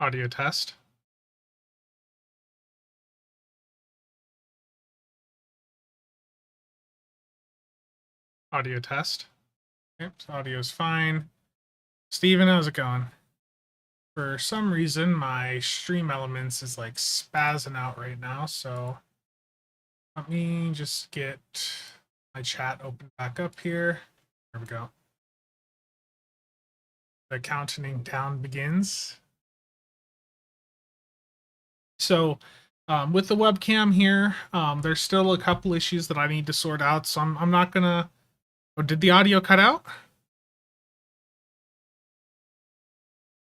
Audio test. Audio test. Oops, audio's fine. Steven, how's it going? For some reason, my stream elements is like spazzing out right now, so let me just get my chat open back up here. There we go. The counting down begins. So with the webcam here, there's still a couple issues that I need to sort out, so I'm not gonna... Oh, did the audio cut out?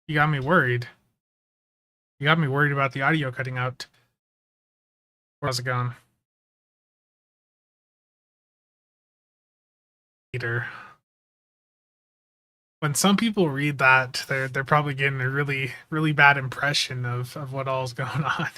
You got me worried. You got me worried about the audio cutting out. Where's it gone? Later. When some people read that, they're probably getting a really bad impression of what all's going on.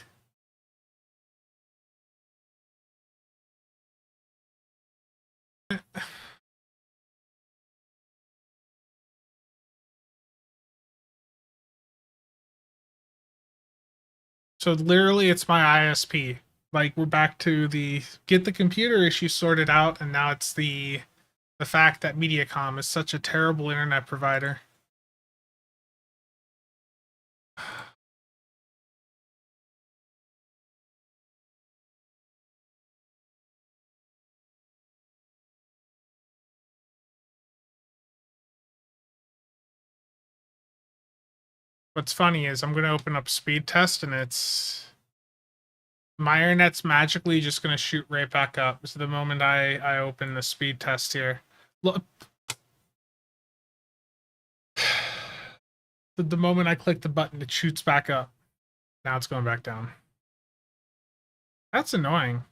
So literally, it's my ISP. Like, we're back to the get the computer issue sorted out, and now it's the fact that Mediacom is such a terrible internet provider. What's funny is I'm going to open up speed test, and it's... my internet's magically just going to shoot right back up. So the moment I open the speed test here, look, the moment I click the button, it shoots back up. Now it's going back down. That's annoying.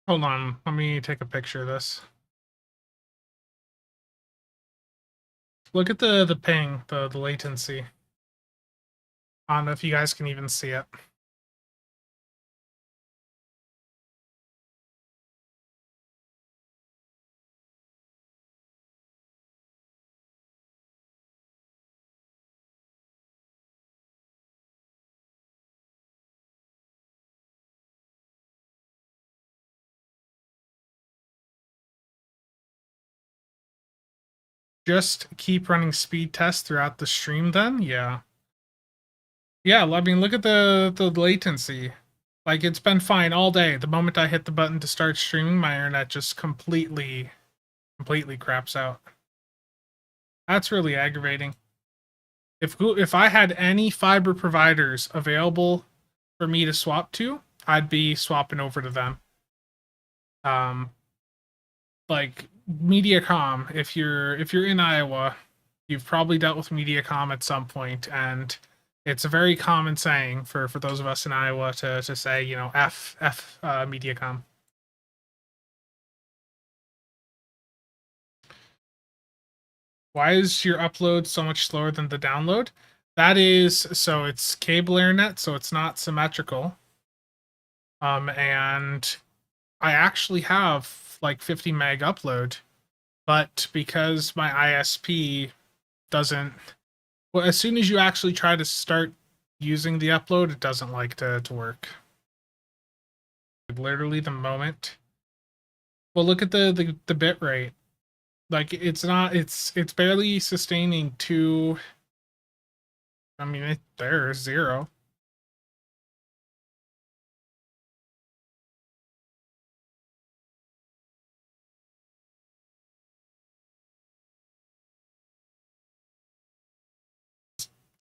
Hold on, let me take a picture of this. Look at the ping, the latency. I don't know if you guys can even see it. Just keep running speed tests throughout the stream then? Yeah. Yeah, I mean, look at the latency. Like, it's been fine all day. The moment I hit the button to start streaming, my internet just completely craps out. That's really aggravating. If I had any fiber providers available for me to swap to, I'd be swapping over to them. Like Mediacom, if you're in Iowa, you've probably dealt with Mediacom at some point, and it's a very common saying for those of us in Iowa to say, you know, F Mediacom. Why is your upload so much slower than the download? That is, so it's cable internet, so it's not symmetrical. And I actually have like 50 meg upload, but because my ISP doesn't... well, as soon as you actually try to start using the upload, it doesn't like to work. Literally the moment. Well, look at the bit rate. Like, it's not, it's barely sustaining two. I mean, there's 0.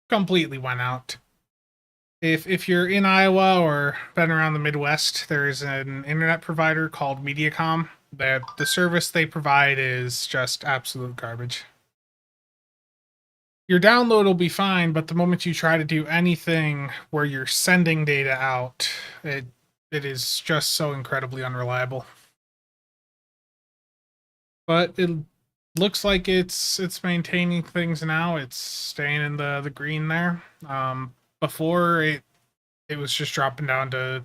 Completely went out. If you're in Iowa or been around the Midwest, there is an internet provider called Mediacom. The service they provide is just absolute garbage. Your download will be fine, but the moment you try to do anything where you're sending data out, it is just so incredibly unreliable. But it looks like it's maintaining things now. It's staying in the green there. Before it was just dropping down to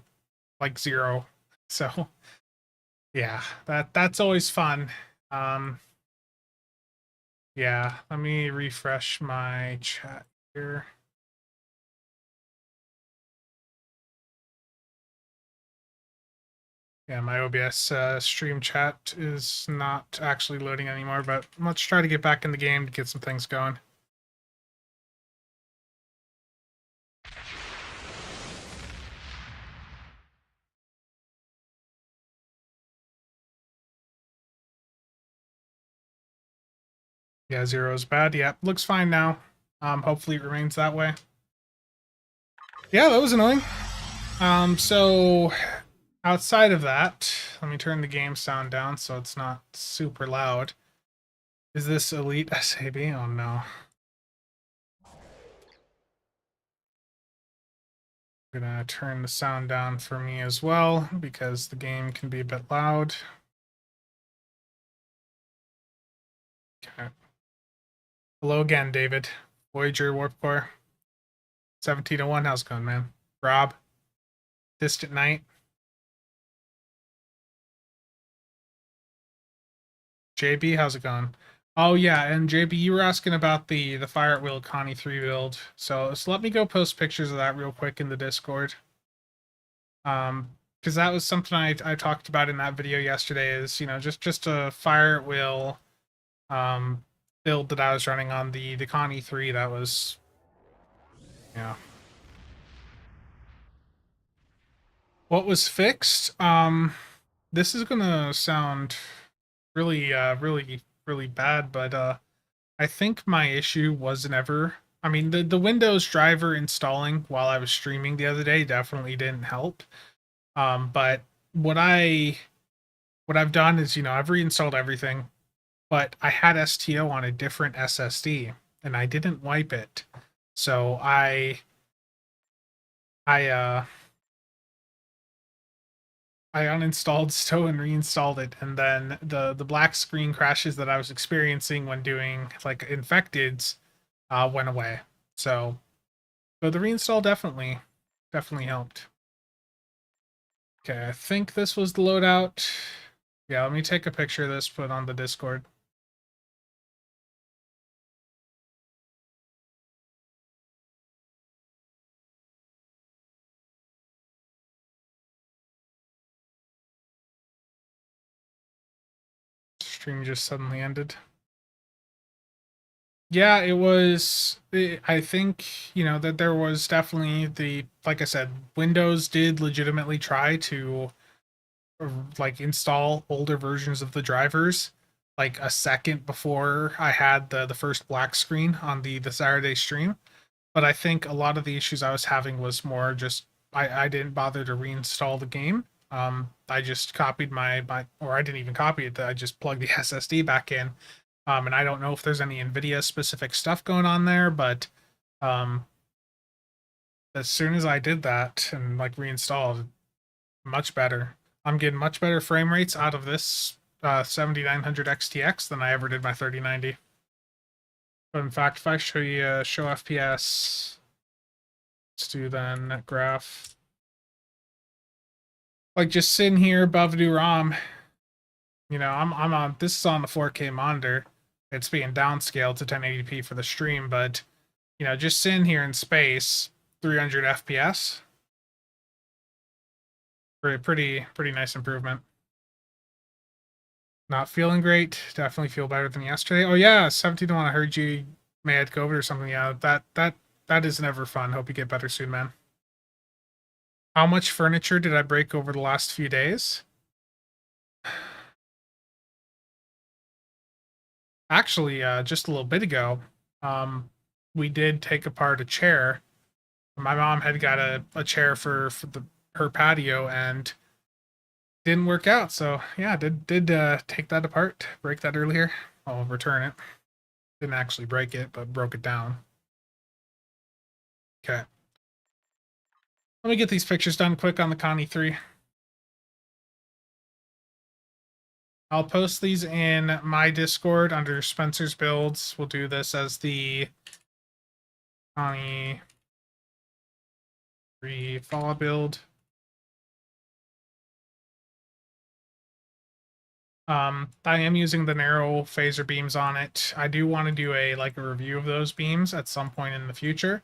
like 0. So yeah, that's always fun. Um, yeah, let me refresh my chat here. Yeah, my OBS stream chat is not actually loading anymore, but let's try to get back in the game to get some things going. Yeah, 0 is bad. Yeah, looks fine now. Hopefully it remains that way. Yeah, that was annoying. So outside of that, let me turn the game sound down so it's not super loud. Is this Elite SAB? Oh no. I'm gonna turn the sound down for me as well because the game can be a bit loud. Okay. Hello again, David. Voyager Warp Core. 1701, how's it going, man? Rob. Distant Night. JB, how's it going? Oh yeah, and JB, you were asking about the Fire at Will Connie 3 build. So let me go post pictures of that real quick in the Discord. Because that was something I talked about in that video yesterday. Is just a Fire at Will build that I was running on the Connie 3. That was yeah. What was fixed? This is gonna sound really bad, but I think my issue wasn't ever. I mean, the Windows driver installing while I was streaming the other day definitely didn't help. But what I what I've done is, I've reinstalled everything, but I had STO on a different SSD and I didn't wipe it. So I uh I uninstalled STO and reinstalled it, and then the black screen crashes that I was experiencing when doing like infecteds went away. So the reinstall definitely helped. Okay, I think this was the loadout. Yeah, let me take a picture of this, put it on the Discord. Stream just suddenly ended. Yeah, it was. I think, that there was definitely like I said, Windows did legitimately try to like install older versions of the drivers like a second before I had the first black screen on the Saturday stream. But I think a lot of the issues I was having was more just I didn't bother to reinstall the game. I just copied my or I didn't even copy it. I just plugged the SSD back in. And I don't know if there's any NVIDIA specific stuff going on there, but um, as soon as I did that and like reinstalled, much better. I'm getting much better frame rates out of this 7900 XTX than I ever did my 3090. But in fact, if I show you show FPS, let's do then net graph. Like just sitting here above new ROM, I'm on this is on the 4K monitor. It's being downscaled to 1080p for the stream, but just sitting here in space, 300 FPS. Pretty nice improvement. Not feeling great. Definitely feel better than yesterday. Oh yeah, 17-1. I heard you may had COVID or something. Yeah, that is never fun. Hope you get better soon, man. How much furniture did I break over the last few days? Actually, just a little bit ago, um, we did take apart a chair. My mom had got a chair for her patio, and didn't work out. So yeah, did take that apart, break that earlier. I'll return it. Didn't actually break it, but broke it down. Okay. Let me get these pictures done quick on the Connie 3. I'll post these in my Discord under Spencer's builds. We'll do this as the Connie 3 fall build. I am using the narrow phaser beams on it. I do want to do a review of those beams at some point in the future.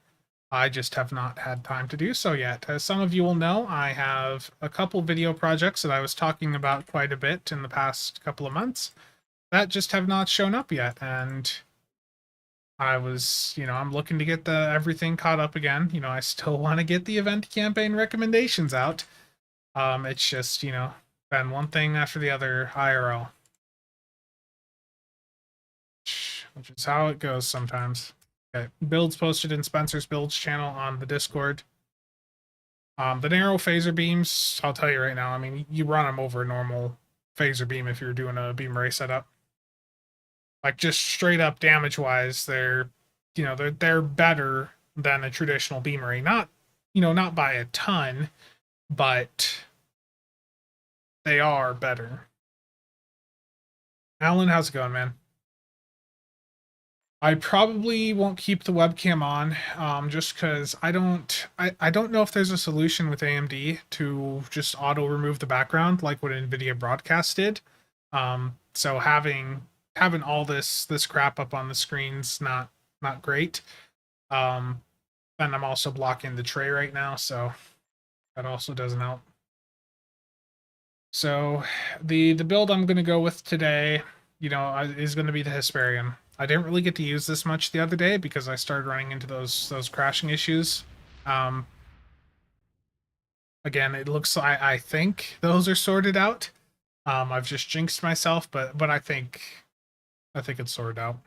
I just have not had time to do so yet. As some of you will know, I have a couple video projects that I was talking about quite a bit in the past couple of months that just have not shown up yet, and I was, I'm looking to get the everything caught up again. I still want to get the event campaign recommendations out. It's just, been one thing after the other IRL. Which is how it goes sometimes. Okay, builds posted in Spencer's builds channel on the Discord. The narrow phaser beams, I'll tell you right now, I mean, you run them over a normal phaser beam if you're doing a beam array setup. Like just straight up damage wise, they're better than a traditional beam array. Not by a ton, but they are better. Alan, how's it going, man? I probably won't keep the webcam on, just because I don't know if there's a solution with AMD to just auto remove the background like what NVIDIA Broadcast did. So having all this crap up on the screen's not great. And I'm also blocking the tray right now, so that also doesn't help. So the build I'm gonna go with today, is gonna be the Hesperian. I didn't really get to use this much the other day because I started running into those crashing issues. Um, Again, it looks I think those are sorted out. I've just jinxed myself, but I think it's sorted out.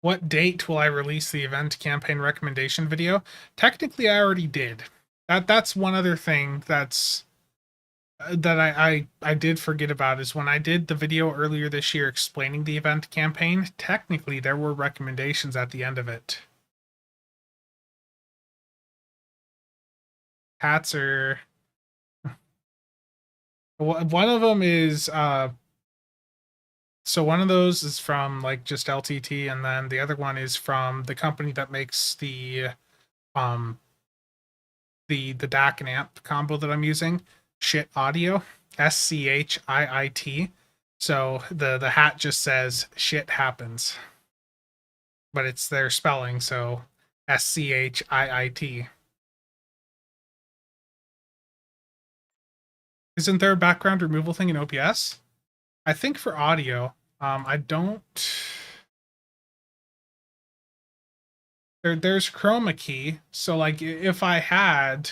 What date will I release the event campaign recommendation video? Technically, I already did. That's one other thing that I did forget about is when I did the video earlier this year explaining the event campaign, technically there were recommendations at the end of it. Hats are one of them is so one of those is from like just LTT, and then the other one is from the company that makes um the DAC and amp combo that I'm using, Shit Audio, SCHIIT. So the hat just says shit happens, but it's their spelling, so SCHIIT. Isn't there a background removal thing in OBS? I think for audio, I don't. There's chroma key, so like if I had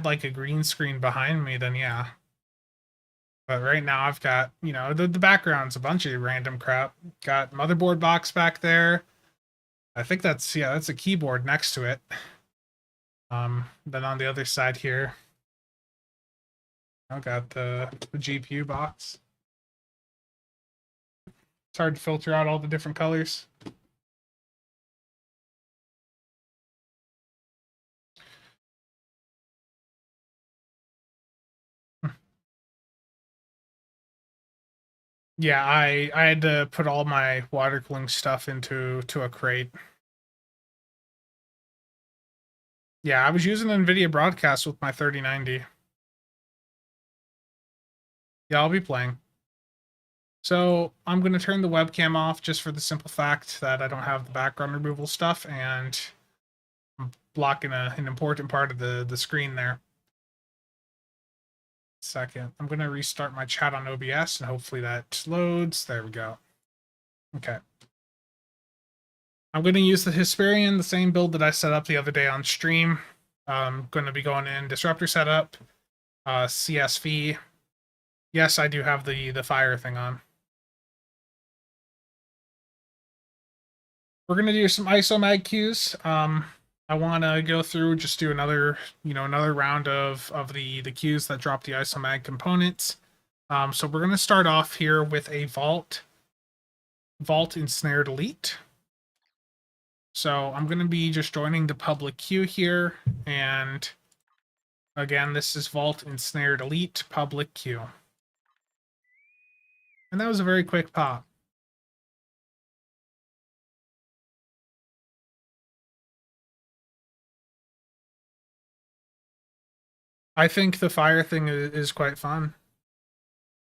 like a green screen behind me, then yeah. But right now I've got, the background's a bunch of random crap. Got motherboard box back there. I think that's a keyboard next to it. Then on the other side here, I've got the GPU box. It's hard to filter out all the different colors. Yeah, I had to put all my water cooling stuff into a crate. Yeah, I was using NVIDIA Broadcast with my 3090. Yeah, I'll be playing. So I'm going to turn the webcam off just for the simple fact that I don't have the background removal stuff, and I'm blocking an important part of the screen there. Second, I'm going to restart my chat on OBS, and hopefully that loads. There we go. Okay. I'm going to use the Hesperian, the same build that I set up the other day on stream. I'm going to be going in disruptor setup, CSV. Yes, I do have the fire thing on. We're going to do some ISO mag cues. I want to go through, just do another, another round of the queues that drop the isomag components. So we're going to start off here with a vault ensnared elite. So I'm going to be just joining the public queue here, and again, this is vault ensnared elite public queue. And that was a very quick pop. I think the fire thing is quite fun.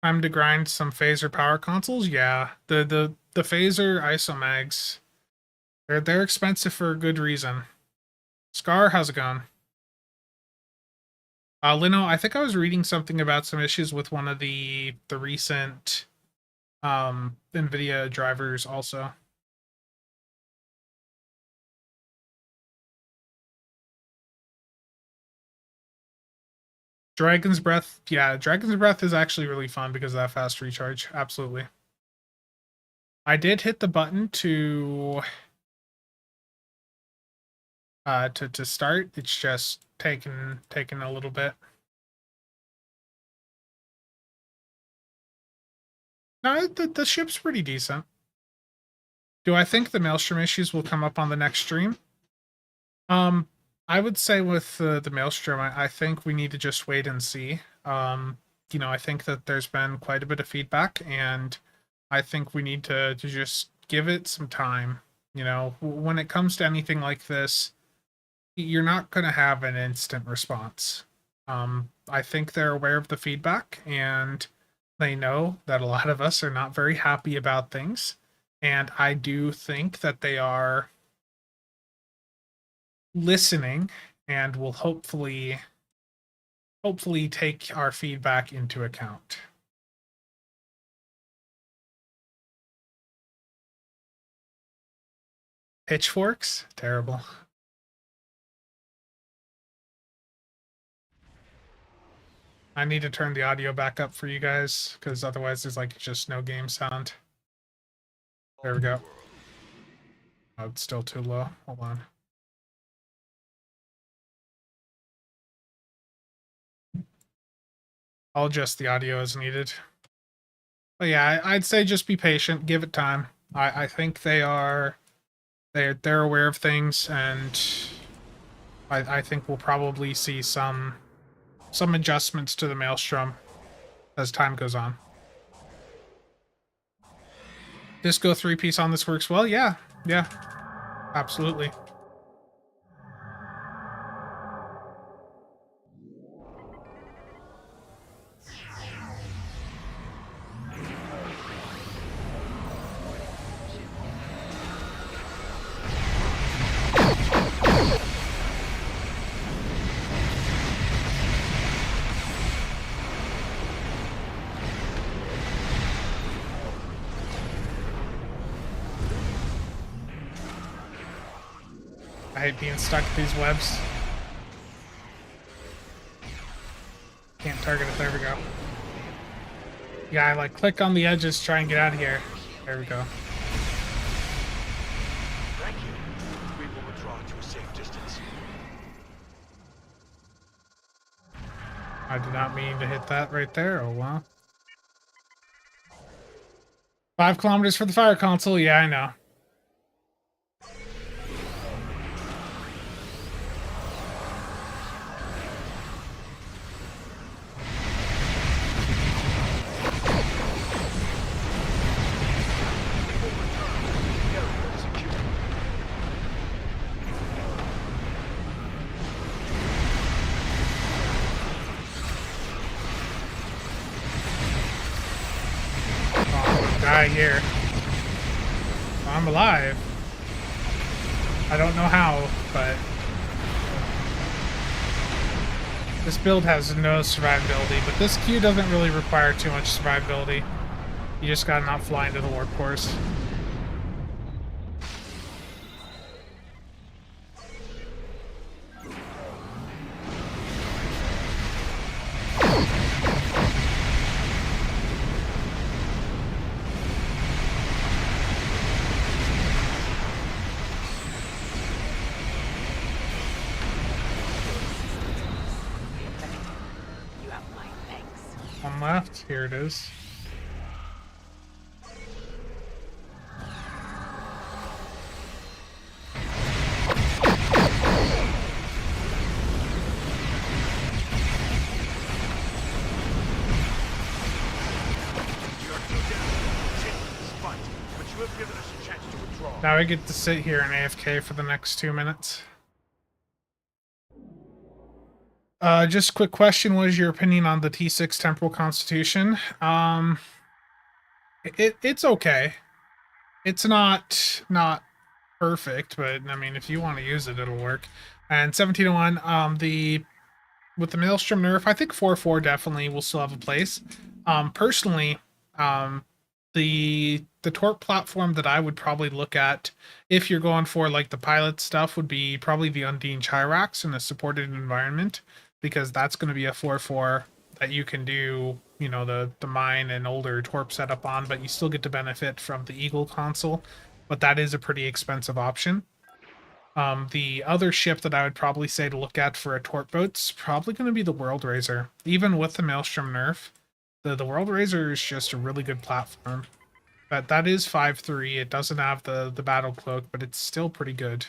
Time to grind some phaser power consoles. Yeah, the phaser isomags, they're expensive for a good reason. Scar, how's it going? Lino, I think I was reading something about some issues with one of the recent NVIDIA drivers also. Dragon's Breath, yeah, Dragon's Breath is actually really fun because of that fast recharge. Absolutely. I did hit the button to start. It's just taking a little bit. No, the ship's pretty decent. Do I think the Maelstrom issues will come up on the next stream? I would say with the Maelstrom, I think we need to just wait and see. I think that there's been quite a bit of feedback, and I think we need to just give it some time. When it comes to anything like this, you're not going to have an instant response. I think they're aware of the feedback, and they know that a lot of us are not very happy about things. And I do think that they are listening and will hopefully take our feedback into account. Pitchforks? Terrible. I need to turn the audio back up for you guys, because otherwise there's like just no game sound. There we go. Oh, it's still too low. Hold on. I'll adjust the audio as needed. But yeah, I'd say just be patient, give it time. I think they're aware of things, and I think we'll probably see some adjustments to the Maelstrom as time goes on. Disco 3-piece on this works well? Yeah, absolutely. I hate being stuck with these webs. Can't target it. There we go. Yeah, I like click on the edges, try and get out of here. There we go. Thank you. We will withdraw to a safe distance. I did not mean to hit that right there. Oh wow. 5 kilometers for the fire console. Yeah, I know. Die here. I'm alive. I don't know how, but this build has no survivability, but this queue doesn't really require too much survivability. You just gotta not fly into the warp course. turn left. Here it is. Now I get to sit here and AFK for the next 2 minutes. Just quick question: what is your opinion on the T6 Temporal Constitution? It's okay. It's not perfect, but I mean, if you want to use it, it'll work. And 1701, with the Maelstrom nerf, I think 4/4 definitely will still have a place. Personally, the torp platform that I would probably look at if you're going for like the pilot stuff would be probably the Undine Chirax in a supported environment, because that's going to be a 4/4 that you can do, you know, the mine and older torp setup on, but you still get to benefit from the Eagle console, but that is a pretty expensive option. The other ship that I would probably say to look at for a torp boat's probably going to be the World Raiser. Even with the Maelstrom nerf, the World Raiser is just a really good platform. But that is 5/3. It doesn't have the battle cloak, but it's still pretty good.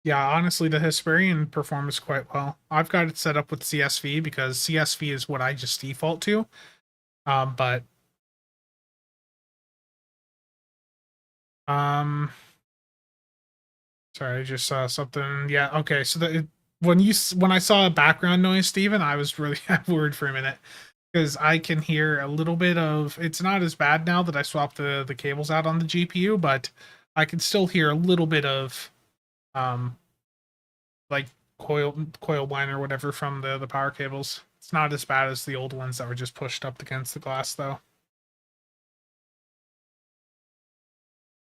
Yeah, honestly, the Hesperian performs quite well. I've got it set up with CSV because CSV is what I just default to. But sorry, I just saw something. Yeah, okay. So when I saw a background noise, Steven, I was really worried for a minute because I can hear a little bit of. It's not as bad now that I swapped the cables out on the GPU, but I can still hear a little bit of like coil whine or whatever from the power cables. It's not as bad as the old ones that were just pushed up against the glass, though.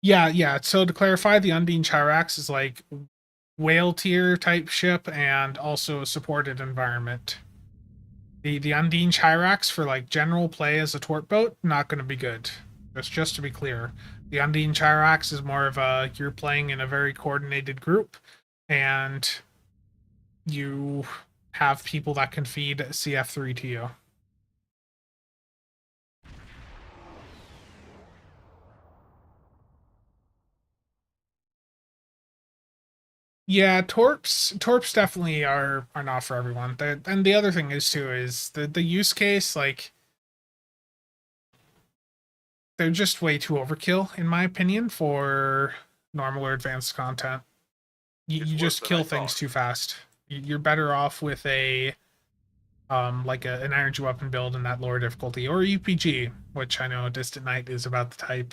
Yeah. So to clarify, the Undine Chirax is like whale tier type ship and also a supported environment. The Undine Chirax for like general play as a torp boat, not going to be good. Just to be clear. The Undine Chirax is more of a you're playing in a very coordinated group and you have people that can feed CF3 to you. Yeah, torps definitely are not for everyone. And the other thing is too is the use case, like they're just way too overkill in my opinion for normal or advanced content. You just kill things too fast. You're better off with a like an energy weapon build in that lower difficulty, or UPG, which I know Distant Night is about the type.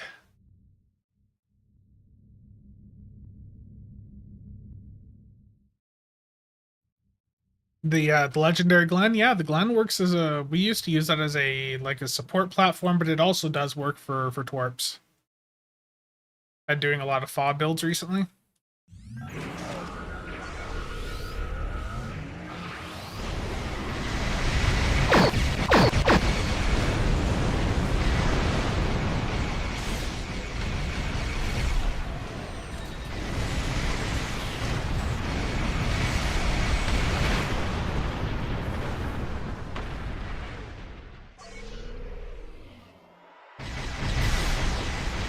The legendary Glen, yeah, the Glen works as a. We used to use that as a like a support platform, but it also does work for torps. Been doing a lot of FOB builds recently.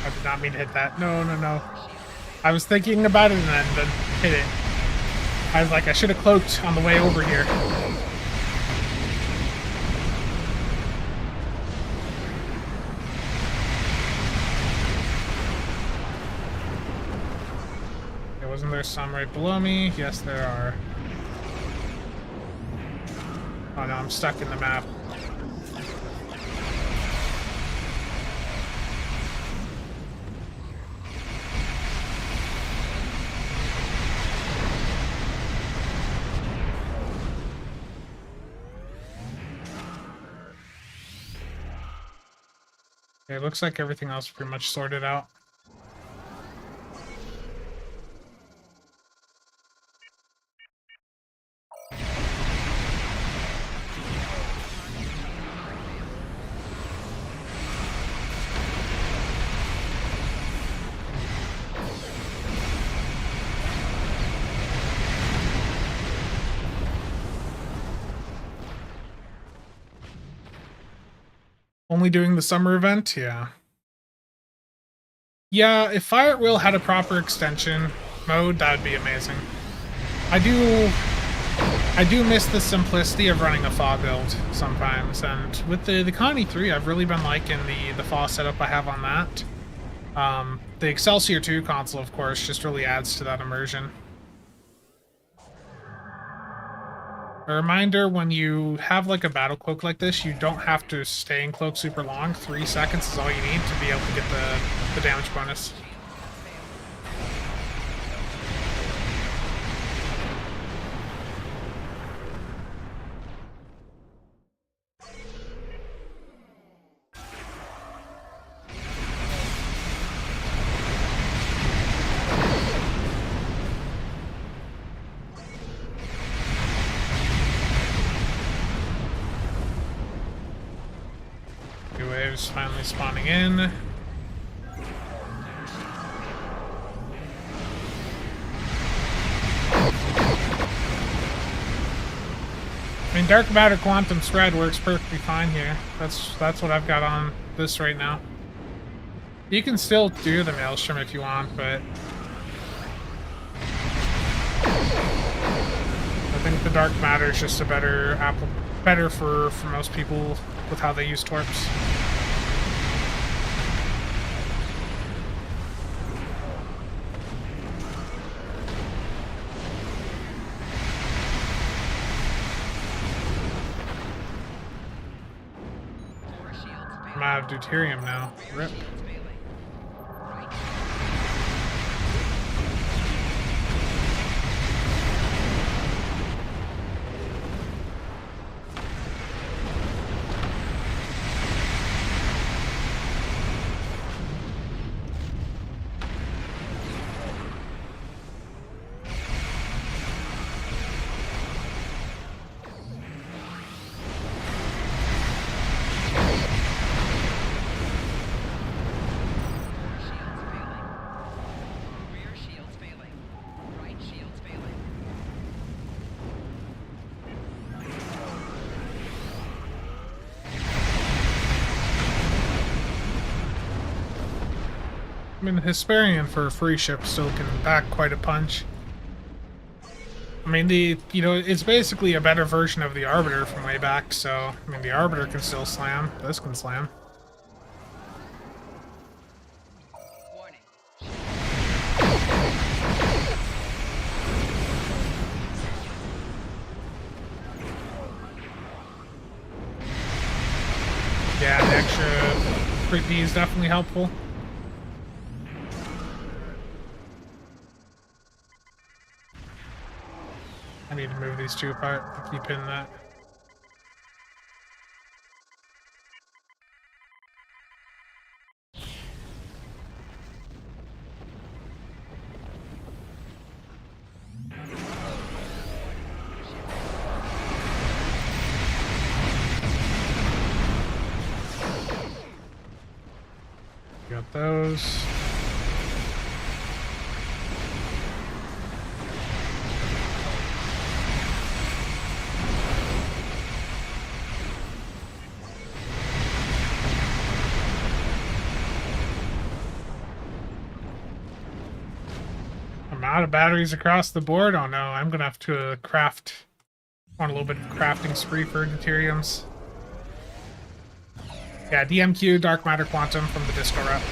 I did not mean to hit that. No. I was thinking about it and then hit it. I was like, I should have cloaked on the way over here. Okay, wasn't there some right below me? Yes, there are. Oh no, I'm stuck in the map. Okay, looks like everything else is pretty much sorted out. Only doing the summer event? Yeah. Yeah, if Fire at Will had a proper extension mode, that'd be amazing. I do miss the simplicity of running a FAW build sometimes, and with the Connie 3, I've really been liking the FAW setup I have on that. The Excelsior 2 console, of course, just really adds to that immersion. A reminder, when you have like a battle cloak like this, you don't have to stay in cloak super long. 3 seconds is all you need to be able to get the damage bonus. New waves finally spawning in. I mean, Dark Matter Quantum Spread works perfectly fine here. That's what I've got on this right now. You can still do the Maelstrom if you want, but I think the Dark Matter is just a better for most people with how they use torps. I'm out of deuterium now. Rip. I mean, the Hesperian for a free ship still can pack quite a punch. I mean, it's basically a better version of the Arbiter from way back, so, I mean, the Arbiter can still slam. This can slam. Yeah, the extra crit D is definitely helpful. I need to move these two apart to keep in that. Got those. I'm out of batteries across the board. Oh no, I'm gonna have to craft on a little bit of crafting spree for deuteriums. Yeah, DMQ, Dark Matter Quantum from the Disco rep.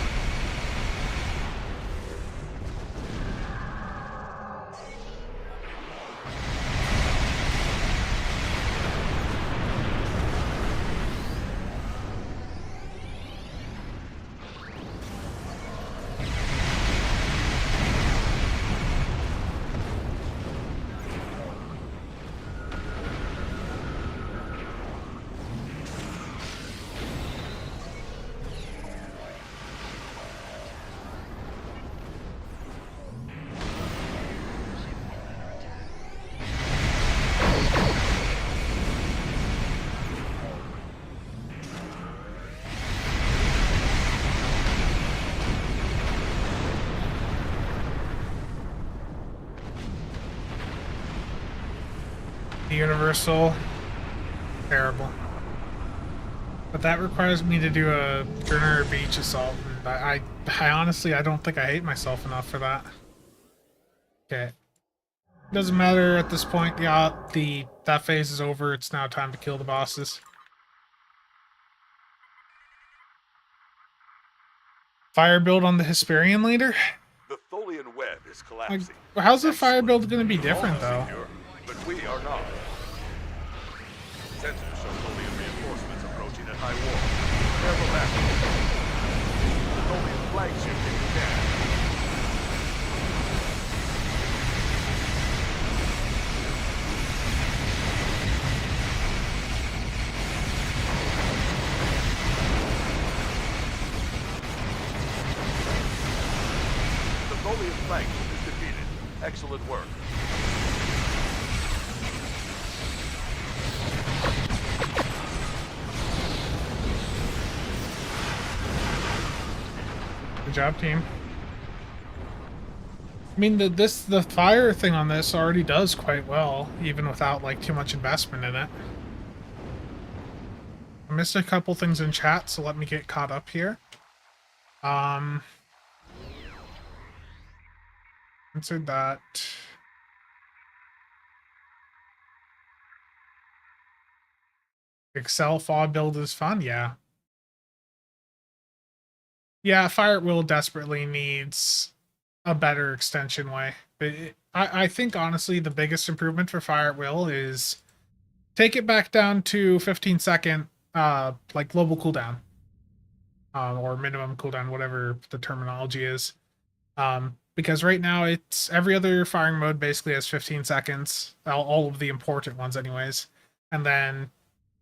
The Universal. Terrible. But that requires me to do a Turner Beach assault, and I honestly, I don't think I hate myself enough for that. Okay. Doesn't matter at this point. Yeah, that phase is over. It's now time to kill the bosses. Fire build on the Hesperian leader? The Tholian web is Like, collapsing. how's the fire Excellent. build going to be different, Almost though? secure, but we are not. Sensors show Tholian reinforcements approaching at high warp. Careful back. The Tholian flagship in command. The Tholian flagship is defeated. Excellent work. Good job, team. I mean, the fire thing on this already does quite well, even without, like, too much investment in it. I missed a couple things in chat, so let me get caught up here. Answered that. Excel fog build is fun, yeah. Yeah, Fire at Will desperately needs a better extension way. But I think, honestly, the biggest improvement for Fire at Will is take it back down to 15-second, like, global cooldown. Or minimum cooldown, whatever the terminology is. Because right now it's every other firing mode basically has 15 seconds, all of the important ones anyways, and then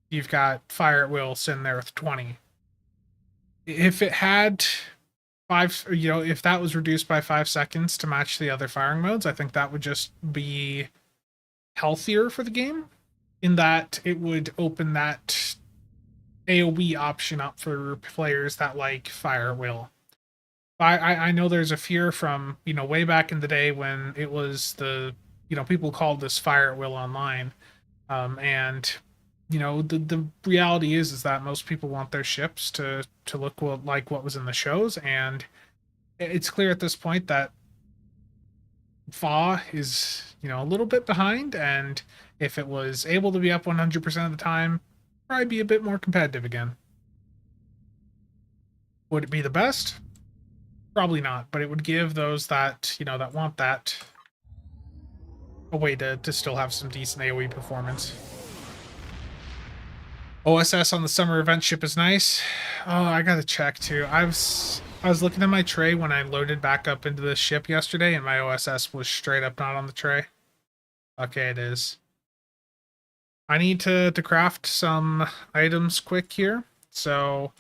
you've got Fire at Will sitting there with 20. If it had if that was reduced by 5 seconds to match the other firing modes, I think that would just be healthier for the game, in that it would open that AoE option up for players that like Fire at Will. I know there's a fear from, way back in the day when it was people called this Fire at Will Online. And, the reality is that most people want their ships to look like what was in the shows. And it's clear at this point that FA is, a little bit behind. And if it was able to be up 100% of the time, probably be a bit more competitive again. Would it be the best? Probably not, but it would give those that, that want that a way to still have some decent AoE performance. OSS on the summer event ship is nice. Oh, I gotta check too. I was looking at my tray when I loaded back up into the ship yesterday, and my OSS was straight up not on the tray. Okay, it is. I need to craft some items quick here. So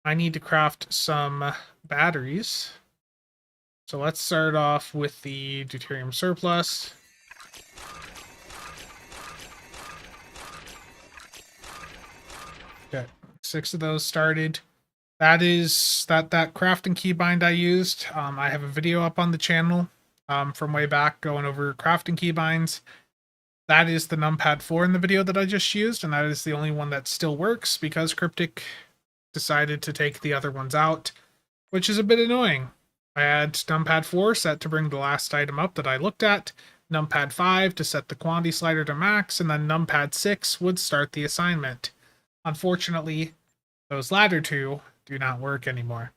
I need to craft some batteries. So let's start off with the deuterium surplus. Okay, 6 of those started. That is that crafting keybind I used. I have a video up on the channel from way back going over crafting keybinds. That is the numpad 4 in the video that I just used, and that is the only one that still works because Cryptic decided to take the other ones out, which is a bit annoying. I had numpad 4 set to bring the last item up that I looked at, numpad 5 to set the quantity slider to max, and then numpad 6 would start the assignment. Unfortunately, those latter two do not work anymore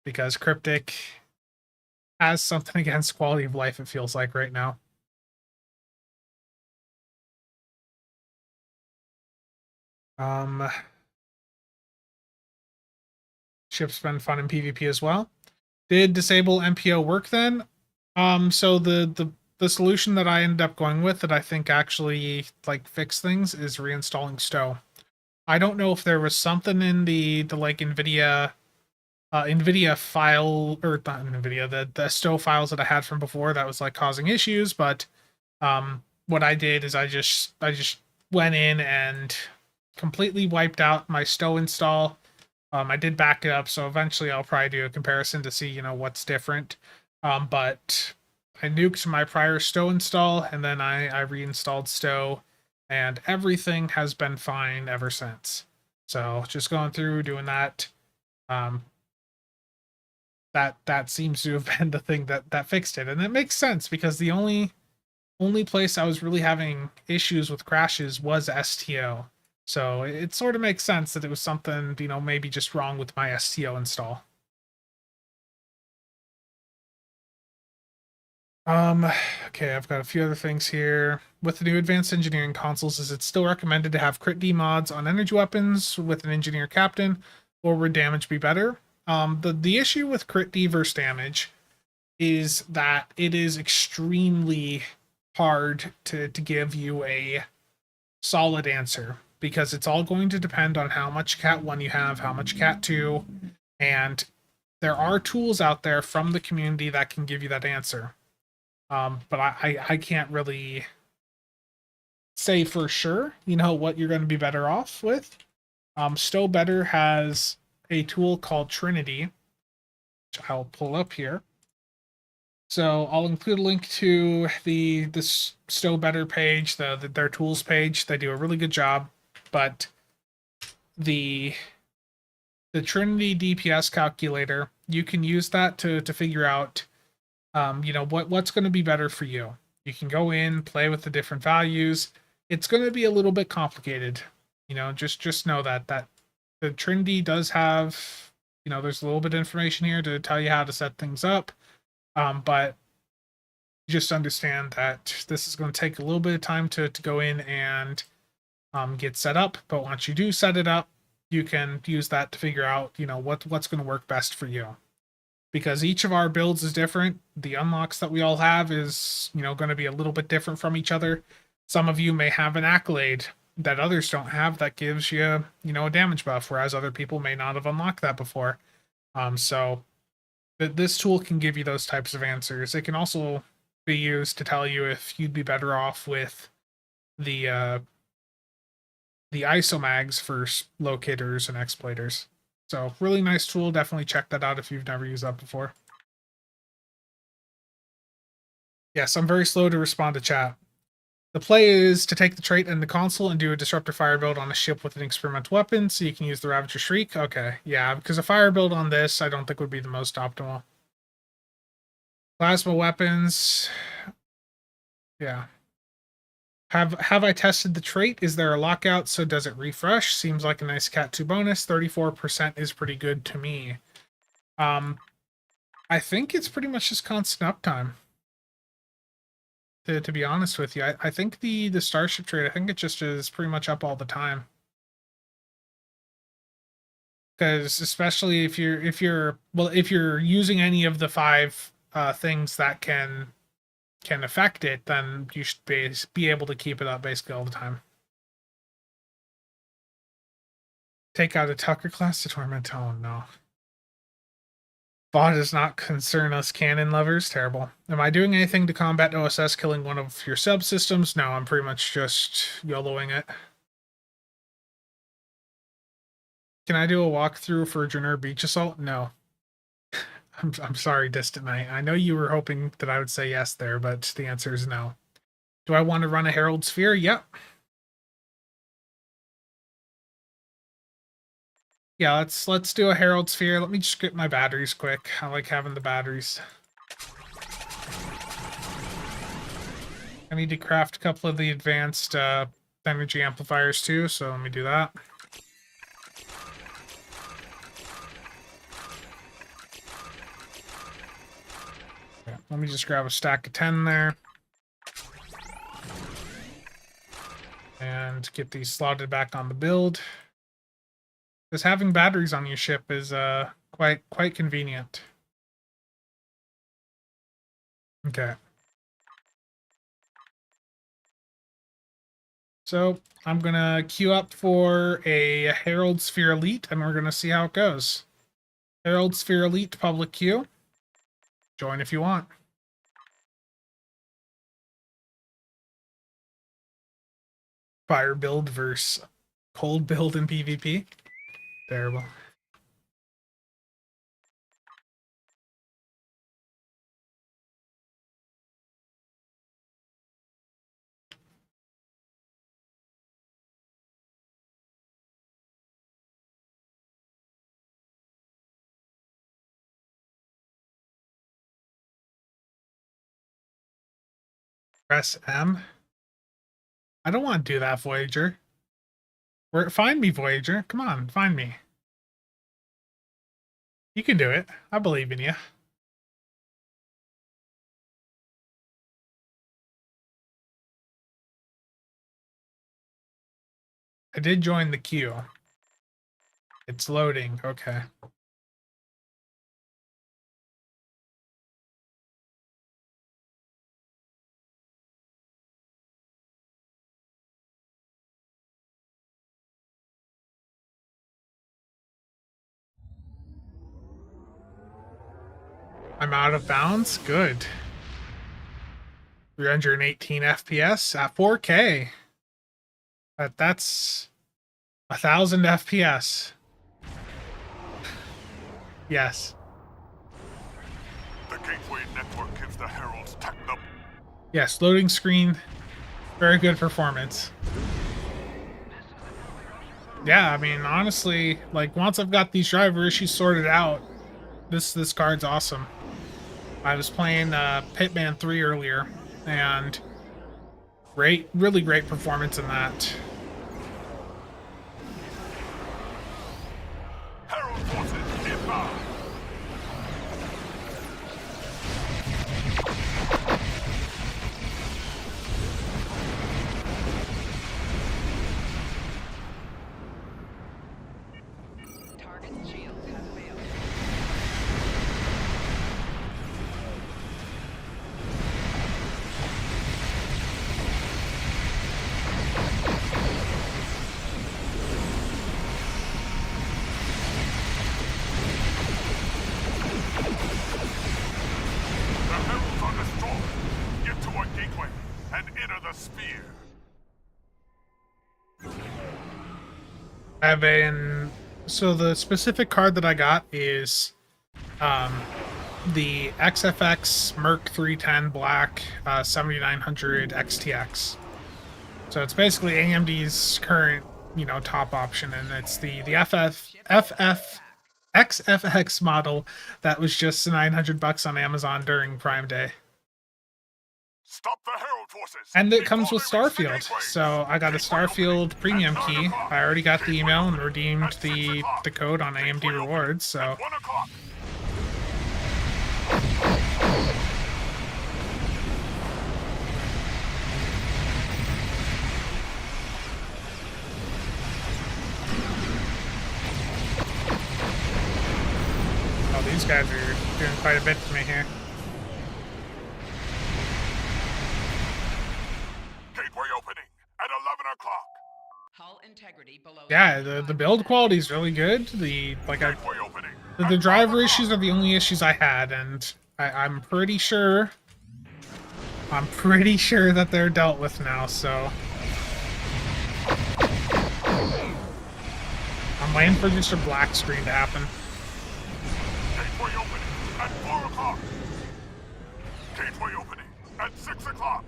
because Cryptic has something against quality of life, it feels like right now. Ship's been fun in PvP as well. Did disable MPO work then? So the solution that I ended up going with that I think actually like fix things is reinstalling Stow. I don't know if there was something in the like NVIDIA file, or not NVIDIA, the Stow files that I had from before that was like causing issues, but what I did is I just went in and completely wiped out my Stow install. I did back it up, so eventually I'll probably do a comparison to see, what's different. But I nuked my prior Stow install, and then I reinstalled Stow, and everything has been fine ever since. So just going through doing that. Um, that seems to have been the thing that fixed it, and it makes sense because the only place I was really having issues with crashes was STO. So it sort of makes sense that it was something, maybe just wrong with my STO install. Um, okay, I've got a few other things here. With the new advanced engineering consoles, is it still recommended to have crit D mods on energy weapons with an engineer captain, or would damage be better? The issue with crit D versus damage is that it is extremely hard to give you a solid answer because it's all going to depend on how much cat 1 you have, how much cat 2, and there are tools out there from the community that can give you that answer. But I can't really say for sure, what you're going to be better off with. Stow Better has a tool called Trinity, which I'll pull up here. So I'll include a link to the Stow Better page, their tools page. They do a really good job, but the Trinity DPS calculator, you can use that to figure out what's going to be better for you. You can go in, play with the different values. It's going to be a little bit complicated. Just know that the Trinity does have, there's a little bit of information here to tell you how to set things up. But just understand that this is going to take a little bit of time to go in and get set up. But once you do set it up, you can use that to figure out, what's going to work best for you. Because each of our builds is different. The unlocks that we all have is, going to be a little bit different from each other. Some of you may have an accolade that others don't have that gives you, a damage buff, whereas other people may not have unlocked that before. So this tool can give you those types of answers. It can also be used to tell you if you'd be better off with the isomags for locators and exploiters. So really nice tool. Definitely check that out if you've never used that before. Yes, I'm very slow to respond to chat. The play is to take the trait in the console and do a disruptor fire build on a ship with an experimental weapon, so you can use the Ravager Shriek. Okay, yeah, because a fire build on this I don't think would be the most optimal. Plasma weapons. Yeah. Have I tested the trait? Is there a lockout? So does it refresh? Seems like a nice cat 2 bonus. 34% is pretty good to me. I think it's pretty much just constant uptime. To be honest with you, I think the Starship trait, I think it just is pretty much up all the time. Because especially if you're using any of the 5 things that can affect it, then you should be able to keep it up basically all the time. Take out a Tucker class to torment. Oh no. Bot does not concern us canon lovers. Terrible. Am I doing anything to combat OSS killing one of your subsystems? No, I'm pretty much just YOLOing it. Can I do a walkthrough for Draenor Beach Assault? No. I'm sorry, Distant Knight. I know you were hoping that I would say yes there, but the answer is no. Do I want to run a Herald Sphere? Yep. Yeah, let's do a Herald Sphere. Let me just get my batteries quick. I like having the batteries. I need to craft a couple of the advanced energy amplifiers too, so let me do that. Yeah, let me just grab a stack of 10 there. And get these slotted back on the build. Because having batteries on your ship is quite convenient. Okay. So I'm gonna queue up for a Herald Sphere Elite, and we're gonna see how it goes. Herald Sphere Elite public queue. Join if you want. Fire build versus cold build in PvP. Terrible. Press M. I don't want to do that, Voyager. Find me, Voyager. Come on, find me. You can do it. I believe in you. I did join the queue. It's loading. Okay. I'm out of bounds. Good. 318 FPS at 4K. That's 1,000 FPS. Yes. The gateway network gives the heralds techno. Yes, loading screen. Very good performance. Yeah, I mean, honestly, like once I've got these driver issues sorted out, this card's awesome. I was playing Pitman 3 earlier, and really great performance in that. Herald forces inbound. Target's shields have failed. The heralds are destroyed. Get to a gateway and enter the sphere. I have so the specific card that I got is the XFX Merc 310 Black 7900 XTX. So it's basically AMD's current, top option, and it's the XFX model that was just $900 on Amazon during Prime Day. Stop the herald forces. And it comes before with they reach the Starfield. gateway. So I got a Starfield premium key. I already got the email and redeemed the code on AMD Rewards, so 1 o'clock. oh, these guys are doing quite a bit to me here. Gateway opening at 11 o'clock. Hull integrity below. Yeah, the build quality is really good. The Gateway opening. the driver issues are the only issues I had, and I'm pretty sure that they're dealt with now. So I'm waiting for just a black screen to happen. Gateway opening at 4 o'clock. Gateway opening at 6 o'clock.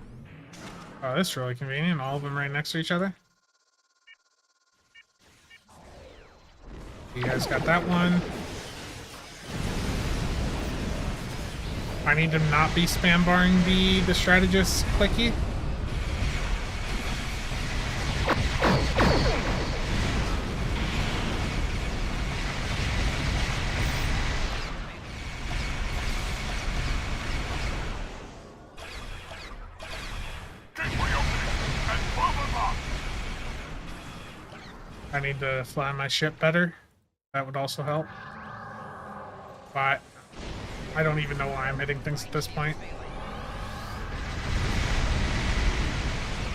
Oh, that's really convenient. All of them right next to each other. You guys got that one. I need to not be spam barring the strategist clicky. Gateway opening at 12 o'clock. I need to fly my ship better. That would also help. But I don't even know why I'm hitting things at this point.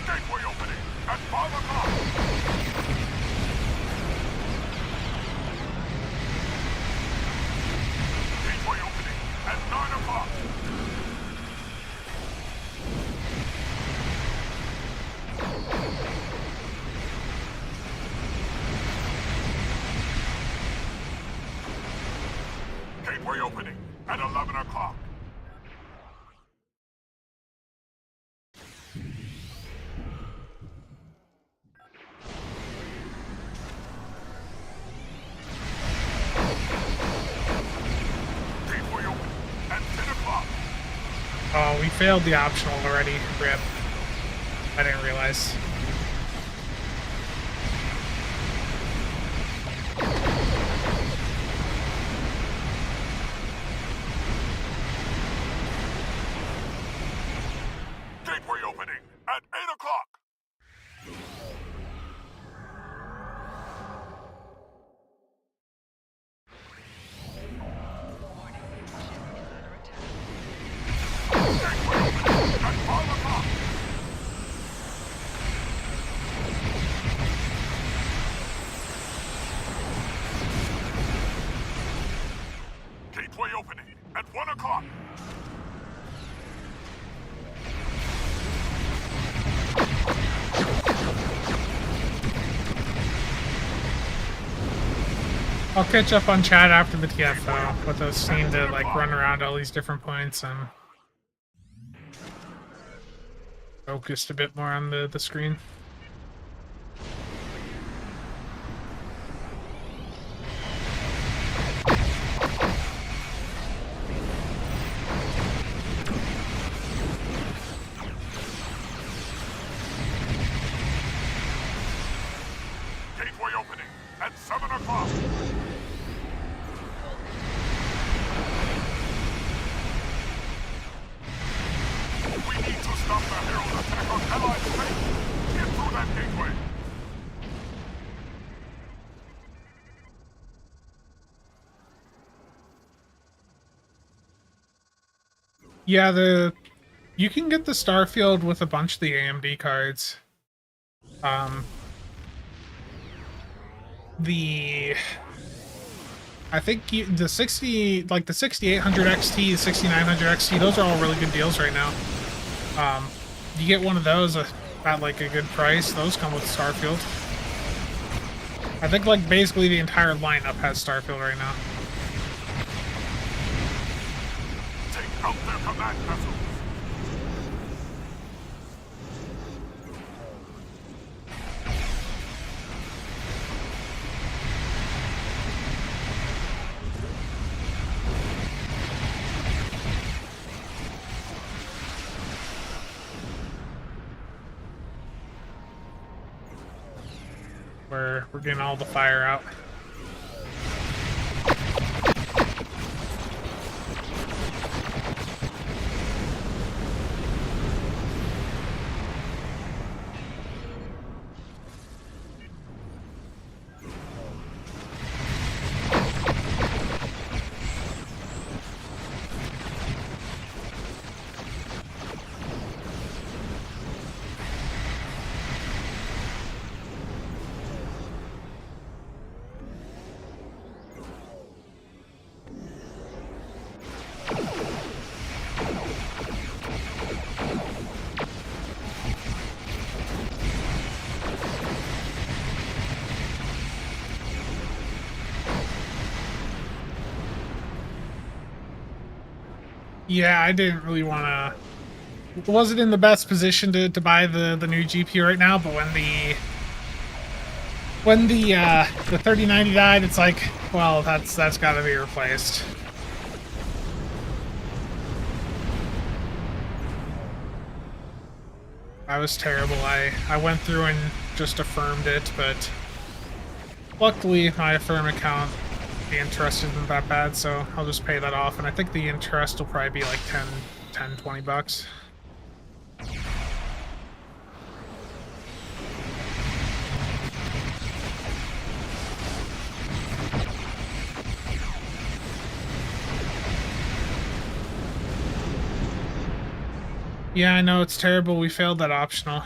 Gateway opening at 5 o'clock. Gateway opening at 9 o'clock. Gateway opening at 11 o'clock. Gateway opening at 10 o'clock. Oh, we failed the optional already. Rip. I didn't realize. Gateway opening at 8 o'clock. Warning. Ship is under attack. Gateway opening at 5 o'clock. Gateway opening at 1 o'clock. I'll catch up on chat after the TFO, but those seem to like run around all these different points and focused a bit more on the screen. Gateway opening at 7 o'clock. We need to stop the Herald attack on Allied space. Get through that gateway. Yeah, you can get the Starfield with a bunch of the AMD cards. I think the 6800 XT, 6900 XT, those are all really good deals right now. You get one of those at like a good price. Those come with Starfield. I think like basically the entire lineup has Starfield right now. Take out their command vessels. We're getting all the fire out. Yeah, I didn't really want to. Wasn't in the best position to buy the new GPU right now, but when the 3090 died, it's like, well, that's got to be replaced. I was terrible. I went through and just affirmed it, but luckily my affirm account, the interest isn't that bad, so I'll just pay that off, and I think the interest will probably be like 20 bucks. Yeah, I know, it's terrible. We failed that optional.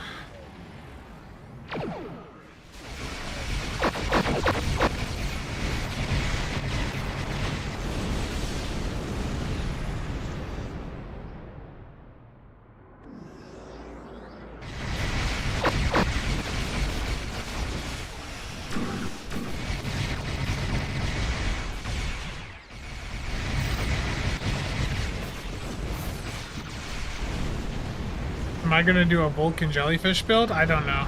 Am I gonna do a Vulcan jellyfish build? I don't know.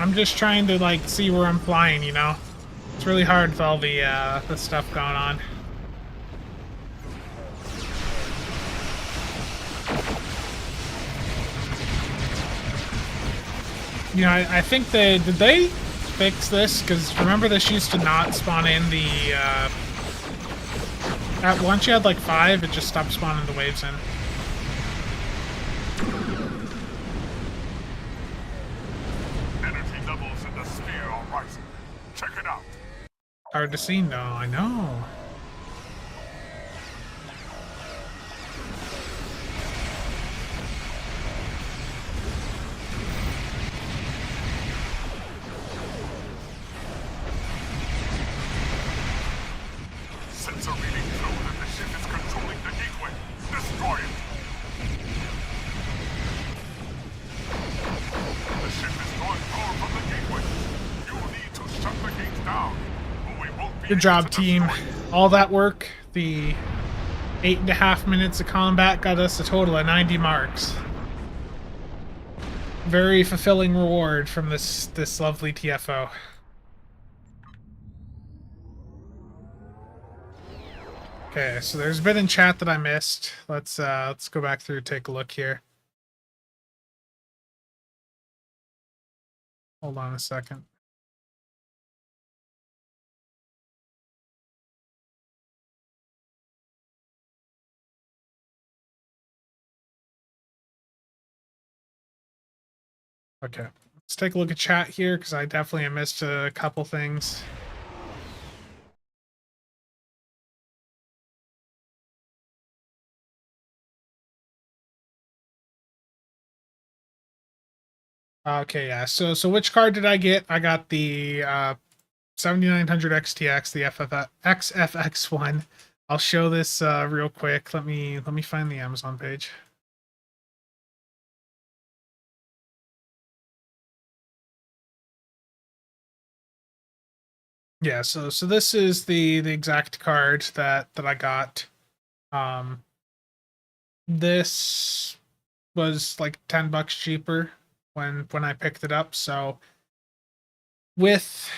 I'm just trying to like see where I'm flying, you know? It's really hard with all the stuff going on. You know, I think did they fix this? Because remember, this used to not spawn in the once you had like 5, it just stopped spawning the waves in. Energy levels in the sphere are rising. Check it out. Hard to see, no, I know. Sensor reading show that the ship is controlling the gateway. Destroy it. The ship is drawing power from the gateway. You need to shut the gates down, or we won't be Good able job, to team. destroy it. All that work, the 8.5 minutes of combat got us a total of 90 marks. Very fulfilling reward from this lovely TFO. Okay, so there's a bit in chat that I missed. Let's go back through and take a look here. Hold on a second. Okay, let's take a look at chat here because I definitely missed a couple things. Okay, yeah. So which card did I get? I got the 7900 XTX, the XFX one. I'll show this real quick. Let me find the Amazon page. Yeah, so this is the exact card that I got. This was like $10 cheaper when I picked it up. So with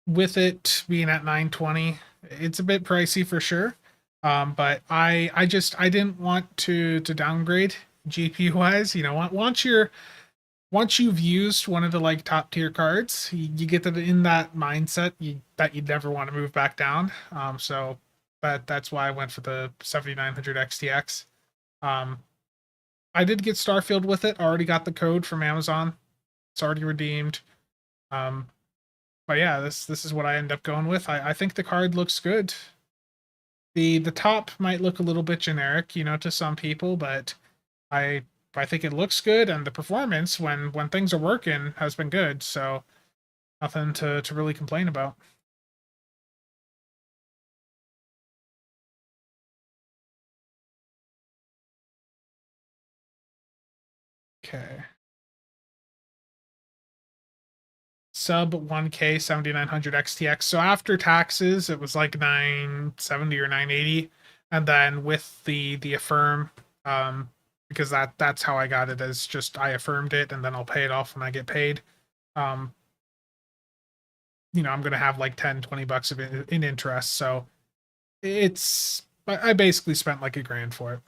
it being at 920, it's a bit pricey for sure. But I didn't want to downgrade GPU wise. You know, once you've used one of the like top tier cards, you get in that mindset that you'd never want to move back down. So that's why I went for the 7900 XTX. I did get Starfield with it. Already got the code from Amazon. It's already redeemed. But yeah, this is what I end up going with. I think the card looks good. The top might look a little bit generic, you know, to some people, but I think it looks good, and the performance when things are working has been good. So nothing to really complain about. Okay. Sub 1K 7900 XTX. So after taxes, it was like 970 or 980, and then with the affirm, because that's how I got it, as just I affirmed it and then I'll pay it off when I get paid. You know, I'm gonna have like 10-20 bucks of in interest, so I basically spent like $1,000 for it.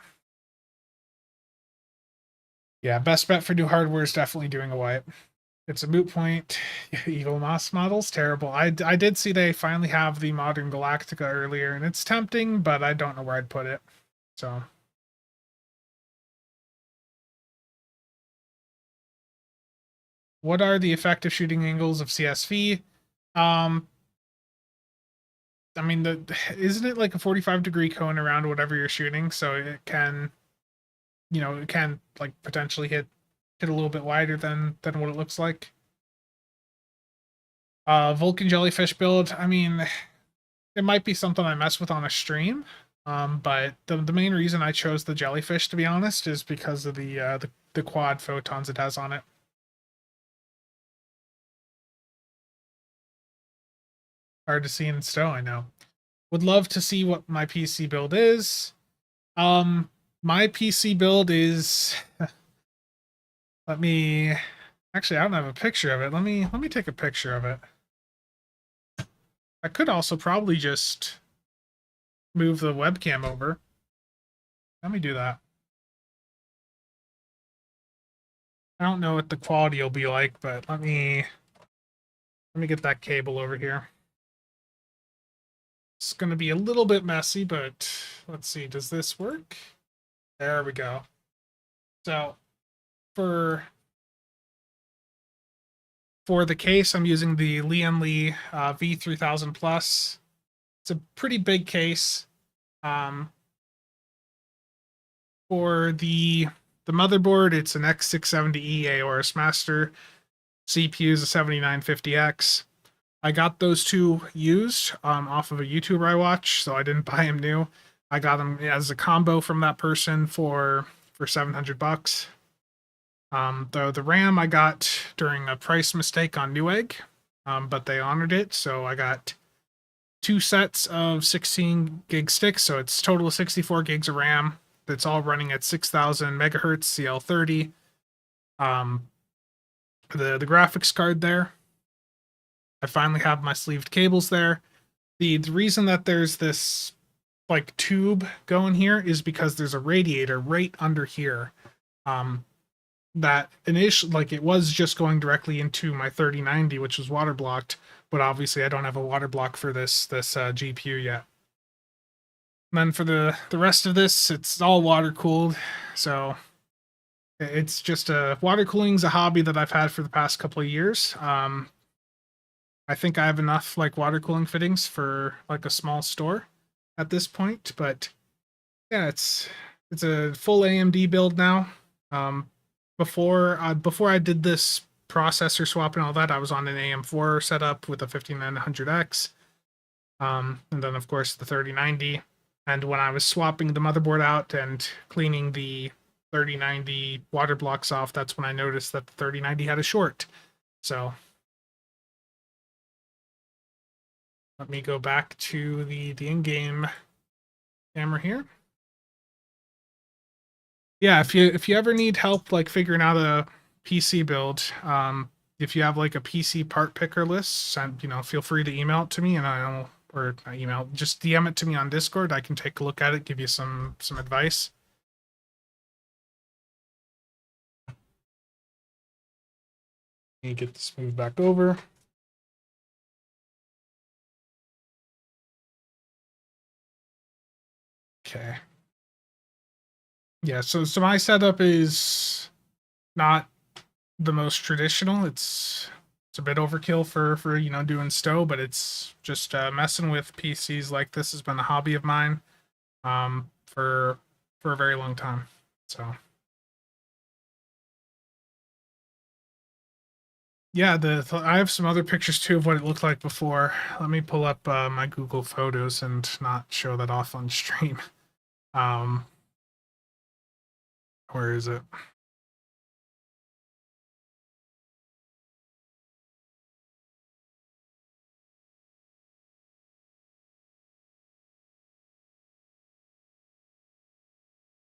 Yeah, best bet for new hardware is definitely doing a wipe. It's a moot point. Eagle Moss model's terrible. I did see they finally have the Modern Galactica earlier, and it's tempting, but I don't know where I'd put it. So. What are the effective shooting angles of CSV? I mean, isn't it like a 45-degree cone around whatever you're shooting? So it can, you know, it can like potentially hit a little bit wider than what it looks like. Vulcan jellyfish build. I mean, it might be something I mess with on a stream. But the main reason I chose the jellyfish, to be honest, is because of the quad photons it has on it. Hard to see in stow, I know. Would love to see what my PC build is. My PC build is let me Actually, I don't have a picture of it. Let me take a picture of it. I could also probably just move the webcam over. Let me do that. I don't know what the quality will be like, but let me get that cable over here. It's going to be a little bit messy, but let's see. Does this work? There we go. So for the case, I'm using the Lee V3000 Plus. It's a pretty big case. For the motherboard, it's an X670E Aorus Master. CPU is a 7950X. I got those two used off of a YouTuber I watch, so I didn't buy them new. I got them as a combo from that person for $700. The RAM I got during a price mistake on Newegg, but they honored it, so I got two sets of 16 gig sticks, so it's total of 64 gigs of RAM. That's all running at 6,000 megahertz CL30. The graphics card there. I finally have my sleeved cables there. The reason that there's this like tube going here is because there's a radiator right under here. That initially, like, it was just going directly into my 3090, which was water blocked, but obviously I don't have a water block for this GPU yet. And then for the rest of this, it's all water cooled, so it's just water cooling's a hobby that I've had for the past couple of years. I think I have enough like water cooling fittings for like a small store at this point, but yeah, it's a full AMD build now. Before I did this processor swap and all that, I was on an AM4 setup with a 5900X, and then of course the 3090. And when I was swapping the motherboard out and cleaning the 3090 water blocks off, that's when I noticed that the 3090 had a short. So let me go back to the in-game camera here. Yeah, if you ever need help like figuring out a PC build, if you have like a PC part picker list, send, feel free to email it to me, and I'll, or not email, just DM it to me on Discord. I can take a look at it, give you some advice. Let me get this moved back over. Okay. Yeah, so my setup is not the most traditional. It's a bit overkill for doing stow, but it's just messing with PCs like this has been a hobby of mine for a very long time. So yeah, I have some other pictures too of what it looked like before. Let me pull up my Google Photos and not show that off on stream. Where is it?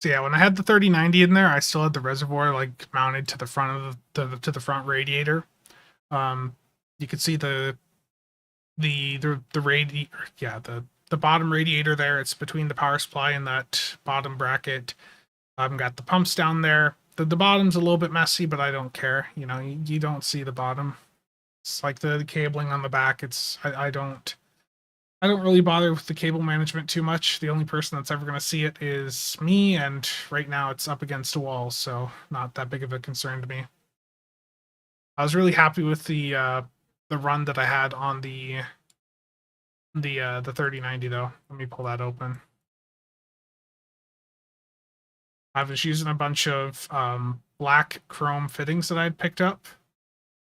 So yeah, when I had the 3090 in there, I still had the reservoir like mounted to the front of to the front radiator. You could see the bottom radiator there. It's between the power supply and that bottom bracket. I've got the pumps down there. The bottom's a little bit messy, but I don't care. You don't see the bottom. It's like the cabling on the back. I don't really bother with the cable management too much. The only person that's ever going to see it is me, and right now it's up against a wall, so not that big of a concern to me. I was really happy with the run that I had on the 3090 though. Let me pull that open. I was using a bunch of black chrome fittings that I'd picked up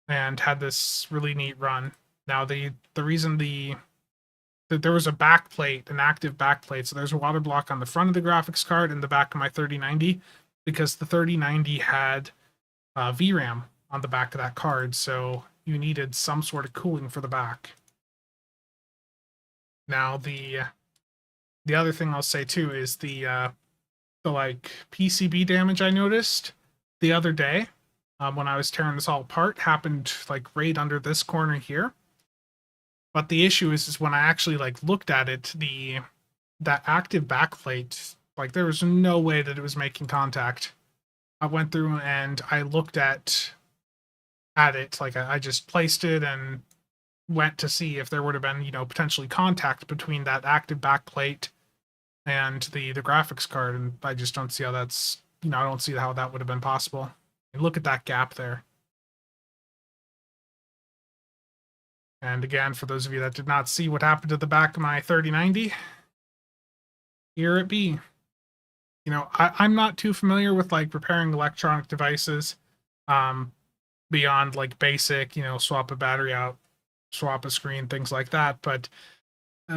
and had this really neat run. Now the reason that there was a backplate, an active backplate, so there's a water block on the front of the graphics card and the back of my 3090, because the 3090 had VRAM on the back of that card, so you needed some sort of cooling for the back. Now the other thing I'll say too is the like PCB damage I noticed the other day. when I was tearing this all apart happened like right under this corner here. But the issue is when I actually like looked at it, that active backplate, like there was no way that it was making contact. I went through and I looked at it, like I just placed it and went to see if there would have been, potentially contact between that active backplate and the graphics card, and I just don't see how that's, I don't see how that would have been possible. And look at that gap there. And again, for those of you that did not see what happened to the back of my 3090, here it be. I'm not too familiar with like repairing electronic devices, beyond like basic, swap a battery out, swap a screen, things like that. But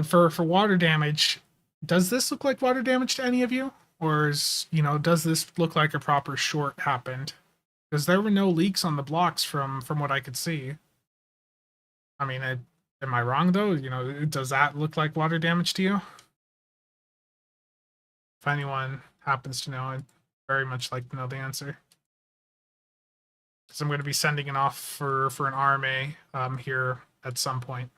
for water damage, does this look like water damage to any of you? Or does this look like a proper short happened? Because there were no leaks on the blocks from what I could see. I mean, am I wrong though? Does that look like water damage to you? If anyone happens to know, I'd very much like to know the answer. Because I'm going to be sending it off for an RMA here at some point.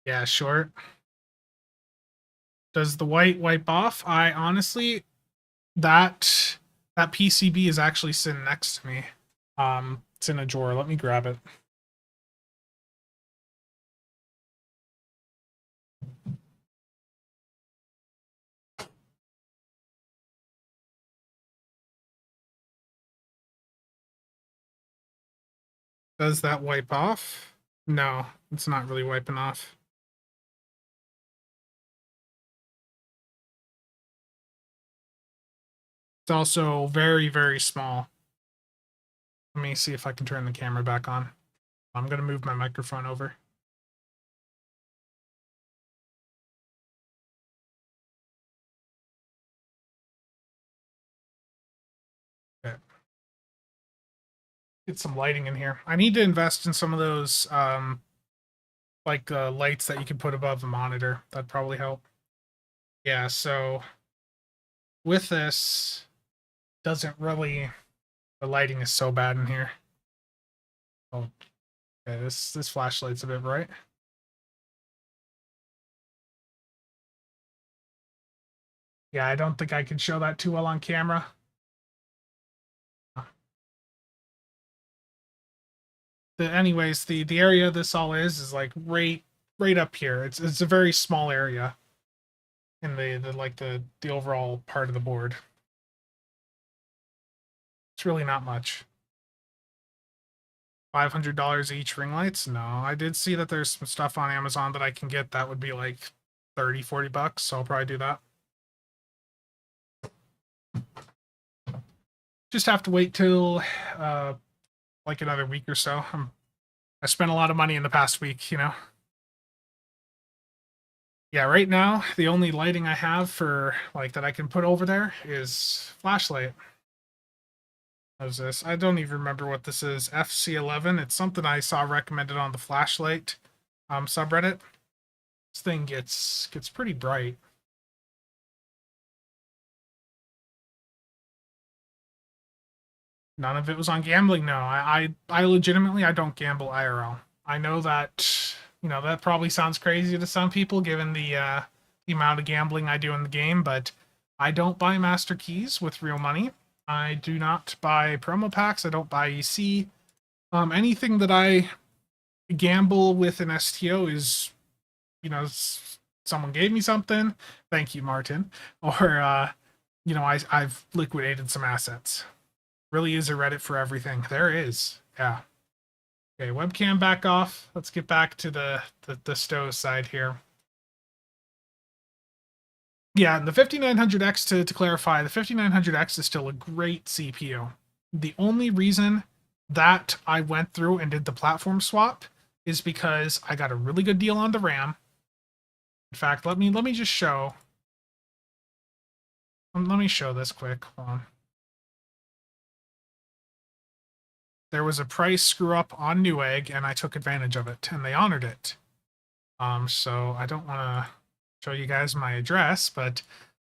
Yeah, short. Does the white wipe off? I honestly, that PCB is actually sitting next to me. It's in a drawer. Let me grab it. Does that wipe off? No, it's not really wiping off. It's also very, very small. Let me see if I can turn the camera back on. I'm going to move my microphone over. Okay. Get some lighting in here. I need to invest in some of those lights that you can put above the monitor. That'd probably help. Yeah, so with this, doesn't really, the lighting is so bad in here. Oh, okay, this flashlight's a bit bright. Yeah, I don't think I can show that too well on camera. Anyways, the area this all is like right up here. It's a very small area in the overall part of the board. It's really not much. $500 each ring lights? No, I did see that there's some stuff on Amazon that I can get that would be like 30-40 bucks, so I'll probably do that. Just have to wait till like another week or so. I spent a lot of money in the past week, Yeah, right now the only lighting I have for like that I can put over there is flashlight. How's this? I don't even remember what this is. FC11. It's something I saw recommended on the flashlight subreddit. This thing gets pretty bright. None of it was on gambling. No, I legitimately I don't gamble IRL. I know that that probably sounds crazy to some people given the amount of gambling I do in the game, but I don't buy master keys with real money. I do not buy promo packs. I don't buy EC. Anything that I gamble with an STO is, someone gave me something. Thank you, Martin. Or, I've liquidated some assets. Really is a Reddit for everything. There is. Yeah. Okay, webcam back off. Let's get back to the stow side here. Yeah, and the 5900X, to clarify, the 5900X is still a great CPU. The only reason that I went through and did the platform swap is because I got a really good deal on the RAM. In fact, let me just show. Let me show this quick. Hold on. there was a price screw up on Newegg, and I took advantage of it, and they honored it. So I don't want to show you guys my address, but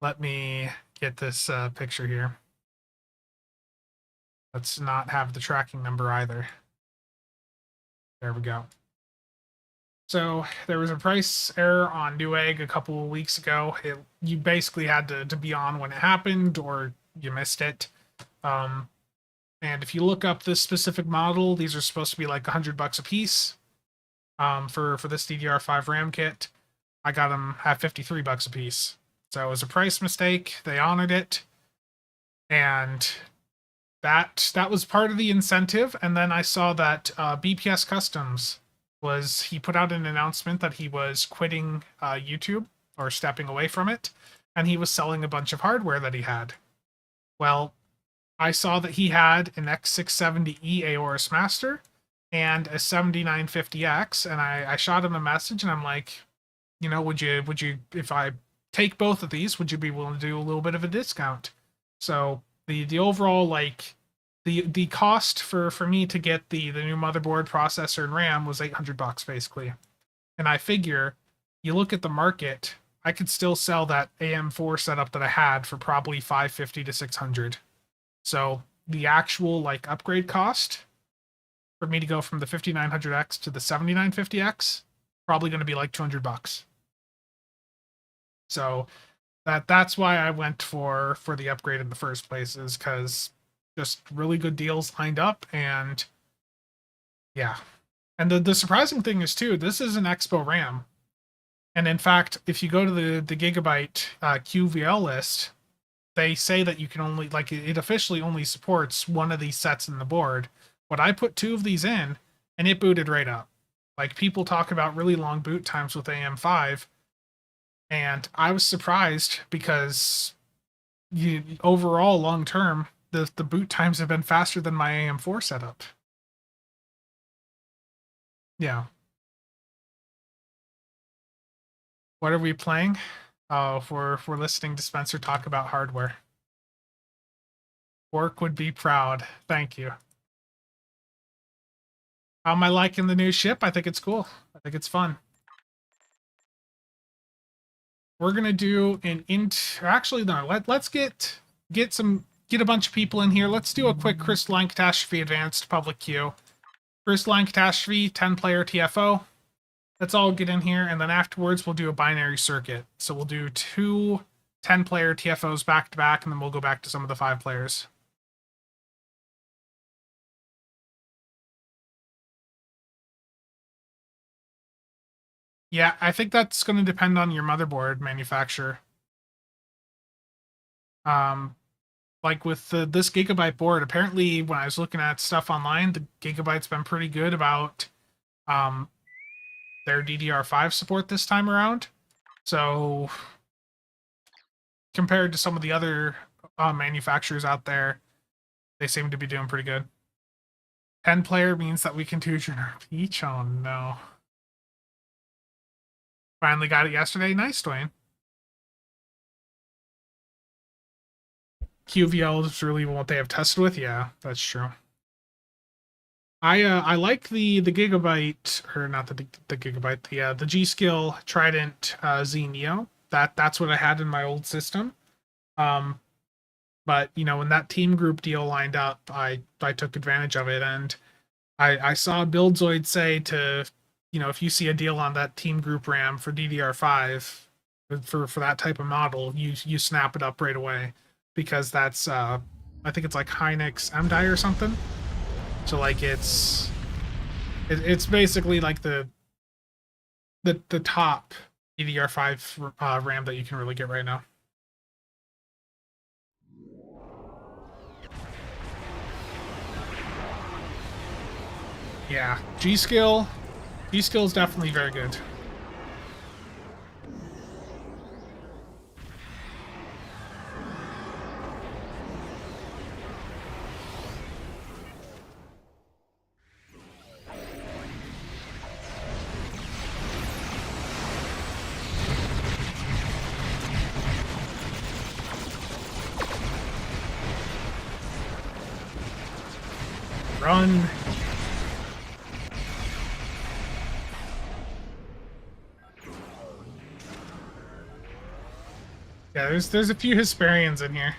let me get this picture here. Let's not have the tracking number either. There we go. So there was a price error on Newegg a couple of weeks ago. You basically had to be on when it happened, or you missed it. And if you look up this specific model, these are supposed to be like $100 a piece. For this DDR5 RAM kit, I got them at $53 a piece. So it was a price mistake. They honored it, and that was part of the incentive. And then I saw that BPS Customs he put out an announcement that he was quitting YouTube, or stepping away from it, and he was selling a bunch of hardware that he had. Well, I saw that he had an X670E Aorus Master and a 7950X, and I shot him a message, and I'm like, you know, would you, if I take both of these, would you be willing to do a little bit of a discount? So the overall, like, the cost for me to get the new motherboard, processor, and RAM was $800 basically. And I figure, you look at the market, I could still sell that AM4 setup that I had for probably $550 to $600. So the actual, like, upgrade cost for me to go from the 5900X to the 7950X, probably going to be like $200. So that's why I went for the upgrade in the first place, is because just really good deals lined up. And yeah, and the surprising thing is too, this is an Expo RAM, and in fact, if you go to the Gigabyte QVL list, they say that you can only, like, it officially only supports one of these sets in the board. But I put 2 of these in, and it booted right up. Like, people talk about really long boot times with AM5, and I was surprised because overall, long term, the boot times have been faster than my AM4 setup. Yeah. What are we playing? Oh, if we're listening to Spencer talk about hardware. Work would be proud. Thank you. How am I liking the new ship? I think it's cool. I think it's fun. We're gonna do an actually no. Let's get a bunch of people in here. Let's do a quick Crystalline Catastrophe Advanced public queue. Crystalline Catastrophe 10-player TFO. Let's all get in here, and then afterwards we'll do a binary circuit. So we'll do 2 10-player TFOs back to back, and then we'll go back to some of the 5 players. Yeah, I think that's going to depend on your motherboard manufacturer. Like with this Gigabyte board, apparently when I was looking at stuff online, the Gigabyte's been pretty good about their DDR5 support this time around. So compared to some of the other manufacturers out there, they seem to be doing pretty good. 10-player means that we can do Journal Peach? Oh no. Finally got it yesterday. Nice, Dwayne. QVL is really what they have tested with. Yeah, that's true. I like the Gigabyte, or not the Gigabyte, the G-Skill Trident Z Neo. That's what I had in my old system. But you know, when that team group deal lined up, I took advantage of it, and I saw Buildzoid say to, you know, if you see a deal on that team group RAM for DDR5 for that type of model, you snap it up right away, because that's I think it's like Hynix MDI or something. So like it's basically like the top DDR5 RAM that you can really get right now. Yeah, G-Skill is definitely very good. Run. Yeah, there's a few Hesperians in here.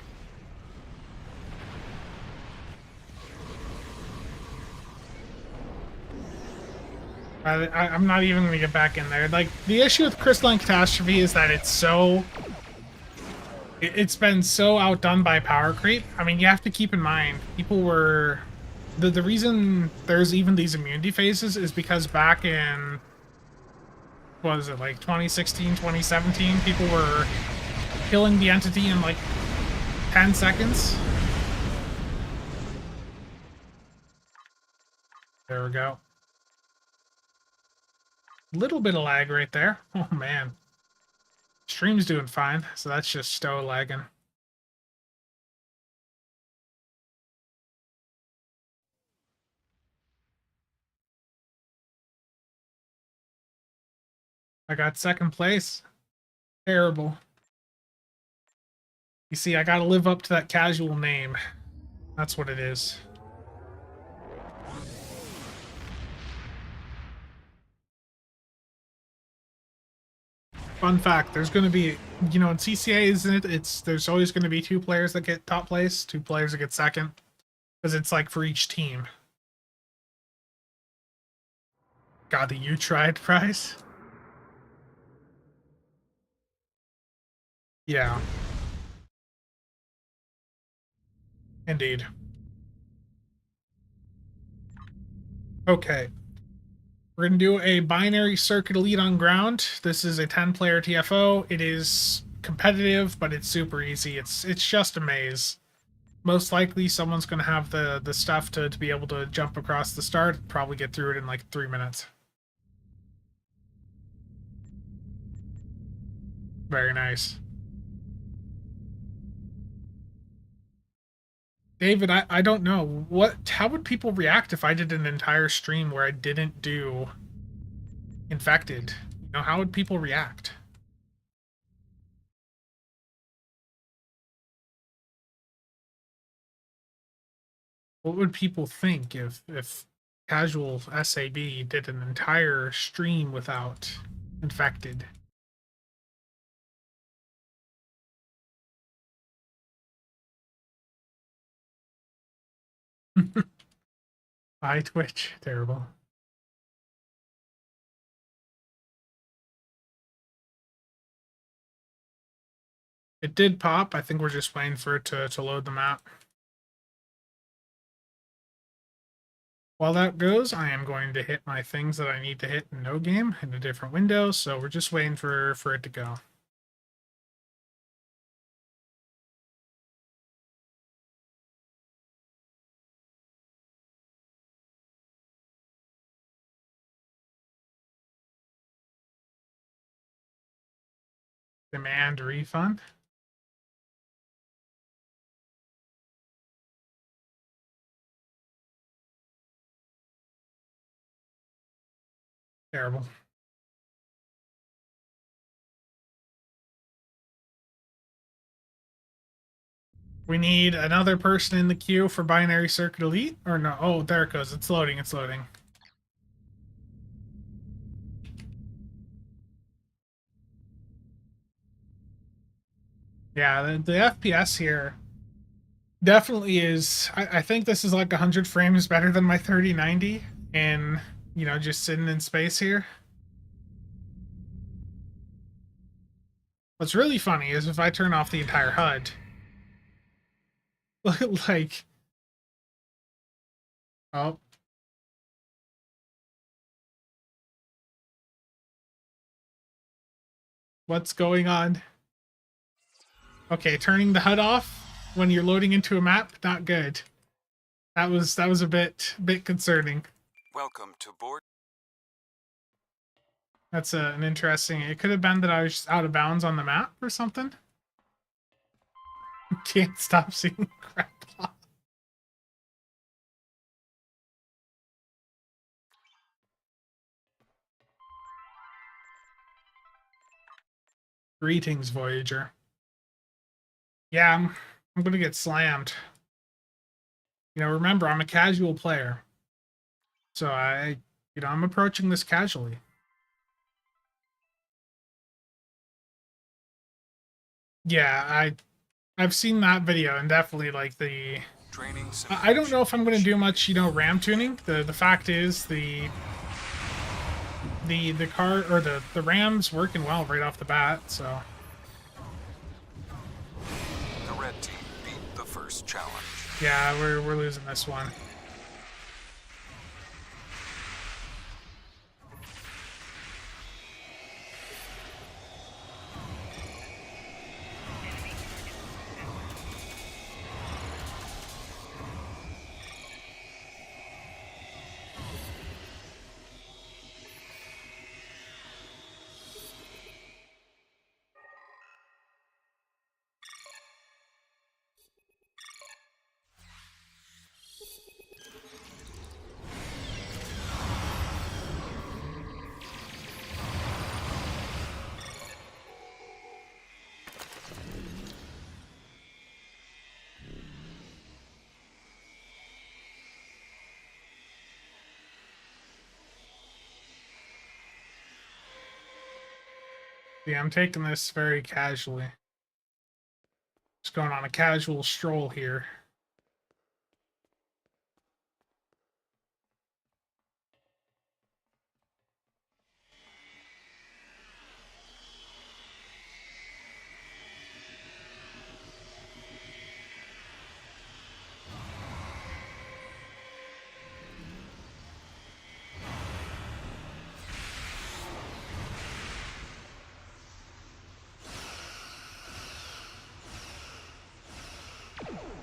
I'm not even gonna get back in there. Like, the issue with Crystalline Catastrophe is that it's so... It's been so outdone by power creep. I mean, you have to keep in mind, people were... The reason there's even these immunity phases is because back in... What was it, like 2016, 2017, people were killing the entity in like 10 seconds. There we go. Little bit of lag right there. Oh man. Stream's doing fine, so that's just stow lagging. I got second place. Terrible. You see, I gotta live up to that casual name. That's what it is. Fun fact, there's going to be, you know, in CCA, isn't it? There's always going to be 2 players that get top place, 2 players that get second. Because it's like for each team. Got the You Tried prize? Yeah. Indeed. Okay. We're going to do a binary circuit elite on ground. This is a 10-player TFO. It is competitive, but it's super easy. It's just a maze. Most likely someone's going to have the stuff to be able to jump across the start, probably get through it in like 3 minutes. Very nice. David, I don't know. How would people react if I did an entire stream where I didn't do infected? You know, how would people react? What would people think if casual SAB did an entire stream without infected? Hi, Twitch. Terrible. It did pop. I think we're just waiting for it to load the map. While that goes, I am going to hit my things that I need to hit in no game in a different window, so we're just waiting for it to go. Demand refund. Terrible. We need another person in the queue for Binary Circuit Elite? Or no? Oh, there it goes. It's loading. It's loading. Yeah, the FPS here definitely is... I think this is like 100 frames better than my 3090. And, you know, just sitting in space here. What's really funny is if I turn off the entire HUD... like... Oh. What's going on? Okay, turning the HUD off when you're loading into a map, not good. That was a bit concerning. Welcome to board. That's an interesting... It could have been that I was just out of bounds on the map or something. Can't stop seeing crap. Greetings, Voyager. Yeah, I'm gonna get slammed. Remember, I'm a casual player. So I'm approaching this casually. Yeah, I've seen that video and definitely like the Training I don't know if I'm going to do much, simulation RAM tuning. The fact is the car or the RAM's working well right off the bat, so The red team beat the first challenge. yeah, we're losing this one. Yeah, I'm taking this very casually. Just going on a casual stroll here.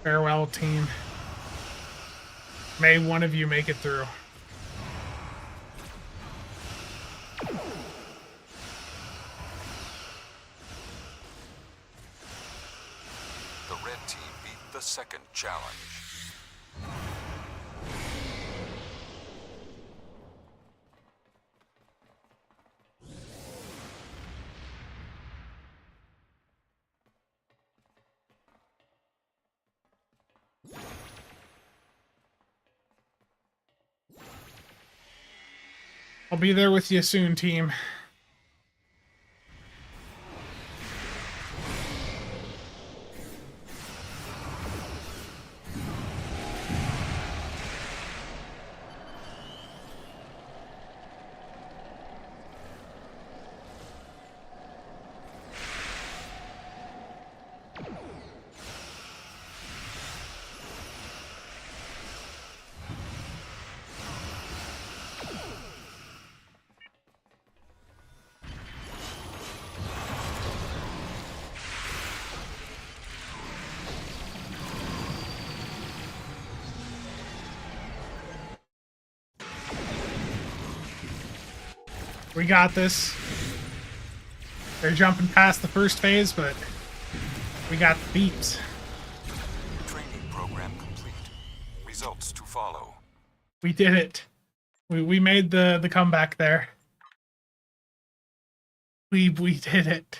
Farewell, team. May one of you make it through. The red team beat the second challenge. I'll be there with you soon, team. We got this. They're jumping past the first phase, but we got the beeps. Training program complete. Results to follow. We did it. We made the comeback there. We did it.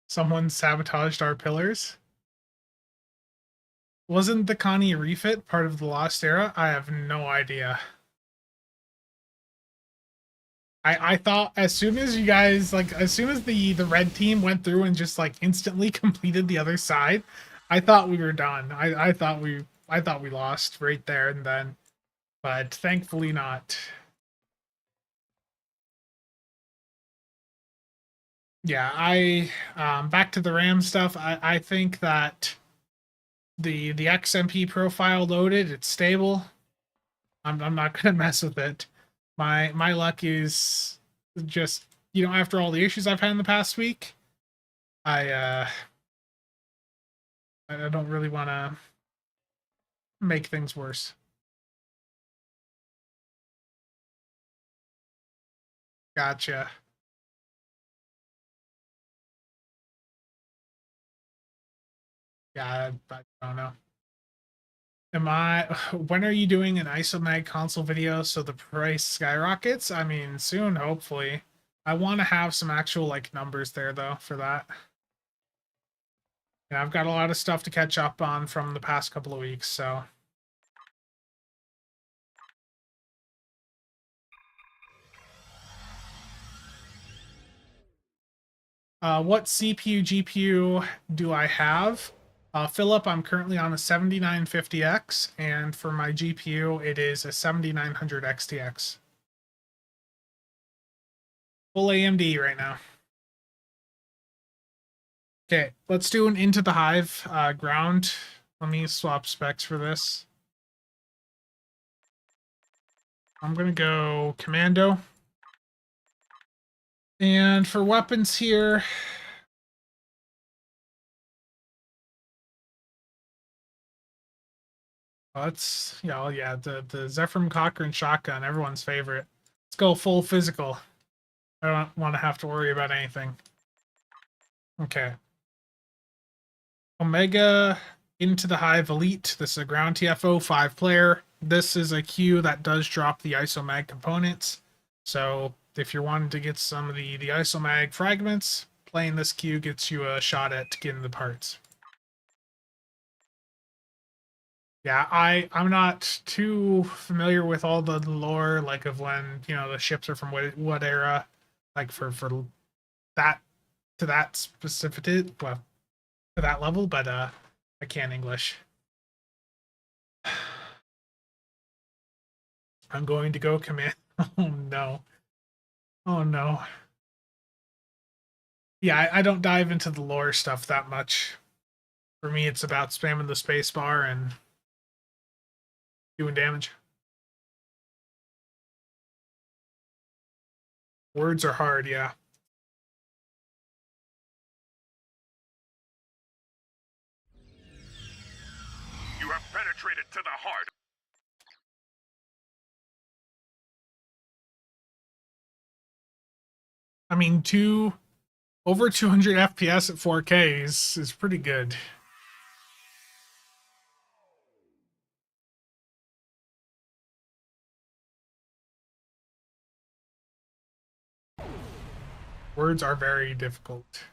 Someone sabotaged our pillars. Wasn't the Connie refit part of the Lost Era? I have no idea. I thought as soon as you guys as soon as the red team went through and just instantly completed the other side, I thought we were done. I thought we lost right there and then, but thankfully not. Yeah, back to the RAM stuff. I think that the XMP profile loaded, it's stable. I'm not gonna mess with it. My luck is just after all the issues I've had in the past week, I don't really want to make things worse. Gotcha. Yeah, I don't know. When are you doing an isomag console video so the price skyrockets? I mean, soon, hopefully. I want to have some actual like numbers there though for that. Yeah, I've got a lot of stuff to catch up on from the past couple of weeks, so. What CPU, GPU do I have? Philip, I'm currently on a 7950X, and for my GPU, it is a 7900 XTX. Full AMD right now. Okay, let's do an Into the Hive ground. Let me swap specs for this. I'm going to go Commando. And for weapons here, let's, yeah, the Zephyr Cochrane shotgun, everyone's favorite. Let's go full physical. I don't want to have to worry about anything. Okay. Omega Into the Hive Elite. This is a ground TFO 5-player. This is a queue that does drop the isomag components. So if you're wanting to get some of the isomag fragments, playing this queue gets you a shot at getting the parts. Yeah, I'm not too familiar with all the lore, like of when, you know, the ships are from what era, like for that to that specific, well, to that level, but I can't English. I'm going to go command. Oh no. Oh no. Yeah, I don't dive into the lore stuff that much. For me, it's about spamming the space bar and doing damage. Words are hard, yeah. You have penetrated to the heart. I mean, over 200 FPS at 4K is pretty good. Words are very difficult.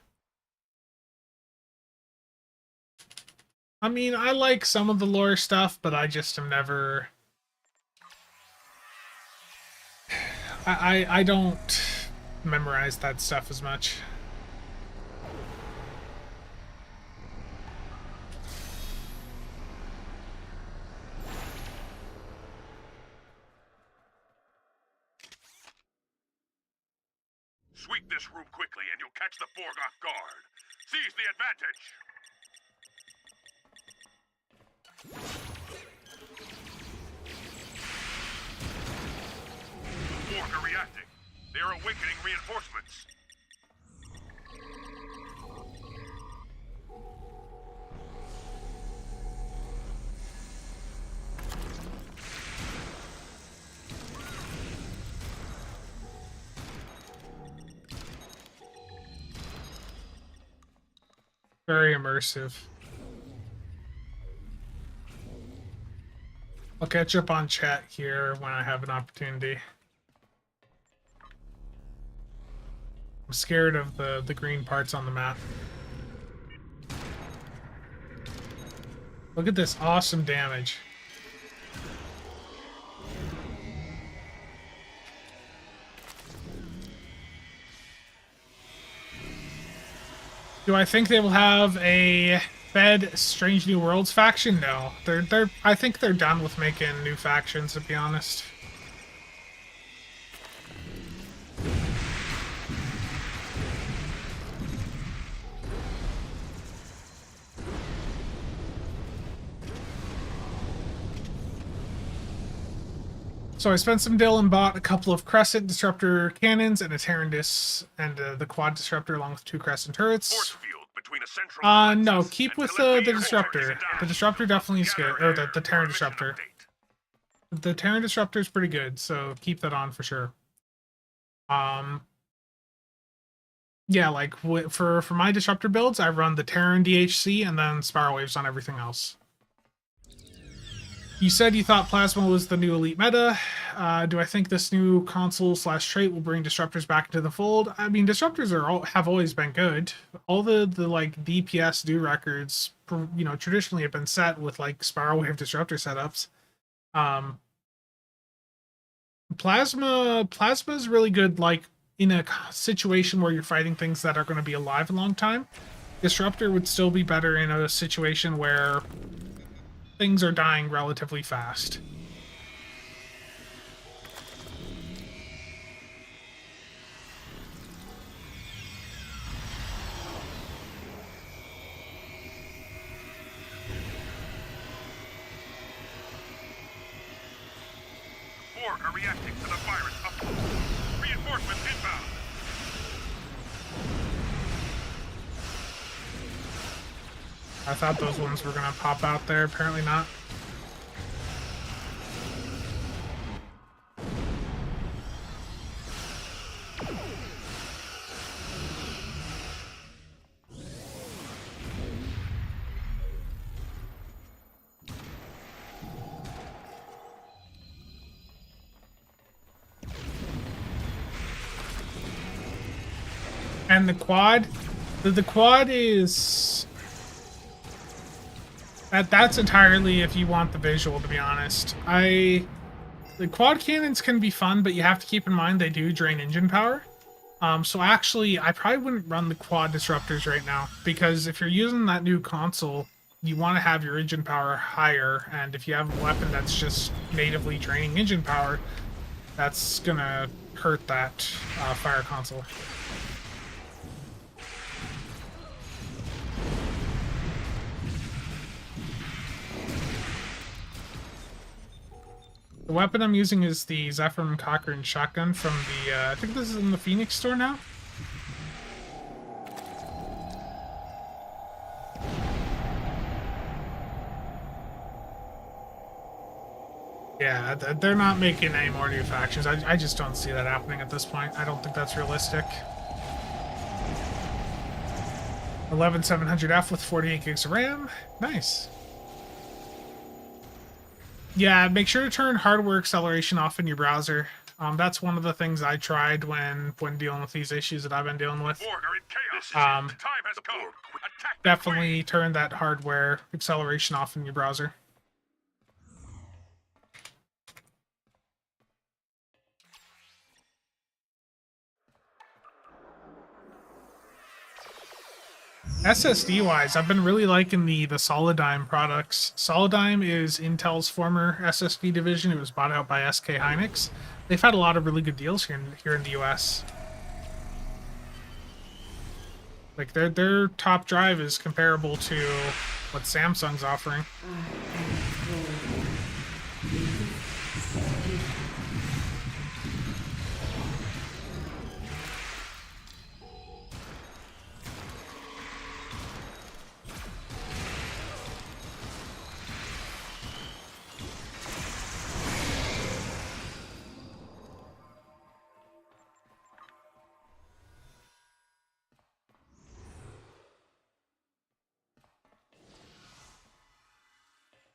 I mean, I like some of the lore stuff, but I just am never... I don't memorize that stuff as much. Sweep this room quickly and you'll catch the Borg off guard. Seize the advantage! The Borg are reacting. They are awakening reinforcements. Very immersive. I'll catch up on chat here when I have an opportunity. I'm scared of the green parts on the map. Look at this awesome damage. Do I think they will have a Fed Strange New Worlds faction? No. I think they're done with making new factions, to be honest. So I spent some dill and bought a couple of Crescent Disruptor cannons and a Terran and the Quad Disruptor along with 2 Crescent turrets. No, keep with the Disruptor. The Disruptor definitely is good. Or the Terran Disruptor. The Terran Disruptor is pretty good, so keep that on for sure. Yeah, like for my Disruptor builds, I run the Terran DHC and then Spiral Waves on everything else. You said you thought Plasma was the new elite meta. Do I think this new console slash trait will bring disruptors back into the fold? I mean, disruptors have always been good. All the like DPS do records, traditionally have been set with like spiral wave disruptor setups. Plasma is really good, like in a situation where you're fighting things that are going to be alive a long time. Disruptor would still be better in a situation where things are dying relatively fast. Borg are reacting to the virus up close. Reinforcements inbound. I thought those ones were going to pop out there. Apparently not. And the quad, the quad is that's entirely if you want the visual, to be honest. The quad cannons can be fun, but you have to keep in mind they do drain engine power. So actually, I probably wouldn't run the quad disruptors right now, because if you're using that new console, you want to have your engine power higher, and if you have a weapon that's just natively draining engine power, that's gonna hurt that fire console. The weapon I'm using is the Zephyr Cochrane shotgun from the, I think this is in the Phoenix store now? Yeah, they're not making any more new factions. I just don't see that happening at this point. I don't think that's realistic. 11700F with 48 gigs of RAM. Nice. Yeah, make sure to turn hardware acceleration off in your browser. That's one of the things I tried when dealing with these issues that I've been dealing with. Borg are in chaos. Time has come. Attack the Definitely turn that hardware acceleration off in your browser. SSD-wise, I've been really liking the Solidigm products. Solidigm is Intel's former SSD division. It was bought out by SK Hynix. They've had a lot of really good deals here in the US. Like their top drive is comparable to what Samsung's offering.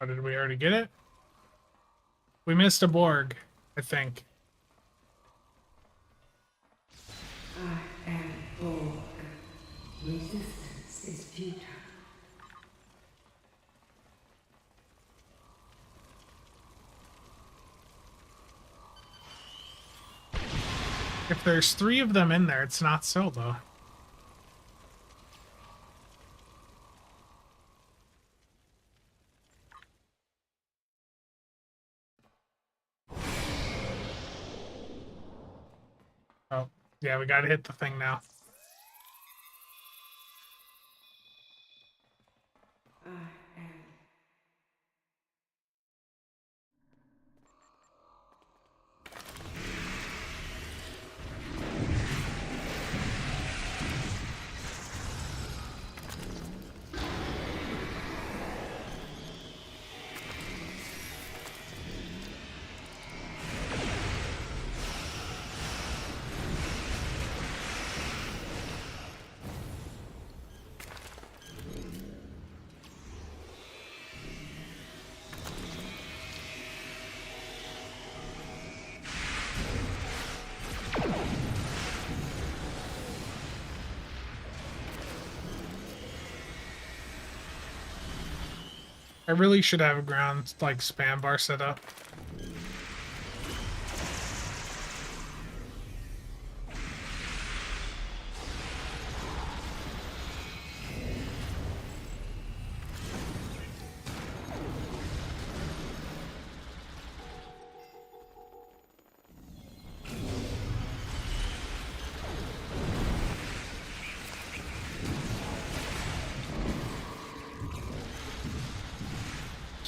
Oh, did we already get it? We missed a Borg, I think. I am Borg. Resistance is futile. If there's 3 of them in there, it's not so, though. Oh, yeah, we gotta hit the thing now. I am. I really should have a ground, like, spam bar set up.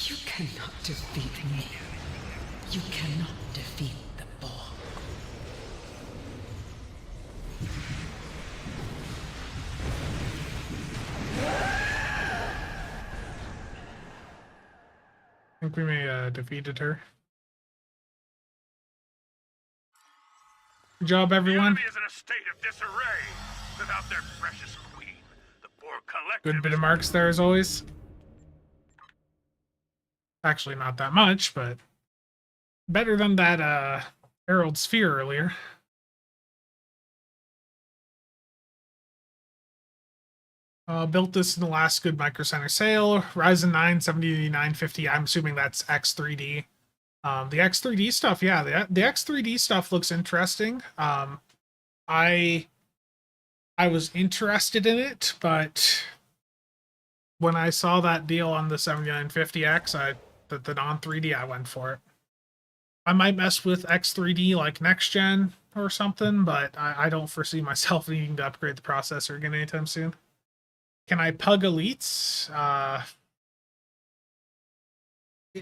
You cannot defeat me. You cannot defeat the Borg. I think we may have defeated her. Good job, The everyone. enemy is in a state of disarray. Without their precious queen, the Borg Collective Good bit is of marks there, as always. Actually, not that much, but better than that Herald Sphere earlier. Built this in the last good Micro Center sale. Ryzen 9 7950. I'm assuming that's X3D. The X3D stuff, yeah, the X3D stuff looks interesting. I was interested in it, but when I saw that deal on the 7950X, the non 3D, I went for it. I might mess with X3D like next gen or something, but I don't foresee myself needing to upgrade the processor again anytime soon. Can I pug elites?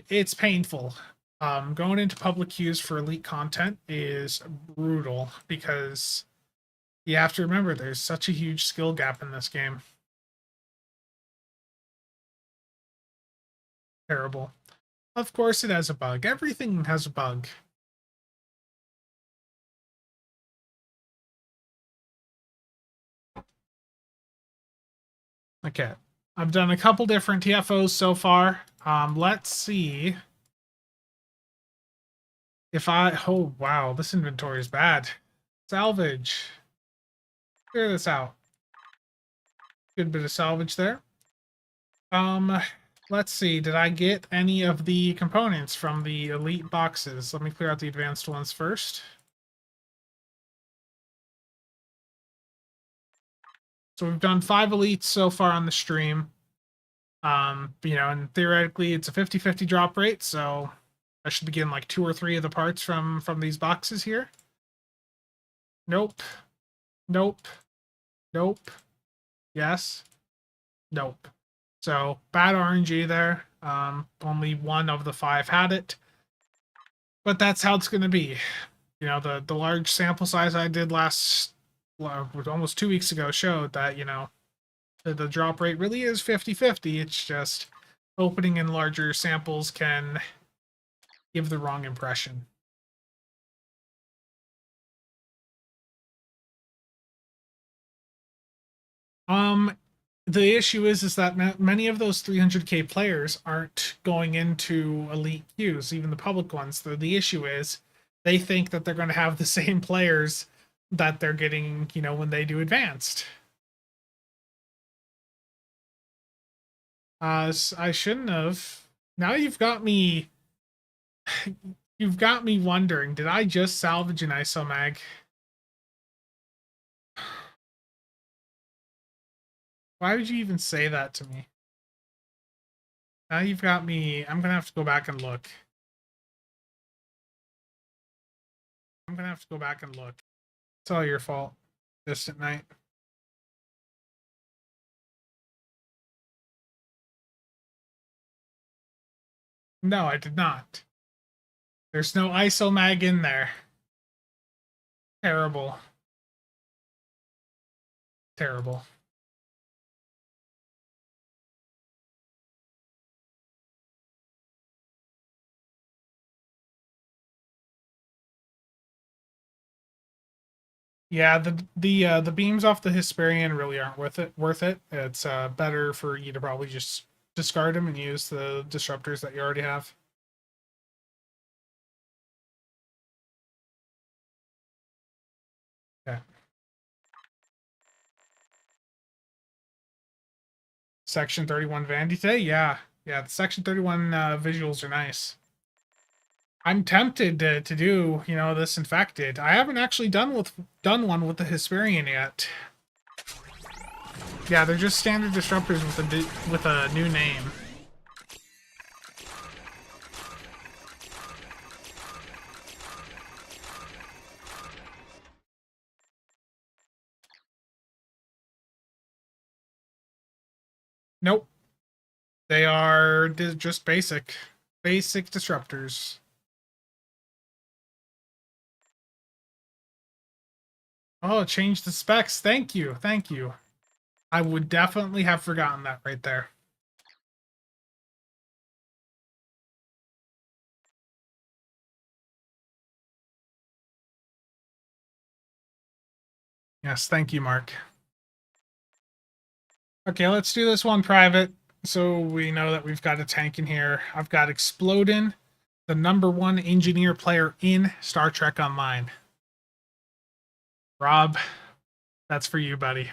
It's painful. Going into public queues for elite content is brutal because you have to remember there's such a huge skill gap in this game. Terrible. Of course it has a bug. Everything has a bug. Okay. I've done a couple different TFOs so far. Let's see if oh wow, this inventory is bad. Salvage. Clear this out. Good bit of salvage there. Let's see. Did I get any of the components from the elite boxes? Let me clear out the advanced ones first. So we've done 5 elites so far on the stream. And theoretically it's a 50-50 drop rate, so I should be getting like 2 or 3 of the parts from these boxes here. Nope. Nope. Nope. Yes. Nope. So bad RNG there. Only 1 of the 5 had it. But that's how it's going to be. The large sample size I did almost 2 weeks ago showed that, the drop rate really is 50-50. It's just opening in larger samples can give the wrong impression. The issue is that many of those 300k players aren't going into elite queues, even the public ones. The issue is they think that they're going to have the same players that they're getting, when they do advanced. I shouldn't have. Now you've got me wondering, did I just salvage an isomag? Why would you even say that to me? Now you've got me. I'm gonna have to go back and look. It's all your fault. Distant Night. No, I did not. There's no isomag in there. Terrible. Terrible. Yeah, the beams off the Hesperian really aren't worth it. It's better for you to probably just discard them and use the disruptors that you already have. Okay. Section 31 Vanity today? Yeah. Yeah, the Section 31 visuals are nice. I'm tempted to do, you know, this infected. I haven't actually done one with the Hesperian yet. Yeah, they're just standard disruptors with a new name. Nope. They are just basic disruptors. Oh, change the specs. Thank you. Thank you. I would definitely have forgotten that right there. Yes, thank you, Mark. Okay, let's do this one private so we know that we've got a tank in here. I've got Explodin, the #1 engineer player in Star Trek Online. Rob, that's for you, buddy.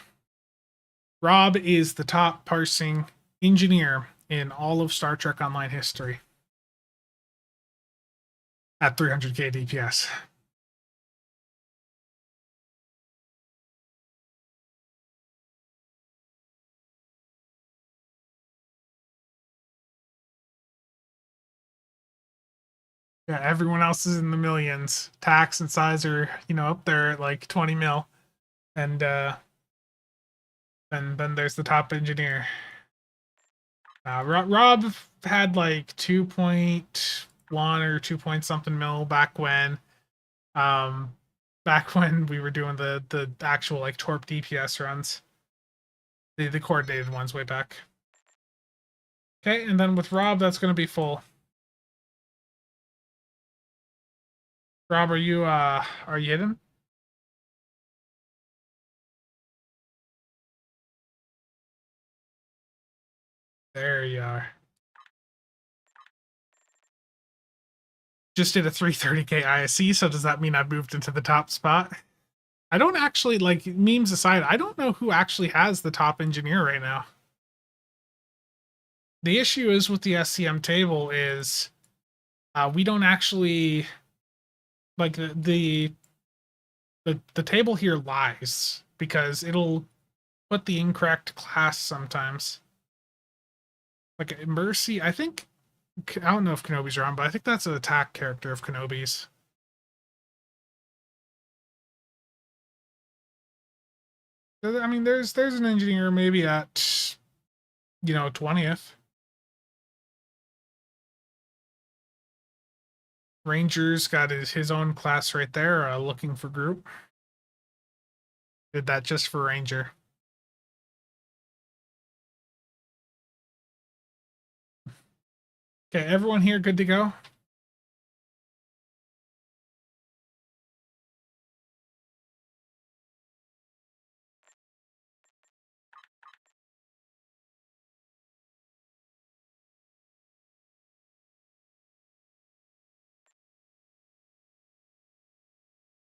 Rob is the top parsing engineer in all of Star Trek Online history at 300k DPS. Yeah, everyone else is in the millions. Tax and size are, you know, up there at like 20 mil. And then there's the top engineer. Rob had like 2.1 or 2 point something mil back when we were doing the actual like Torp DPS runs. The coordinated ones way back. Okay, and then with Rob, that's gonna be full. Rob, are you hidden? There you are. Just did a 330k ISC, so does that mean I've moved into the top spot? I don't actually, like, memes aside, I don't know who actually has the top engineer right now. The issue is with the SCM table is we don't actually, like, the table here lies because it'll put the incorrect class sometimes. Like Mercy, I think, I don't know if Kenobi's around, but I think that's an attack character of Kenobi's. I mean, there's an engineer maybe at, you know, 20th. Ranger's got his own class right there, looking for group. Did that just for Ranger. Okay, everyone here good to go?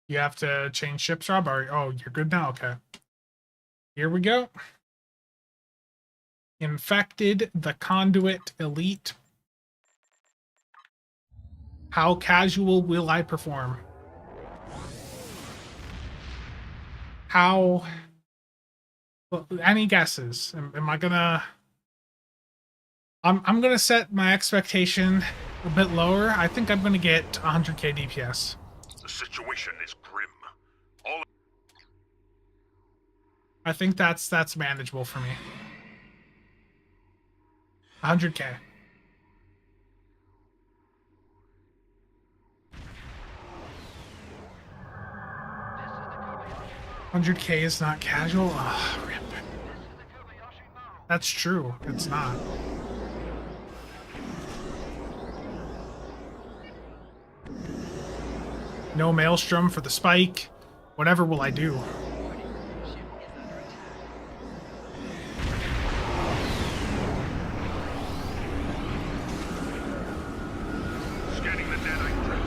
You have to change ships, Rob? Oh, you're good now? Okay. Here we go. Infected, the Conduit Elite. How casual will I perform? How... Well, any guesses? Am I gonna... I'm gonna set my expectation a bit lower. I think I'm gonna get 100k DPS. The situation is grim. All I think that's manageable for me. 100k. $100k is not casual. Oh, rip. That's true. It's not. No Maelstrom for the spike. Whatever will I do? scanning the nanite threat.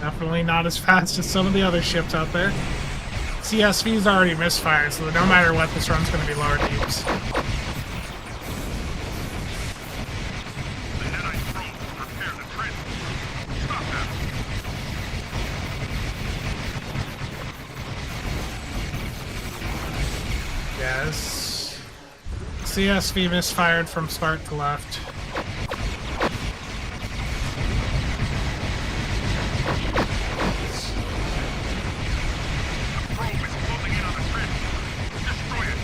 Definitely not as fast as some of the other ships out there. CSV's already misfired, so no matter what, this run's going to be lower deeps. The Deadite drones will repair the transport. Stop them. Yes. CSV misfired from start to left. Probe is closing in on the transport. Destroy it.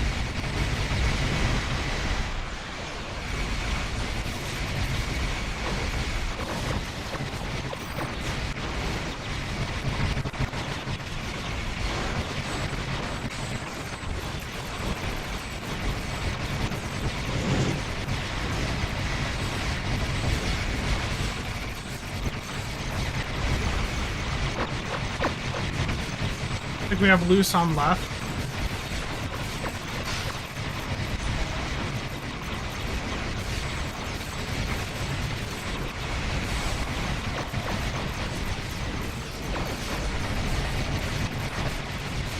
I think we have loose on left.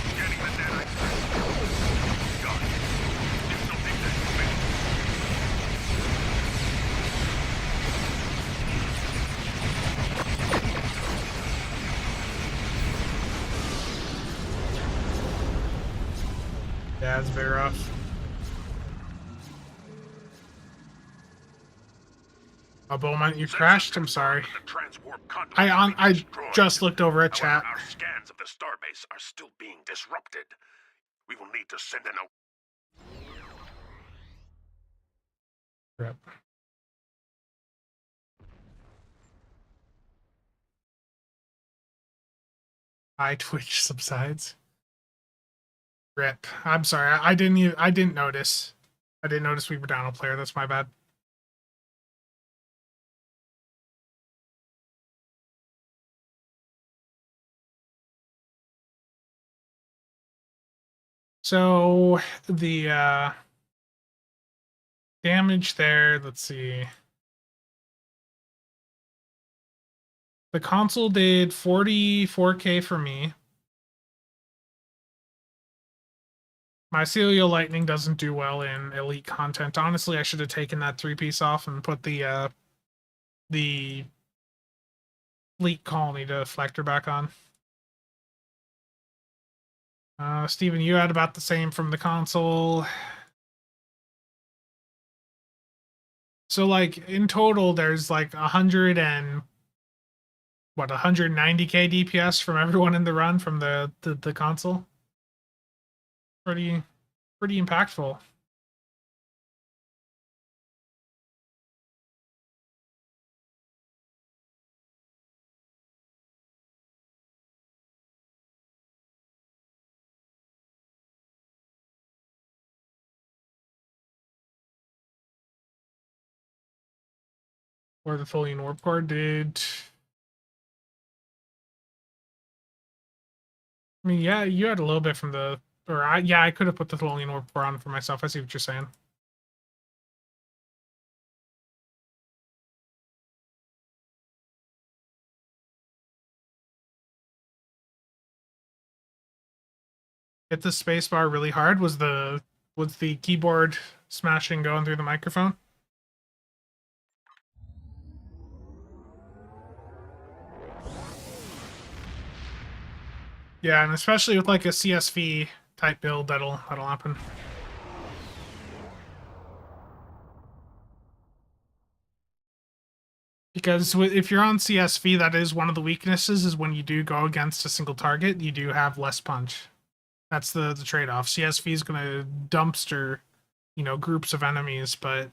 Scanning the Deadite transport. Got it. It's something that you made. Yeah, it's very rough. Oh, Beaumont, you crashed? I'm sorry. The transwarp conduit I has been I destroyed. just looked over at However, chat. our scans of the starbase are still being disrupted. We will need to send in a Rip. Twitch subsides. Rip. I'm sorry. I didn't notice. I didn't notice we were down a player. That's my bad. So the damage there, let's see. The console did 44k for me. My Celio Lightning doesn't do well in elite content. Honestly, I should have taken that 3-piece off and put the Fleet Colony deflector back on. Steven, you had about the same from the console. So like in total, there's like 190k DPS from everyone in the run from the console. Pretty impactful. Where the Tholian Warp Core did. I mean, yeah, you had a little bit from the, I could have put the Tholian Warp Core on for myself. I see what you're saying. Hit the spacebar really hard. Was the keyboard smashing going through the microphone? Yeah, and especially with like a CSV type build, that'll happen. Because if you're on CSV, that is one of the weaknesses, is when you do go against a single target, you do have less punch. That's the trade-off. CSV is going to dumpster, groups of enemies, but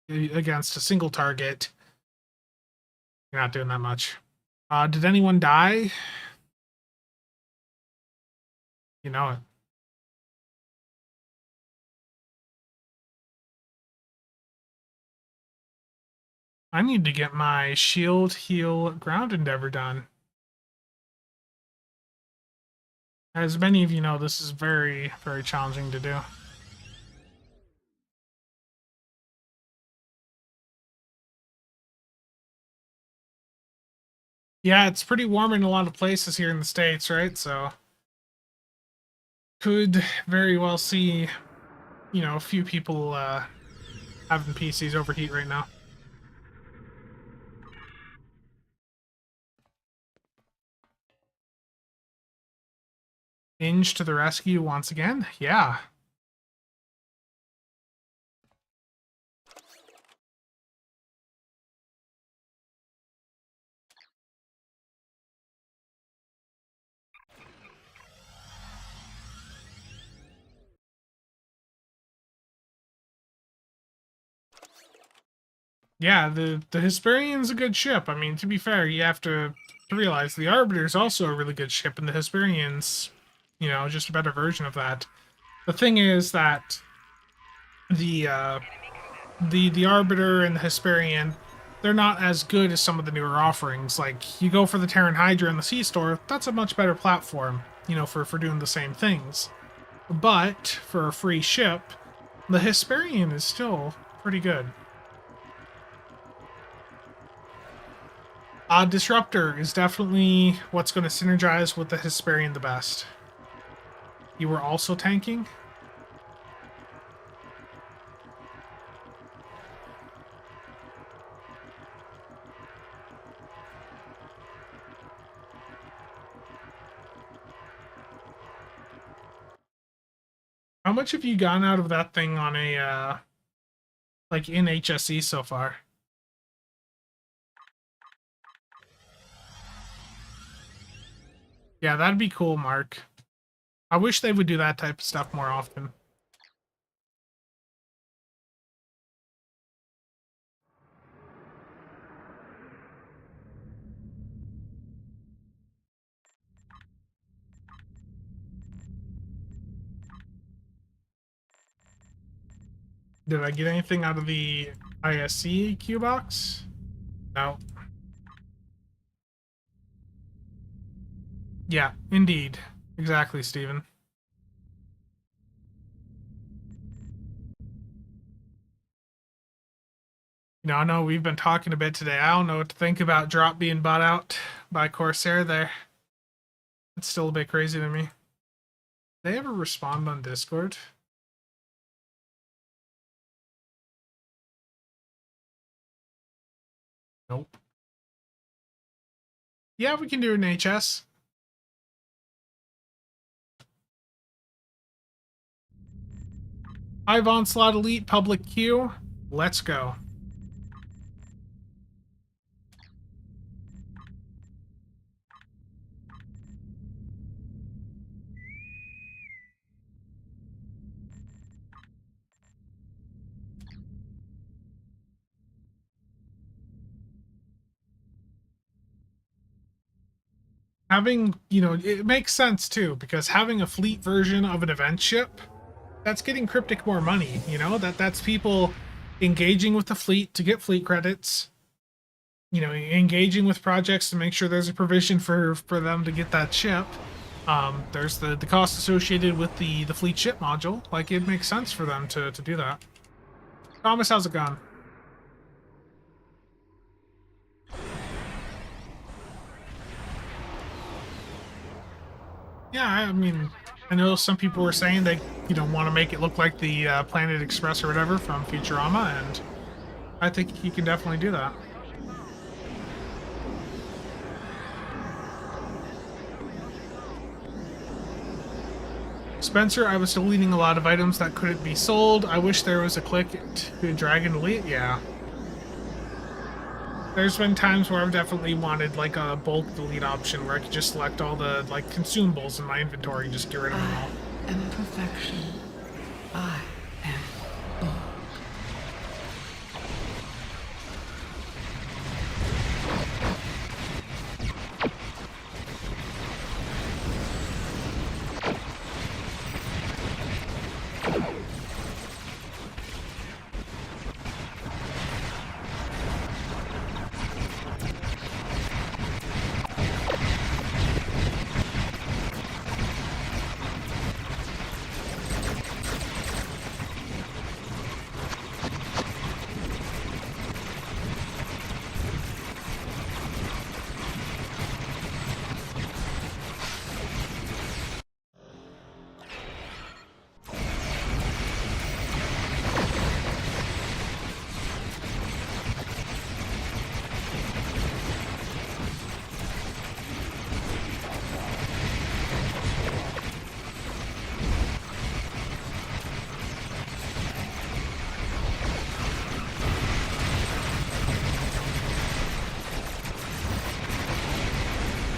against a single target, you're not doing that much. Did anyone die? You know it. I need to get my shield, heal, ground endeavor done. As many of you know, this is very, very challenging to do. Yeah, it's pretty warm in a lot of places here in the States, right? So could very well see, you know, a few people having PCs overheat right now. Inge to the rescue once again. Yeah. Yeah, the Hesperian's a good ship. I mean, to be fair, you have to realize the Arbiter's also a really good ship, and the Hesperian's, you know, just a better version of that. The thing is that the the Arbiter and the Hesperian, they're not as good as some of the newer offerings. Like, you go for the Terran Hydra and the Sea Store, that's a much better platform, you know, for doing the same things. But for a free ship, the Hesperian is still pretty good. Disruptor is definitely what's going to synergize with the Hesperian the best. You were also tanking? How much have you gotten out of that thing on a, like, in HSE so far? Yeah, that'd be cool, Mark. I wish they would do that type of stuff more often. Did I get anything out of the ISC Q box? No. Yeah, indeed. Exactly, Steven. You know, I know we've been talking a bit today. I don't know what to think about Drop being bought out by Corsair there. It's still a bit crazy to me. They ever respond on Discord? Nope. Yeah, we can do an HS. Hive Onslaught Elite public queue. Let's go. Having, you know, it makes sense too, because having a fleet version of an event ship, that's getting Cryptic more money, you know? That's people engaging with the fleet to get fleet credits, you know, engaging with projects to make sure there's a provision for them to get that ship. There's the cost associated with the fleet ship module. Like, it makes sense for them to do that. Thomas, how's it going? Yeah, I mean, I know some people were saying they, you know, want to make it look like the Planet Express or whatever from Futurama, and I think you can definitely do that. Spencer, I was deleting a lot of items that couldn't be sold. I wish there was a click to drag and delete. Yeah. There's been times where I've definitely wanted like a bulk delete option where I could just select all the like consumables in my inventory and just get rid of them all. I am perfection. I am bulk.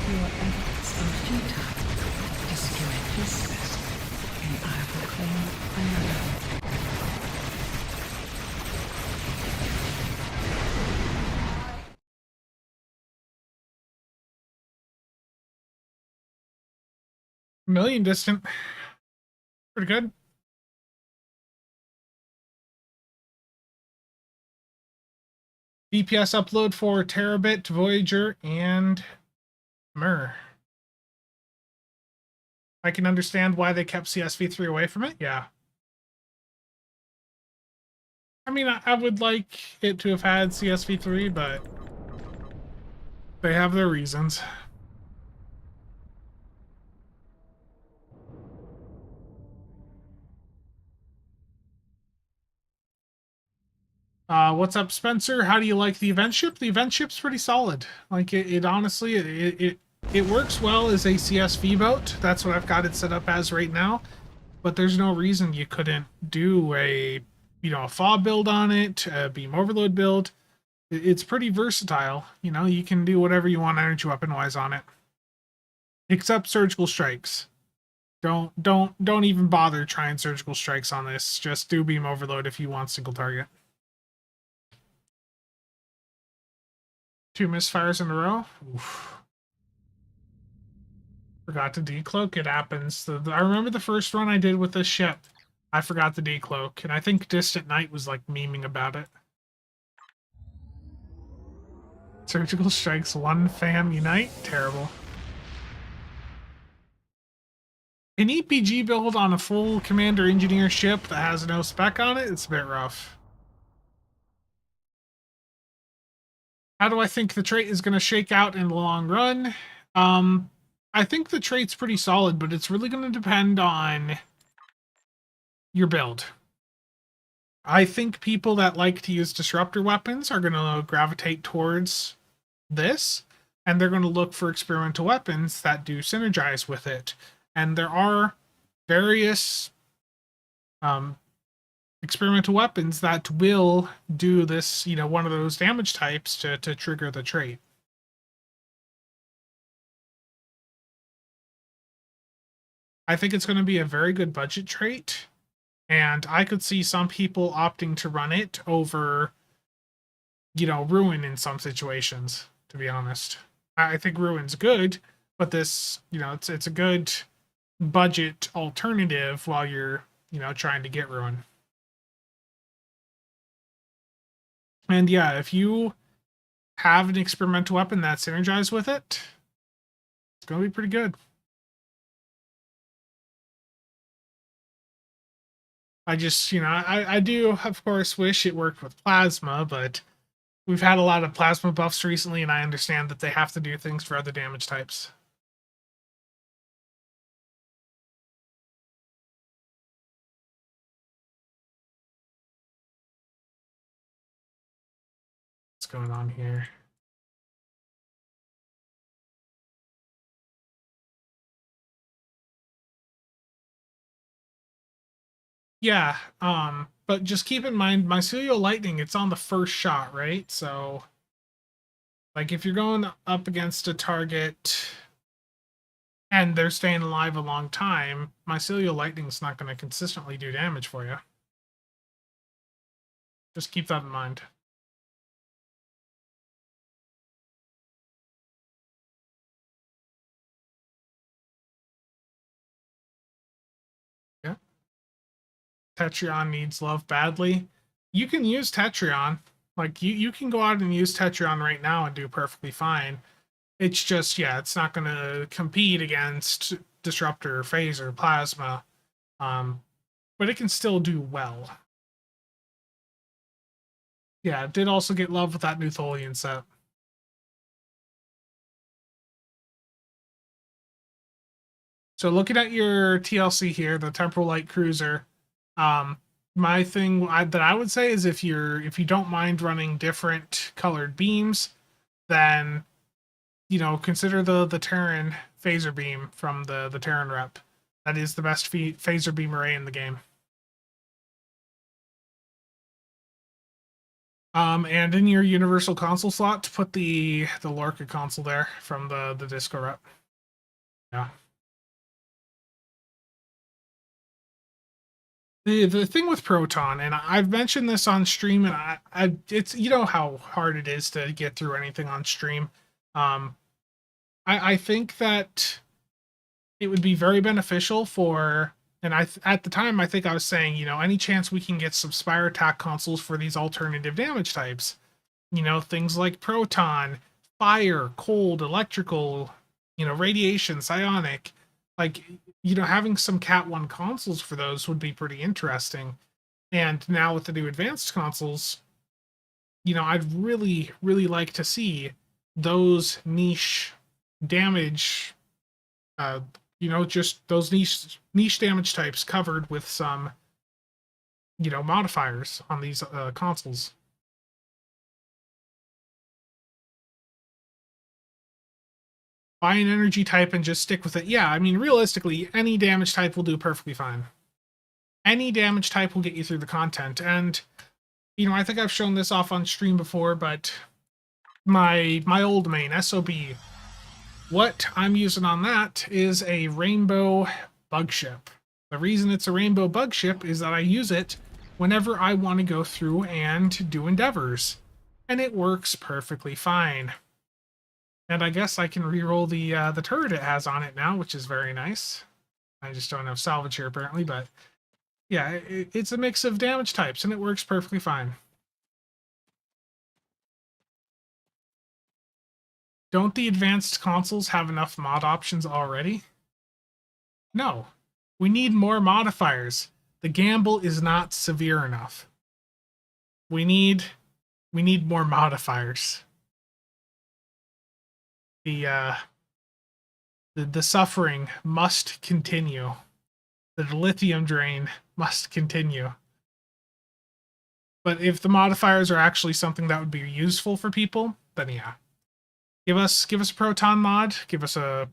Your efforts are futile. Destroy this vessel, and I will claim another. Million distant. Pretty good. DPS upload for Terabit, Voyager, and Mir. I can understand why they kept CSV3 away from it. Yeah. I mean, I would like it to have had CSV3, but they have their reasons. What's up, Spencer? How do you like the event ship? The event ship's pretty solid. Like it honestly, it works well as a CSV boat. That's what I've got it set up as right now. But there's no reason you couldn't do a, a FOB build on it, a beam overload build. It's pretty versatile. You can do whatever you want energy weapon wise on it, except surgical strikes. Don't even bother trying surgical strikes on this. Just do beam overload if you want single target. 2 misfires in a row. Oof. Forgot to decloak. It happens. I remember the first run I did with this ship. I forgot to decloak, and I think Distant Night was like memeing about it. Surgical strikes, 1 fam unite. Terrible. An EPG build on a full commander engineer ship that has no spec on it, it's a bit rough. How do I think the trait is going to shake out in the long run? I think the trait's pretty solid, but it's really going to depend on your build. I think people that like to use disruptor weapons are going to gravitate towards this, and they're going to look for experimental weapons that do synergize with it. And there are various experimental weapons that will do this, one of those damage types to trigger the trait. I think it's going to be a very good budget trait, and I could see some people opting to run it over, Ruin in some situations, to be honest. I think Ruin's good, but this, it's a good budget alternative while you're, trying to get Ruin. And yeah, if you have an experimental weapon that's synergized with it, it's going to be pretty good. I just, I do, of course, wish it worked with plasma, but we've had a lot of plasma buffs recently, and I understand that they have to do things for other damage types. What's going on here? Yeah, but just keep in mind, mycelial lightning, it's on the first shot, right? So, like, if you're going up against a target and they're staying alive a long time, mycelial lightning's not going to consistently do damage for you. Just keep that in mind. Yeah. Tetrion needs love badly. You can use Tetrion. Like, you can go out and use Tetrion right now and do perfectly fine. It's just, yeah, it's not going to compete against Disruptor, Phaser, Plasma. But it can still do well. Yeah, it did also get love with that new Tholian set. So looking at your TLC here, the Temporal Light Cruiser, my thing that I would say is if you don't mind running different colored beams, then consider the Terran phaser beam from the Terran rep. That is the best phaser beam array in the game. And in your universal console slot, put the Lorca console there from the disco rep. Yeah. The thing with Proton, and I've mentioned this on stream, and it's, you know how hard it is to get through anything on stream. Um, I think that it would be very beneficial for, and at the time I think I was saying, you know, any chance we can get some Spire attack consoles for these alternative damage types, you know, things like Proton, Fire, Cold, Electrical, you know, Radiation, Psionic, like, you know, having some Cat 1 consoles for those would be pretty interesting. And now with the new advanced consoles, you know, I'd really, really like to see those niche damage, uh, you know, just those niche damage types covered with some, you know, modifiers on these consoles. Buy an energy type and just stick with it. Yeah, I mean, realistically, any damage type will do perfectly fine. Any damage type will get you through the content. And, you know, I think I've shown this off on stream before, but my old main, SOB, what I'm using on that is a rainbow bug ship. The reason it's a rainbow bug ship is that I use it whenever I want to go through and do endeavors. And it works perfectly fine. And I guess I can reroll the turret it has on it now, which is very nice. I just don't have salvage here apparently, but yeah, it's a mix of damage types, and it works perfectly fine. Don't the advanced consoles have enough mod options already? No. We need more modifiers. The gamble is not severe enough. We need more modifiers. The suffering must continue. The lithium drain must continue. But if the modifiers are actually something that would be useful for people, then yeah. Give us a proton mod, give us a,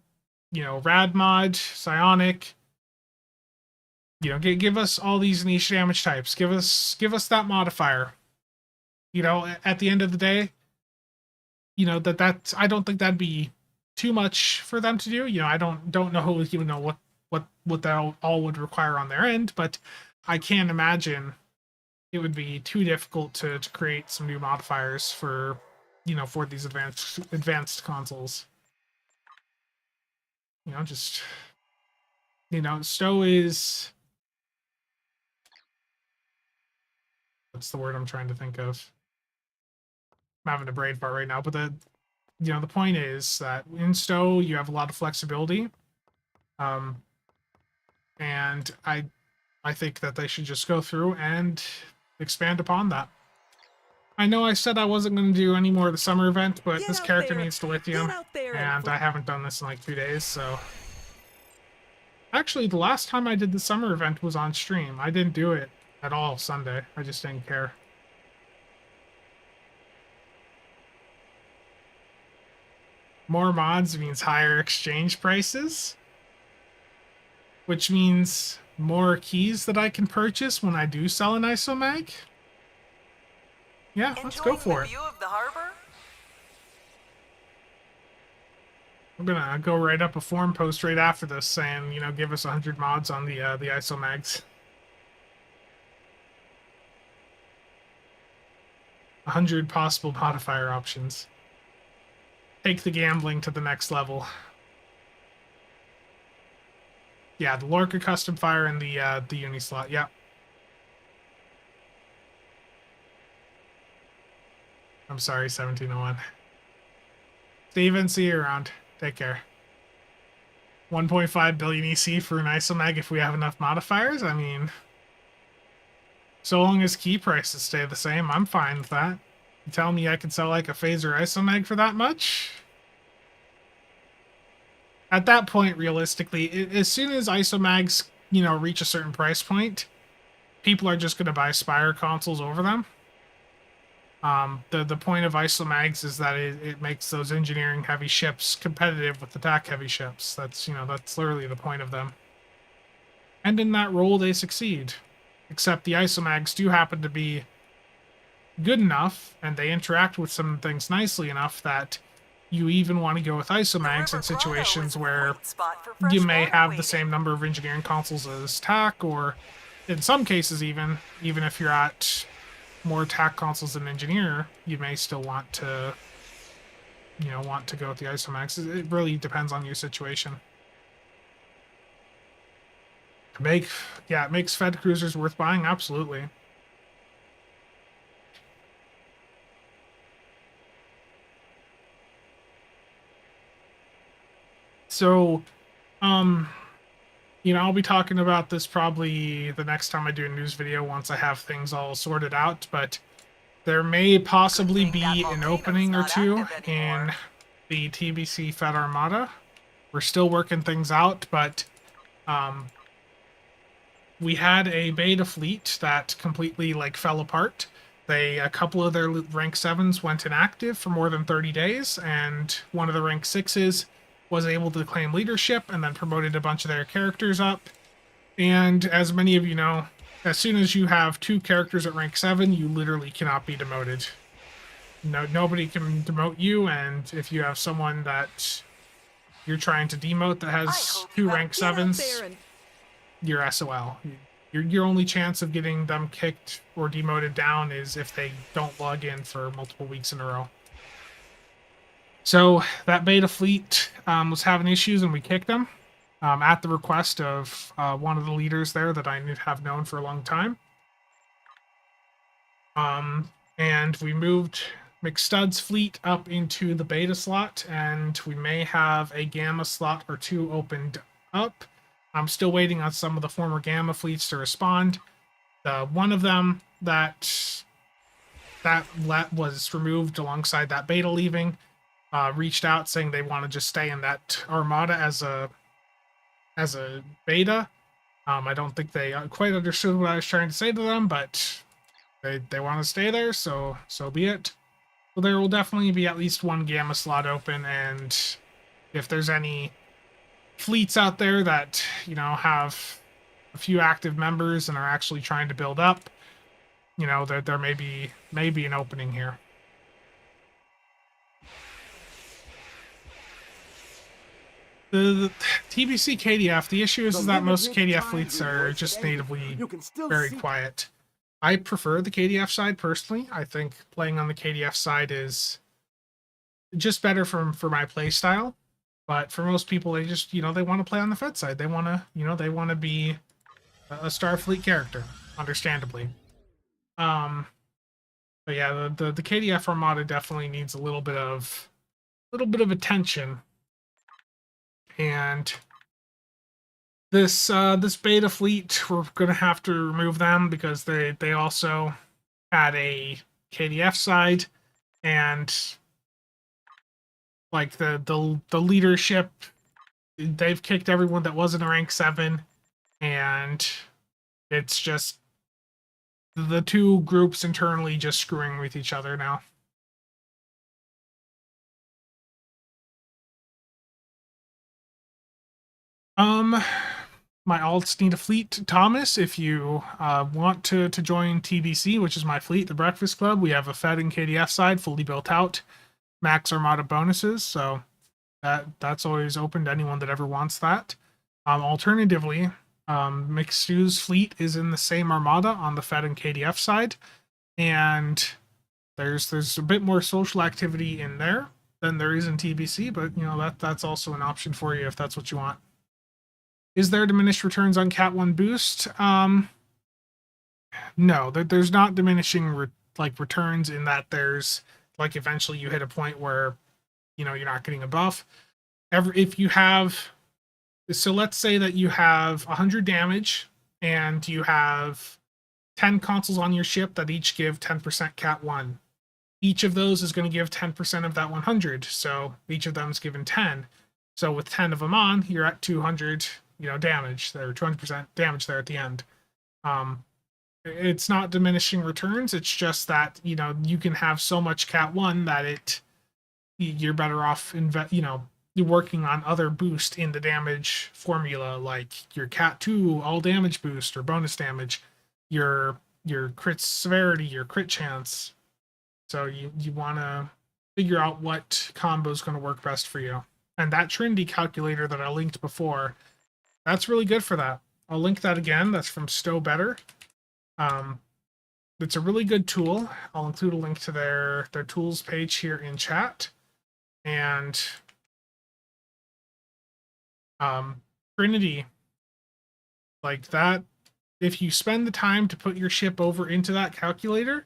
you know, rad mod, psionic. You know, give us all these niche damage types. Give us that modifier. You know, at the end of the day, you know, that's, I don't think that'd be too much for them to do. You know, I don't know, you know, what that all would require on their end, but I can't imagine it would be too difficult to create some new modifiers for, you know, for these advanced consoles. You know, just, you know, Stowe is, what's the word I'm trying to think of? I'm having a brain fart right now, but you know, the point is that in Stowe you have a lot of flexibility, and I think that they should just go through and expand upon that. I know I said I wasn't going to do any more of the summer event, but this character needs to lithium, and I haven't done this in like 2 days, so... Actually, the last time I did the summer event was on stream. I didn't do it at all Sunday. I just didn't care. More mods means higher exchange prices, which means more keys that I can purchase when I do sell an isomag. Yeah, let's go for it. View of the harbor? I'm gonna go write up a forum post right after this saying, you know, give us 100 mods on the isomags. 100 possible modifier options. Take the gambling to the next level. Yeah, the Lorca custom fire and the uni slot. Yep. I'm sorry, 1701. Steven, see you around. Take care. 1.5 billion EC for an isomag if we have enough modifiers? I mean, so long as key prices stay the same, I'm fine with that. You tell me I can sell like a phaser isomag for that much? At that point, realistically, as soon as isomags, you know, reach a certain price point, people are just going to buy Spire consoles over them. The point of isomags is that it makes those engineering heavy ships competitive with attack heavy ships. That's, you know, that's literally the point of them. And in that role, they succeed. Except the isomags do happen to be good enough and they interact with some things nicely enough that you even want to go with isomags in situations where you may have the same number of engineering consoles as TAC, or in some cases even if you're at more TAC consoles than engineer, you may still want to go with the isomags. It really depends on your situation. It makes Fed cruisers worth buying, absolutely. So, I'll be talking about this probably the next time I do a news video once I have things all sorted out, but there may possibly be an opening or two in the TBC Fed Armada. We're still working things out, but we had a beta fleet that completely fell apart. A couple of their rank 7s went inactive for more than 30 days, and one of the rank 6s was able to claim leadership and then promoted a bunch of their characters up. And as many of you know, as soon as you have 2 characters at rank 7, you literally cannot be demoted. Nobody can demote you, and if you have someone that you're trying to demote that has 2 rank 7s, you're SOL. Your only chance of getting them kicked or demoted down is if they don't log in for multiple weeks in a row. So that beta fleet was having issues, and we kicked them at the request of one of the leaders there that I have known for a long time. And we moved McStud's fleet up into the beta slot, and we may have a Gamma slot or 2 opened up. I'm still waiting on some of the former Gamma fleets to respond. One of them that was removed alongside that beta leaving reached out saying they want to just stay in that Armada as a beta. I don't think they quite understood what I was trying to say to them, but they want to stay there, so be it. So there will definitely be at least 1 Gamma slot open, and if there's any fleets out there that have a few active members and are actually trying to build up, there may be an opening here. The TBC KDF, the issue is that most KDF fleets are just natively very quiet. I prefer the KDF side personally. I think playing on the KDF side is just better for my play style. But for most people, they just, they want to play on the Fed side. They want to be a Starfleet character, understandably. But yeah, the KDF Armada definitely needs a little bit of attention. And this beta fleet, we're gonna have to remove them because they also had a KDF side, and the leadership, they've kicked everyone that wasn't a rank 7, and it's just the 2 groups internally just screwing with each other now. My alts need a fleet. Thomas, if you want to join TBC, which is my fleet, the Breakfast Club, we have a Fed and KDF side fully built out, max Armada bonuses, so that's always open to anyone that ever wants that. Alternatively, McStew's fleet is in the same Armada on the Fed and KDF side, and there's a bit more social activity in there than there is in TBC, but that's also an option for you if that's what you want. Is there diminished returns on Cat 1 boost? No, there's not diminishing returns in that there's eventually you hit a point where you're not getting a buff. If you have, so let's say that you have 100 damage and you have 10 consoles on your ship that each give 10% Cat 1. Each of those is going to give 10% of that 100, so each of them is given 10. So with 10 of them on, you're at 200 damage there, 200% damage there at the end. It's not diminishing returns. It's just that, you can have so much Cat 1 that you're better off you're working on other boost in the damage formula, like your Cat 2 all damage boost or bonus damage, your crit severity, your crit chance, So you want to figure out what combo is going to work best for you. And that Trinity calculator that I linked before, that's really good for that. I'll link that again. That's from Stow Better. It's a really good tool. I'll include a link to their tools page here in chat. And Trinity, like that, if you spend the time to put your ship over into that calculator,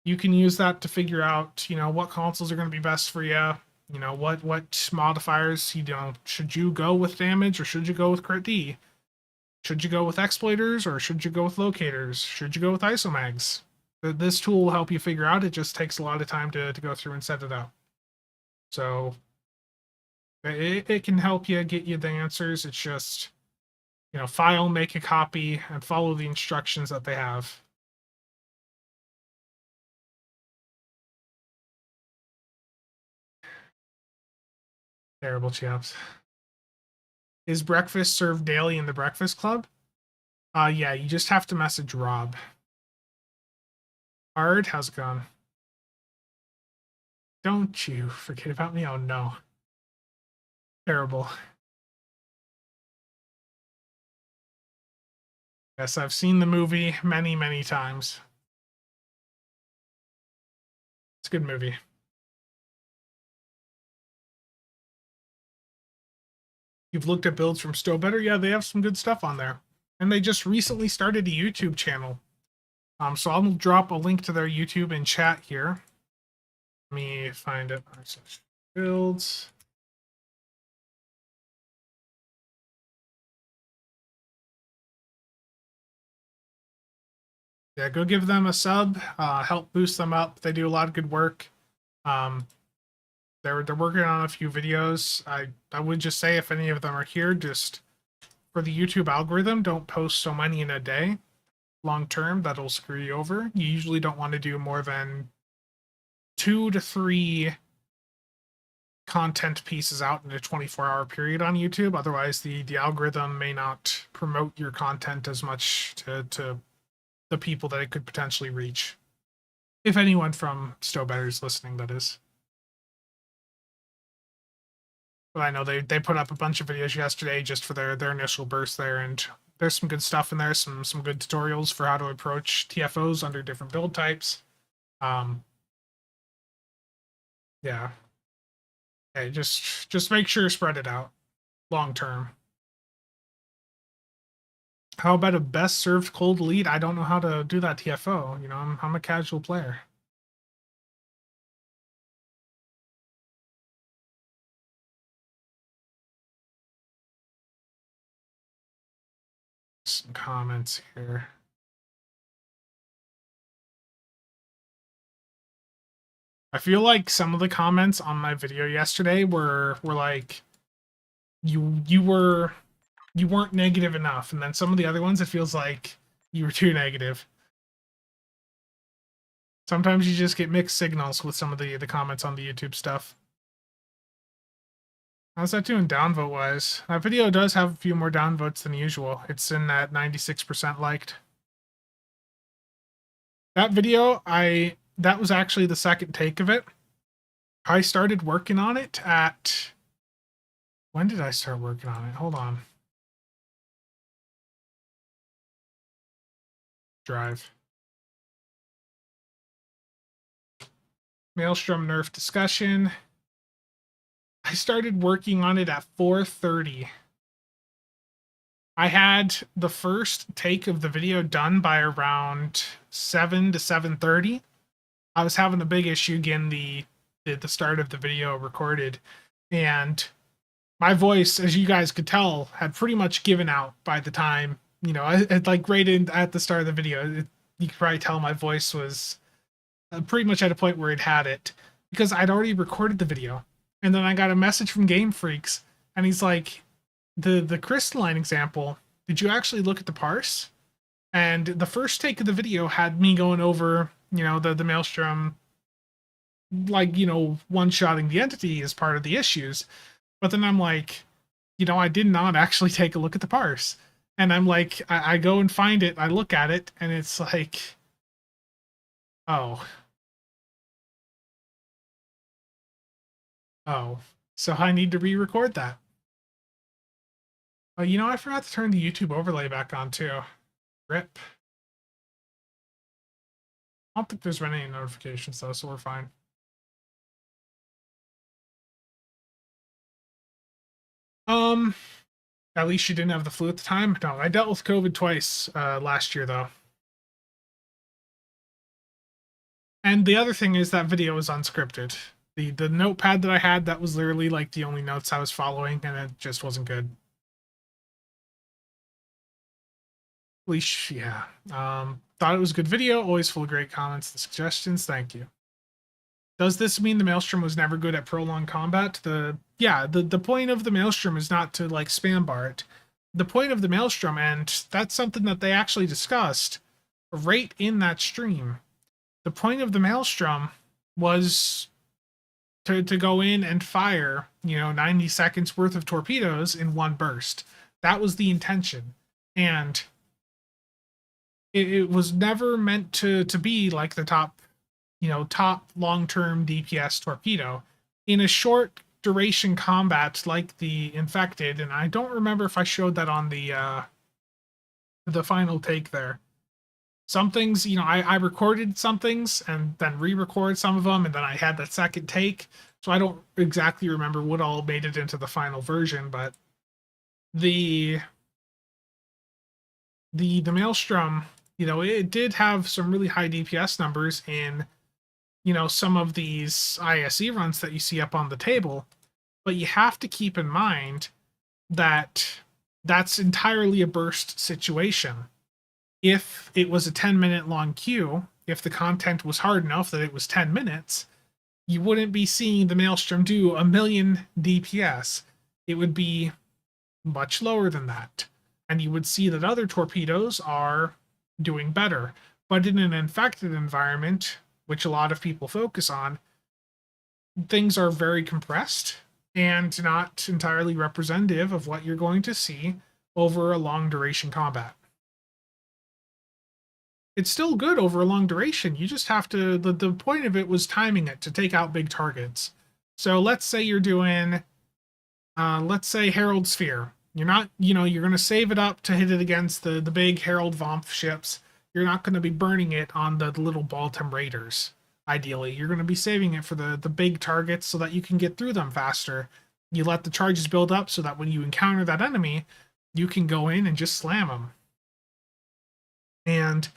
you can use that to figure out, what consoles are going to be best for you. What modifiers, should you go with damage or should you go with crit D? Should you go with exploiters or should you go with locators? Should you go with isomags? This tool will help you figure out. It just takes a lot of time to go through and set it up. So it can help you get you the answers. It's just, file, make a copy, and follow the instructions that they have. Terrible chaps. Is breakfast served daily in the Breakfast Club? Yeah, you just have to message Rob. Hard, how's it going? Don't you forget about me? Oh no. Terrible. Yes, I've seen the movie many, many times. It's a good movie. You've looked at builds from Stow Better? Yeah, they have some good stuff on there. And they just recently started a YouTube channel. So I'll drop a link to their YouTube in chat here. Let me find it. Builds. Yeah, go give them a sub. Help boost them up. They do a lot of good work. They're working on a few videos. I would just say if any of them are here, just for the YouTube algorithm, don't post so many in a day. Long term, that'll screw you over. You usually don't want to do more than 2 to 3 content pieces out in a 24-hour period on YouTube. Otherwise, the algorithm may not promote your content as much to the people that it could potentially reach. If anyone from Stow Better is listening, that is. But I know they put up a bunch of videos yesterday just for their initial burst there, and there's some good stuff in there, some good tutorials for how to approach TFOs under different build types. Yeah. Hey, just make sure you spread it out long term. How about a best served cold lead? I don't know how to do that TFO. I'm a casual player. Some comments here. I feel like some of the comments on my video yesterday were like you weren't negative enough, and then some of the other ones it feels like you were too negative. Sometimes you just get mixed signals with some of the comments on the YouTube stuff. How's that doing downvote wise? That video does have a few more downvotes than usual. It's in at 96% liked. That video, that was actually the second take of it. I started working on it at... When did I start working on it? Hold on. Drive. Maelstrom nerf discussion. I started working on it at 4:30. I had the first take of the video done by around 7 to 7:30. I was having a big issue getting the start of the video recorded, and my voice, as you guys could tell, had pretty much given out by the time, like right in at the start of the video. You could probably tell my voice was pretty much at a point where it had it, because I'd already recorded the video. And then I got a message from Game Freaks, and he's like, the crystalline example, did you actually look at the parse? And the first take of the video had me going over, the Maelstrom, like, one-shotting the entity as part of the issues. But then I'm like, I did not actually take a look at the parse. And I'm like, I go and find it, I look at it, and it's like, oh. Oh, so I need to re-record that. Oh, you know, I forgot to turn the YouTube overlay back on too. Rip. I don't think there's been any notifications though, so we're fine. Um, at least you didn't have the flu at the time. No, I dealt with COVID twice last year though. And the other thing is that video was unscripted. The notepad that I had, that was literally like the only notes I was following, and it just wasn't good. At least, yeah. Thought it was a good video. Always full of great comments and suggestions. Thank you. Does this mean the Maelstrom was never good at prolonged combat? The point of the Maelstrom is not to like spam bar it. The point of the Maelstrom, and that's something that they actually discussed right in that stream. The point of the Maelstrom was to go in and fire, 90 seconds worth of torpedoes in one burst. That was the intention. And it was never meant to be like the top long-term DPS torpedo. In a short duration combat like the Infected, and I don't remember if I showed that on the final take there. Some things, I recorded some things and then re-recorded some of them, and then I had that second take. So I don't exactly remember what all made it into the final version, but the Maelstrom, it did have some really high DPS numbers in, some of these ISE runs that you see up on the table. But you have to keep in mind that that's entirely a burst situation. If it was a 10-minute long queue, if the content was hard enough that it was 10 minutes, you wouldn't be seeing the Maelstrom do 1,000,000 DPS. It would be much lower than that. And you would see that other torpedoes are doing better. But in an infected environment, which a lot of people focus on, things are very compressed and not entirely representative of what you're going to see over a long duration combat. It's still good over a long duration. You just have to, the point of it was timing it to take out big targets. So let's say you're doing, let's say Herald Sphere. You're not, you're going to save it up to hit it against the big Herald Vomp ships. You're not going to be burning it on the little Baltim Raiders, ideally. You're going to be saving it for the big targets so that you can get through them faster. You let the charges build up so that when you encounter that enemy, you can go in and just slam them. And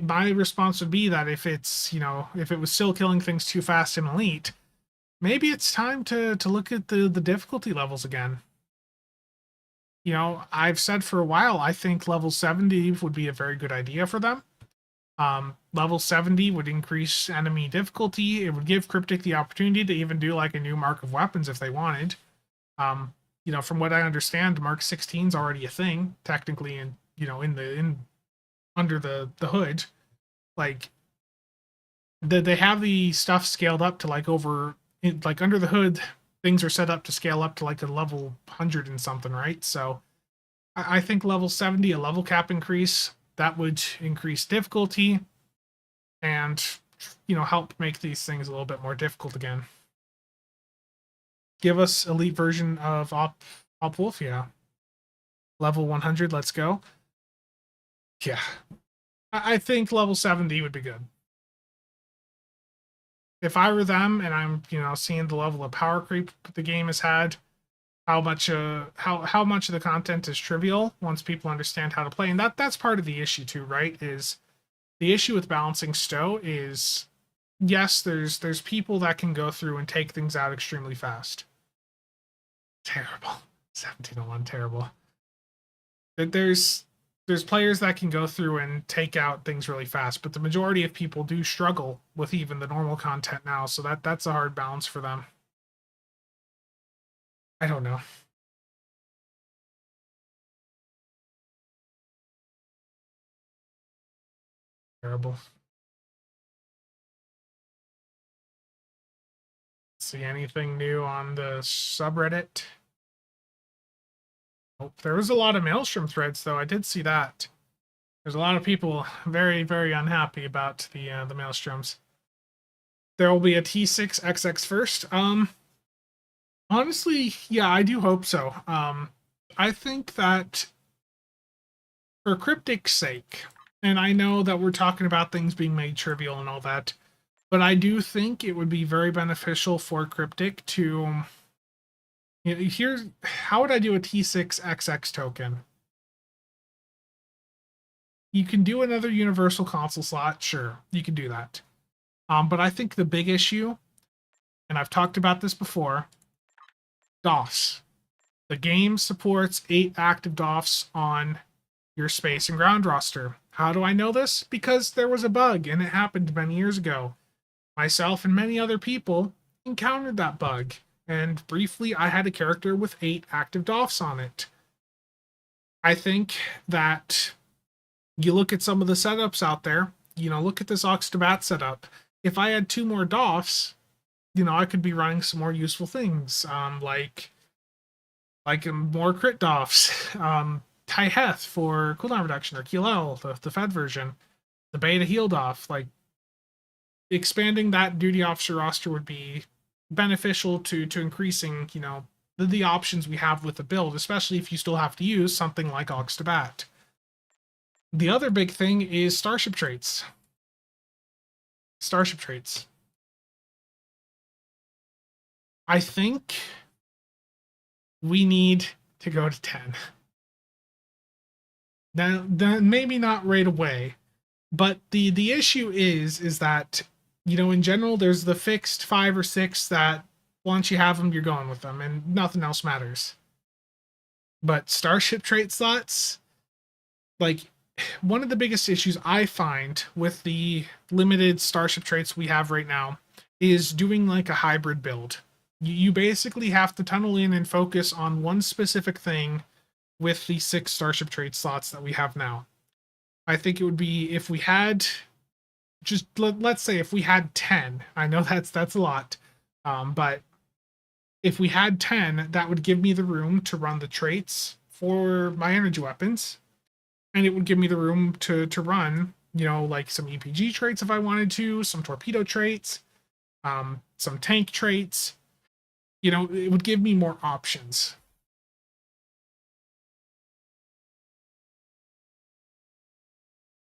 my response would be that if it's, if it was still killing things too fast in Elite, maybe it's time to look at the difficulty levels again. I've said for a while, I think level 70 would be a very good idea for them. Level 70 would increase enemy difficulty. It would give Cryptic the opportunity to even do like a new Mark of Weapons if they wanted. From what I understand, Mark 16 is already a thing, technically, under the hood. Like, they have the stuff scaled up to like under the hood, things are set up to scale up to like a level 100 and something, right? So I think level 70, a level cap increase, that would increase difficulty and, help make these things a little bit more difficult again. Give us elite version of Op Wolf, yeah. Level 100, let's go. Yeah. I think level 70 would be good. If I were them and I'm, seeing the level of power creep the game has had, how much of the content is trivial once people understand how to play, and that's part of the issue too, right? Is the issue with balancing Stowe is, yes, there's people that can go through and take things out extremely fast. Terrible. 1701, terrible. There's players that can go through and take out things really fast, but the majority of people do struggle with even the normal content now, so that's a hard balance for them. I don't know. Terrible. See anything new on the subreddit? Oh, there was a lot of Maelstrom threads, though. I did see that. There's a lot of people very, very unhappy about the Maelstroms. There will be a T6XX first. Honestly, yeah, I do hope so. I think that for Cryptic's sake, and I know that we're talking about things being made trivial and all that, but I do think it would be very beneficial for Cryptic to. Here's how would I do a T6XX token? You can do another Universal Console slot, sure, you can do that. But I think the big issue, and I've talked about this before, DOFs. The game supports 8 active DOFs on your space and ground roster. How do I know this? Because there was a bug and it happened many years ago. Myself and many other people encountered that bug, and briefly I had a character with 8 active DOFs on it. I think that you look at some of the setups out there, look at this Ox to Bat setup. If I had 2 more DOFs, I could be running some more useful things, like more crit DOFs, Tai Heth for cooldown reduction, or QL, the Fed version, the beta healed off. Like expanding that duty officer roster would be beneficial to increasing, the options we have with the build, especially if you still have to use something like Ox to Bat. The other big thing is starship traits. Starship traits. I think we need to go to 10. Now, maybe not right away, but the issue is that, in general, there's the fixed 5 or 6 that once you have them, you're going with them, and nothing else matters. But starship trait slots, like, one of the biggest issues I find with the limited starship traits we have right now is doing like a hybrid build. You basically have to tunnel in and focus on one specific thing with the 6 starship trait slots that we have now. I think it would be if we had just let's say if we had 10. I know that's a lot, but if we had 10, that would give me the room to run the traits for my energy weapons, and it would give me the room to run, like some EPG traits if I wanted to, some torpedo traits, some tank traits. It would give me more options.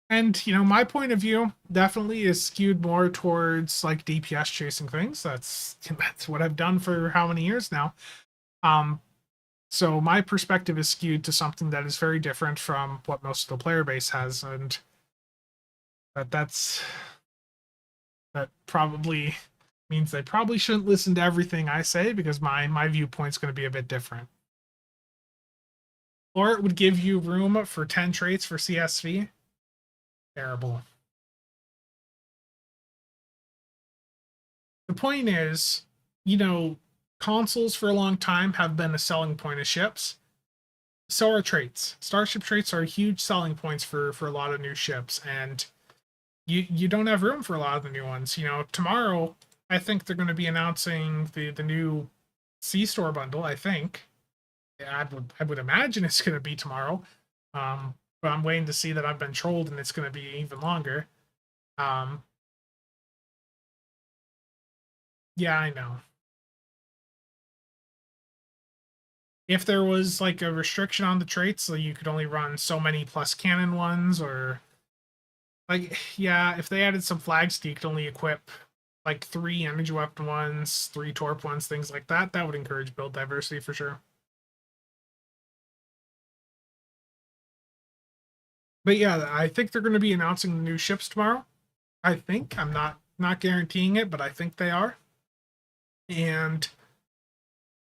And my point of view definitely is skewed more towards like DPS chasing things. That's what I've done for how many years now. So my perspective is skewed to something that is very different from what most of the player base has, and that probably means they probably shouldn't listen to everything I say, because my viewpoint's going to be a bit different. Or it would give you room for 10 traits for CSV. Terrible. The point is, consoles for a long time have been a selling point of ships. So are traits. Starship traits are huge selling points for a lot of new ships, and you don't have room for a lot of the new ones. Tomorrow I think they're going to be announcing the new C Store bundle. I think I would imagine it's going to be tomorrow. But I'm waiting to see that I've been trolled and it's going to be even longer. Yeah, I know. If there was like a restriction on the traits, so you could only run so many plus cannon ones, or like, yeah, if they added some flags, so you could only equip like 3 energy weapon ones, 3 torp ones, things like that, that would encourage build diversity for sure. But yeah, I think they're going to be announcing the new ships tomorrow. I think I'm not guaranteeing it, but I think they are. And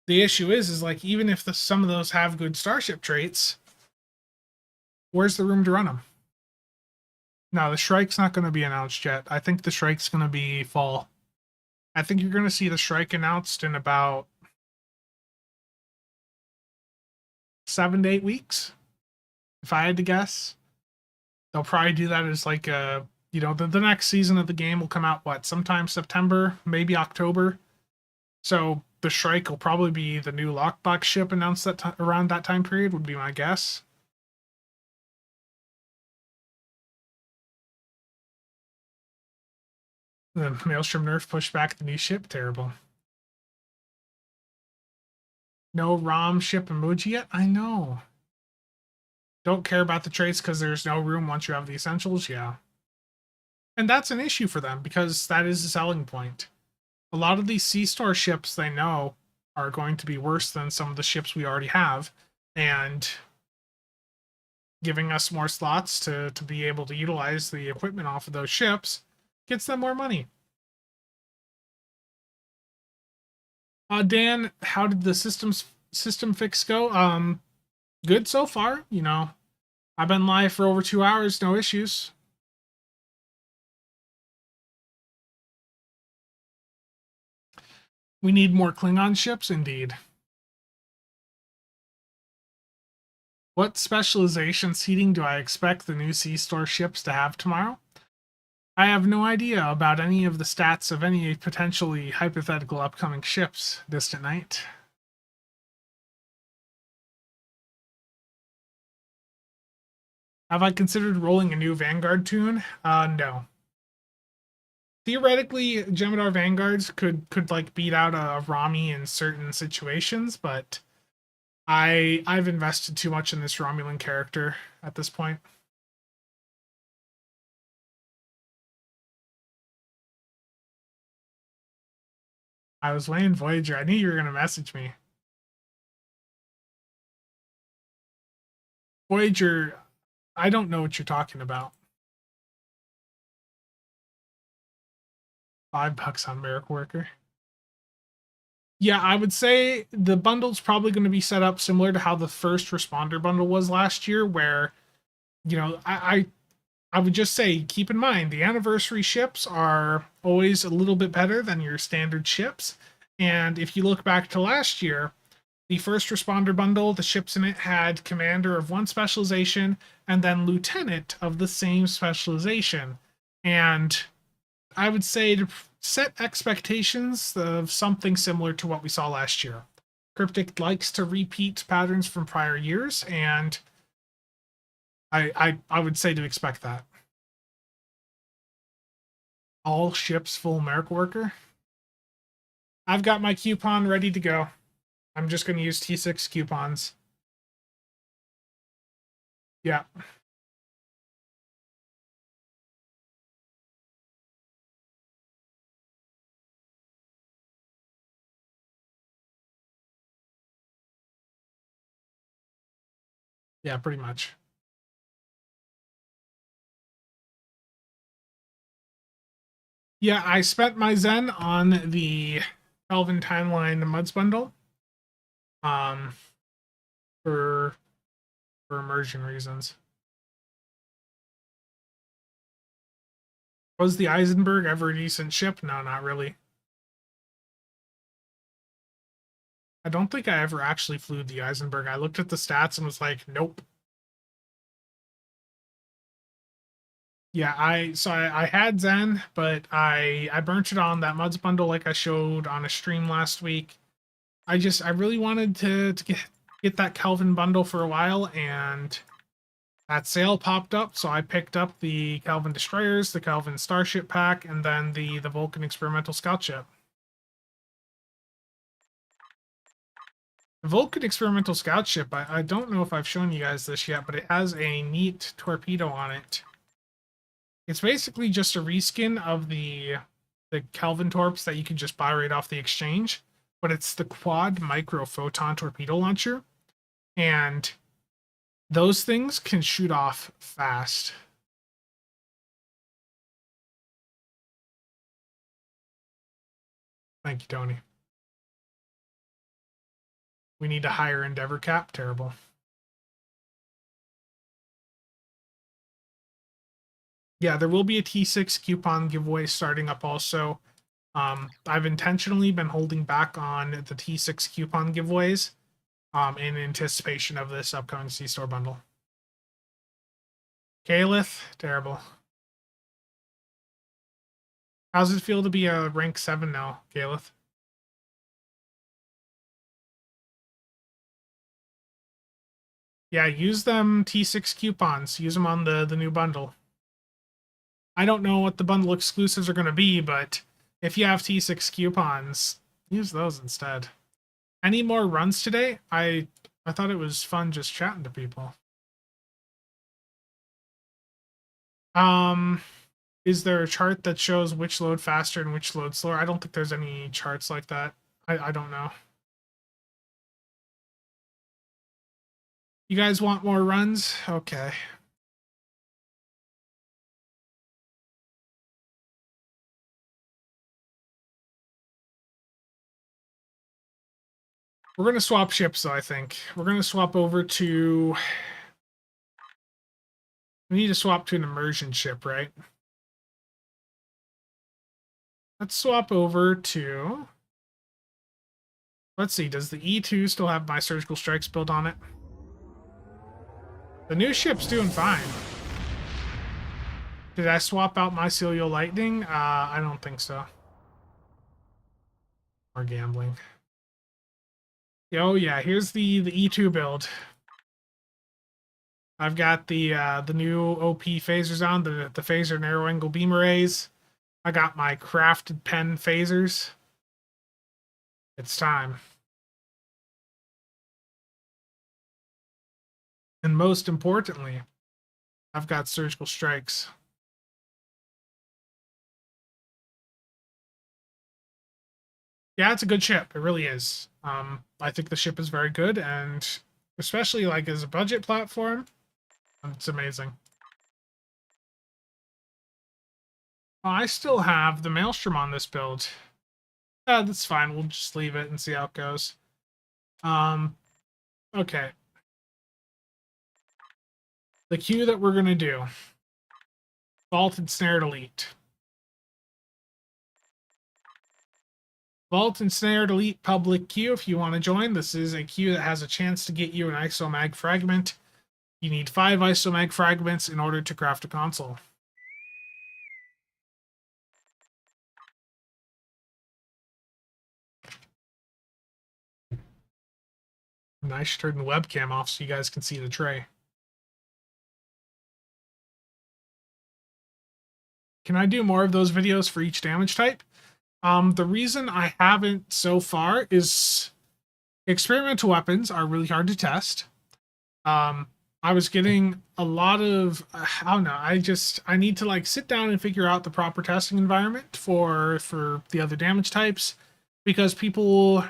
the issue is like, even if some of those have good starship traits, where's the room to run them? No, the Shrike's not going to be announced yet. I think the Shrike's going to be fall. I think you're going to see the Shrike announced in about 7 to 8 weeks, if I had to guess. They'll probably do that as like a, the next season of the game will come out, sometime September, maybe October. So the Shrike will probably be the new lockbox ship announced around that time period, would be my guess. The Maelstrom nerf pushed back the new ship, terrible. No ROM ship emoji yet? I know. Don't care about the traits because there's no room once you have the essentials? Yeah. And that's an issue for them because that is a selling point. A lot of these C-Store ships they know are going to be worse than some of the ships we already have. And giving us more slots to be able to utilize the equipment off of those ships gets them more money. Dan, how did the system fix go? Good so far. You know, I've been live for over 2 hours, no issues. We need more Klingon ships, indeed. What specialization seating do I expect the new C-Store ships to have tomorrow? I have no idea about any of the stats of any potentially hypothetical upcoming ships, Distant Night. Have I considered rolling a new Vanguard tune? No. Theoretically, Jem'Hadar Vanguards could like beat out a Rami in certain situations, but I've invested too much in this Romulan character at this point. I was playing Voyager. I knew you were gonna message me. Voyager, I don't know what you're talking about. $5 on Miracle Worker. Yeah, I would say the bundle's probably going to be set up similar to how the first responder bundle was last year, where, you know, I would just say keep in mind the anniversary ships are always a little bit better than your standard ships. And if you look back to last year, the first responder bundle, the ships in it had commander of one specialization and then lieutenant of the same specialization. And I would say to set expectations of something similar to what we saw last year. Cryptic likes to repeat patterns from prior years, and I would say to expect that. All ships full Miracle Worker. I've got my coupon ready to go. I'm just going to use T6 coupons. Yeah. Yeah, pretty much. Yeah, I spent my Zen on the Kelvin Timeline Muds bundle. Um, for immersion reasons. Was the Eisenberg ever a decent ship? No, not really. I don't think I ever actually flew the Eisenberg. I looked at the stats and was like, nope. Yeah, I had Zen, but I burnt it on that Muds bundle like I showed on a stream last week. I really wanted to get that Kelvin bundle for a while, and that sale popped up, so I picked up the Kelvin Destroyers, the Kelvin Starship Pack, and then the Vulcan Experimental Scout Ship. The Vulcan Experimental Scout Ship, I don't know if I've shown you guys this yet, but it has a neat torpedo on it. It's basically just a reskin of the Kelvin torps that you can just buy right off the exchange, but it's the quad micro photon torpedo launcher, and those things can shoot off fast. Thank you, Tony. We need to hire Endeavor Cap. Terrible. Yeah, there will be a T6 coupon giveaway starting up also. I've intentionally been holding back on the T6 coupon giveaways in anticipation of this upcoming C-Store bundle. Kalith, terrible. How's it feel to be a rank 7 now, Kalith? Yeah, use them T6 coupons. Use them on the new bundle. I don't know what the bundle exclusives are going to be, but if you have T6 coupons, use those instead. Any more runs today? I thought it was fun just chatting to people. Is there a chart that shows which load faster and which load slower? I don't think there's any charts like that. I don't know. You guys want more runs? Okay. We're going to swap ships, though, I think. We're going to swap over to... We need to swap to an immersion ship, right? Let's swap over to... Let's see, does the E2 still have my surgical strikes built on it? The new ship's doing fine. Did I swap out my Mycelial Lightning? I don't think so. Or gambling. Oh yeah, here's the E2 build. I've got the new OP phasers on, the phaser narrow angle beam arrays. I got my crafted pen phasers. It's time. And most importantly, I've got surgical strikes. Yeah, it's a good ship. It really is. I think the ship is very good, and especially like as a budget platform, it's amazing. I still have the Maelstrom on this build. That's fine. We'll just leave it and see how it goes. Okay. The queue that we're gonna do. Vaulted Snared Elite. Vault and Snared Elite public queue if you want to join. This is a queue that has a chance to get you an isomag fragment. You need 5 isomag fragments in order to craft a console. Nice, turn the webcam off so you guys can see the tray. Can I do more of those videos for each damage type? The reason I haven't so far is experimental weapons are really hard to test. I was getting a lot of, I don't know, I need to like sit down and figure out the proper testing environment for the other damage types, because people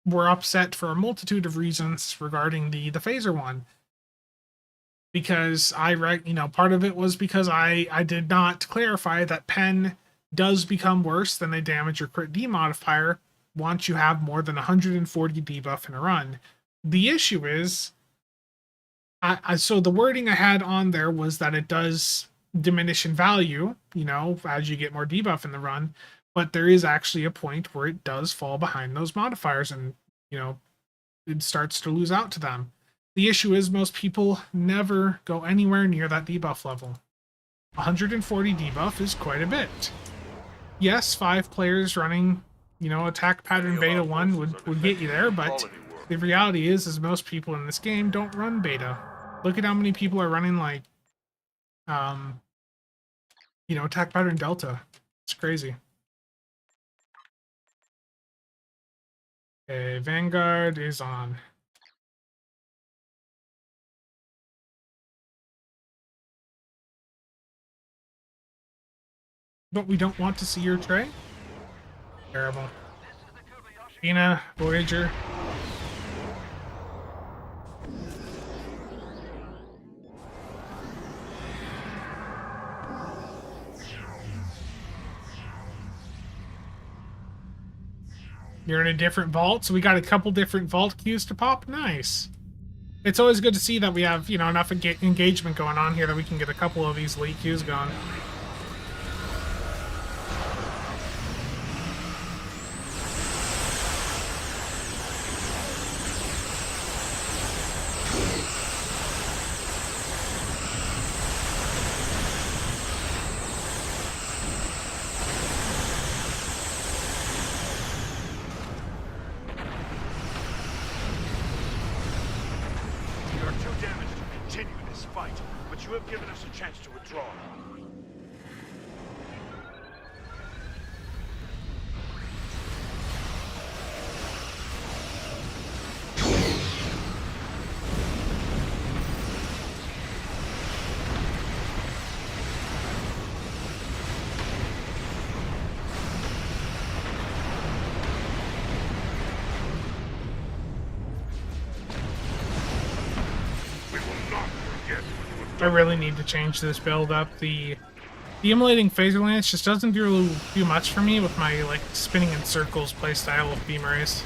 were upset for a multitude of reasons regarding the phaser one. Because part of it was because I did not clarify that pen does become worse than a damage or crit D modifier once you have more than 140 debuff in a run. The issue is, so the wording I had on there was that it does diminish in value, as you get more debuff in the run, but there is actually a point where it does fall behind those modifiers and, it starts to lose out to them. The issue is most people never go anywhere near that debuff level. 140 debuff is quite a bit. Yes, 5 players running, attack pattern beta 1 would get you there, but the reality is most people in this game don't run beta. Look at how many people are running like, attack pattern delta. It's crazy. Okay, Vanguard is on. But we don't want to see your tray? Terrible. Ina, Voyager. You're in a different vault, so we got a couple different vault queues to pop. Nice. It's always good to see that we have, enough engagement going on here that we can get a couple of these elite queues going. I really need to change this build up. The immolating phaser lance just doesn't do much for me with my like spinning in circles playstyle of beam race.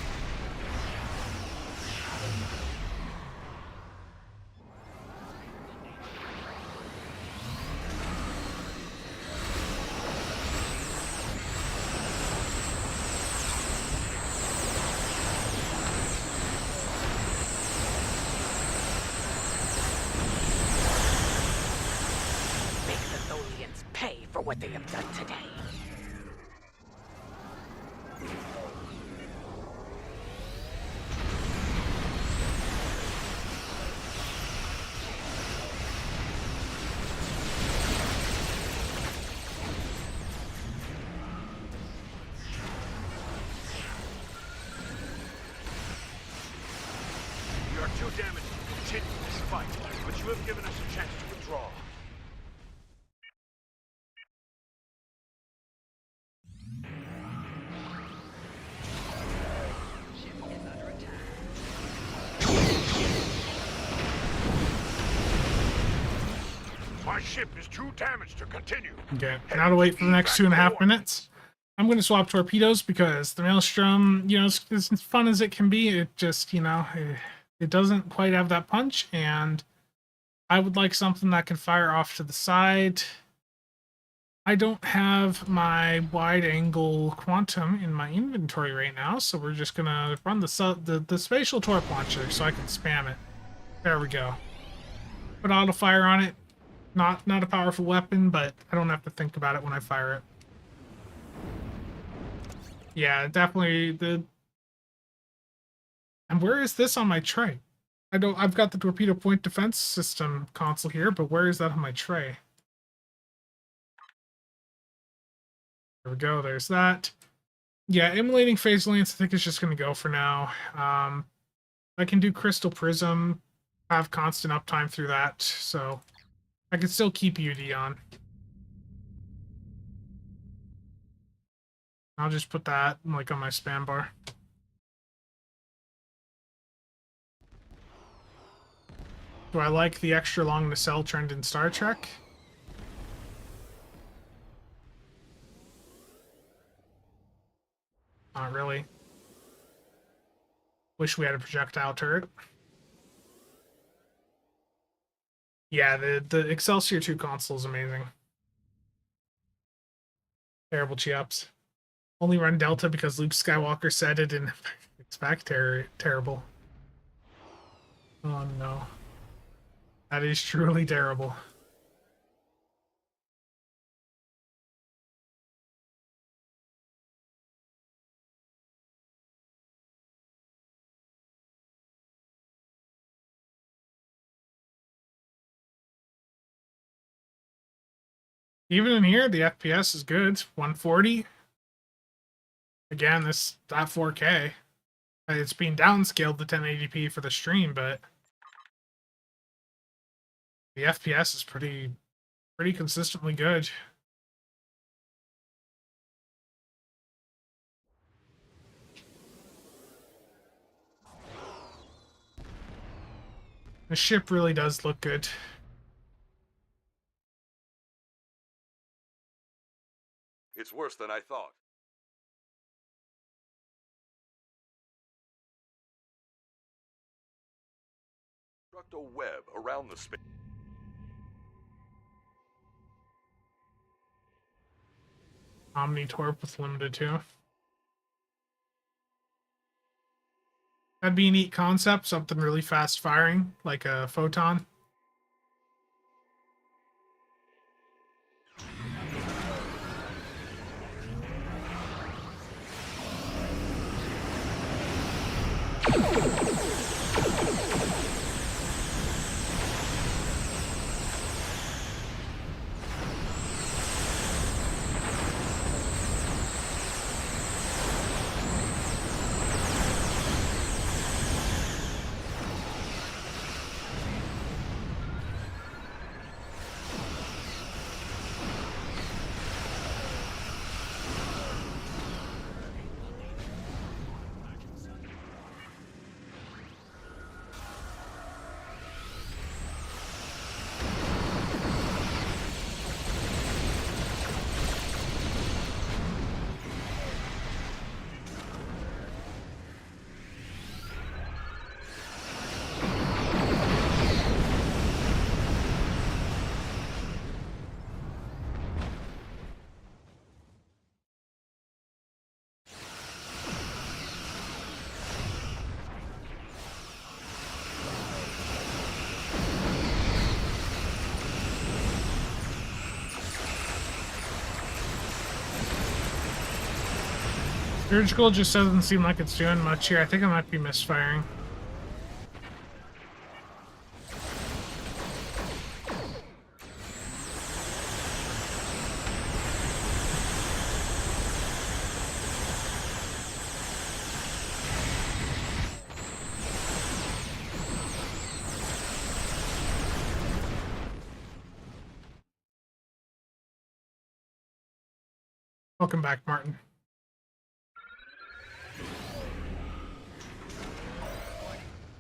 Make the Tholians pay for what they have done today. We are too damaged to continue this fight, but you have given us a chance to withdraw. Ship is under attack. My ship is too damaged to continue. Okay, now to wait for the next 2.5 minutes. I'm going to swap torpedoes because the Maelstrom, you know, as fun as it can be, it just, you know, it doesn't quite have that punch, and I would like something that can fire off to the side. I don't have my wide-angle quantum in my inventory right now, so we're just going to run the spatial torp launcher so I can spam it. There we go. Put auto fire on it. Not a powerful weapon, but I don't have to think about it when I fire it. Yeah, definitely the. And where is this on my tray? I've got the torpedo point defense system console here, but where is that on my tray? There we go. There's that. Yeah, immolating phase lance I think is just going to go for now. I can do crystal prism, have constant uptime through that, so I can still keep UD on. I'll just put that like on my spam bar. Do I like the extra long nacelle trend in Star Trek? Not really. Wish we had a projectile turret. Yeah, the Excelsior 2 console is amazing. Terrible chi-ups. Only run Delta because Luke Skywalker said it in Expect. Terrible. Oh no. That is truly terrible. Even in here, the FPS is good. It's 140. Again, this at 4K. It's being downscaled to 1080p for the stream, but the FPS is pretty consistently good. The ship really does look good. It's worse than I thought. Construct a web around the space. Omnitorp with limited too. That'd be a neat concept, something really fast firing, like a photon. Surgical just doesn't seem like it's doing much here. I think I might be misfiring. Welcome back, Martin.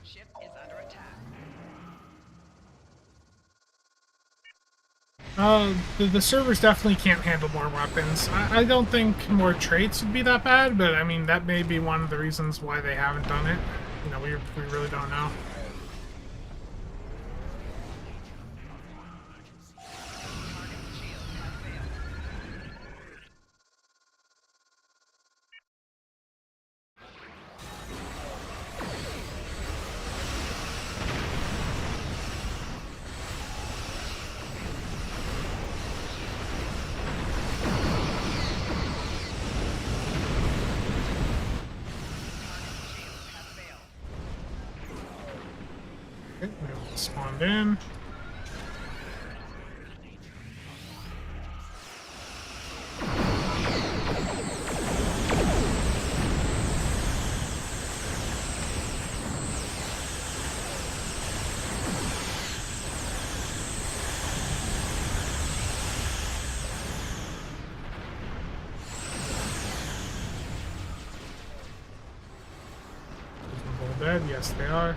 Ship is under attack. The servers definitely can't handle more weapons. I don't think more traits would be that bad, but I mean, that may be one of the reasons why they haven't done it. You know, we really don't know. Okay, we spawned in. Is the bull dead? Yes, they are.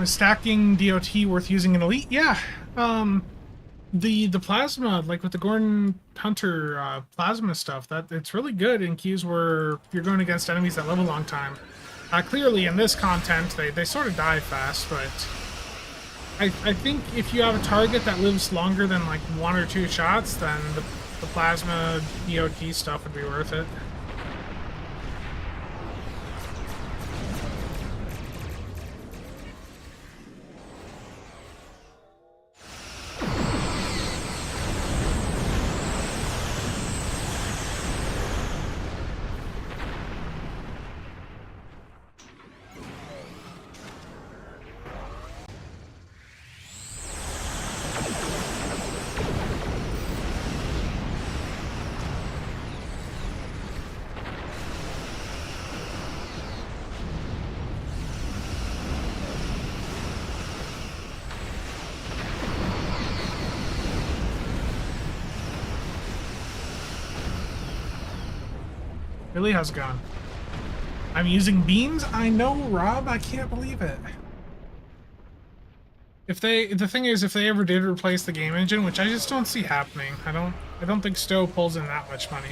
Is stacking DOT worth using in Elite? Yeah. The plasma, like with the Gordon Hunter plasma stuff, that it's really good in queues where you're going against enemies that live a long time. Clearly in this content, they sort of die fast, but I think if you have a target that lives longer than like 1 or 2 shots, then the plasma DOT stuff would be worth it. Really? How's it going? I'm using beams? I know, Rob. I can't believe it. The thing is, if they ever did replace the game engine, which I just don't see happening, I don't think Stowe pulls in that much money.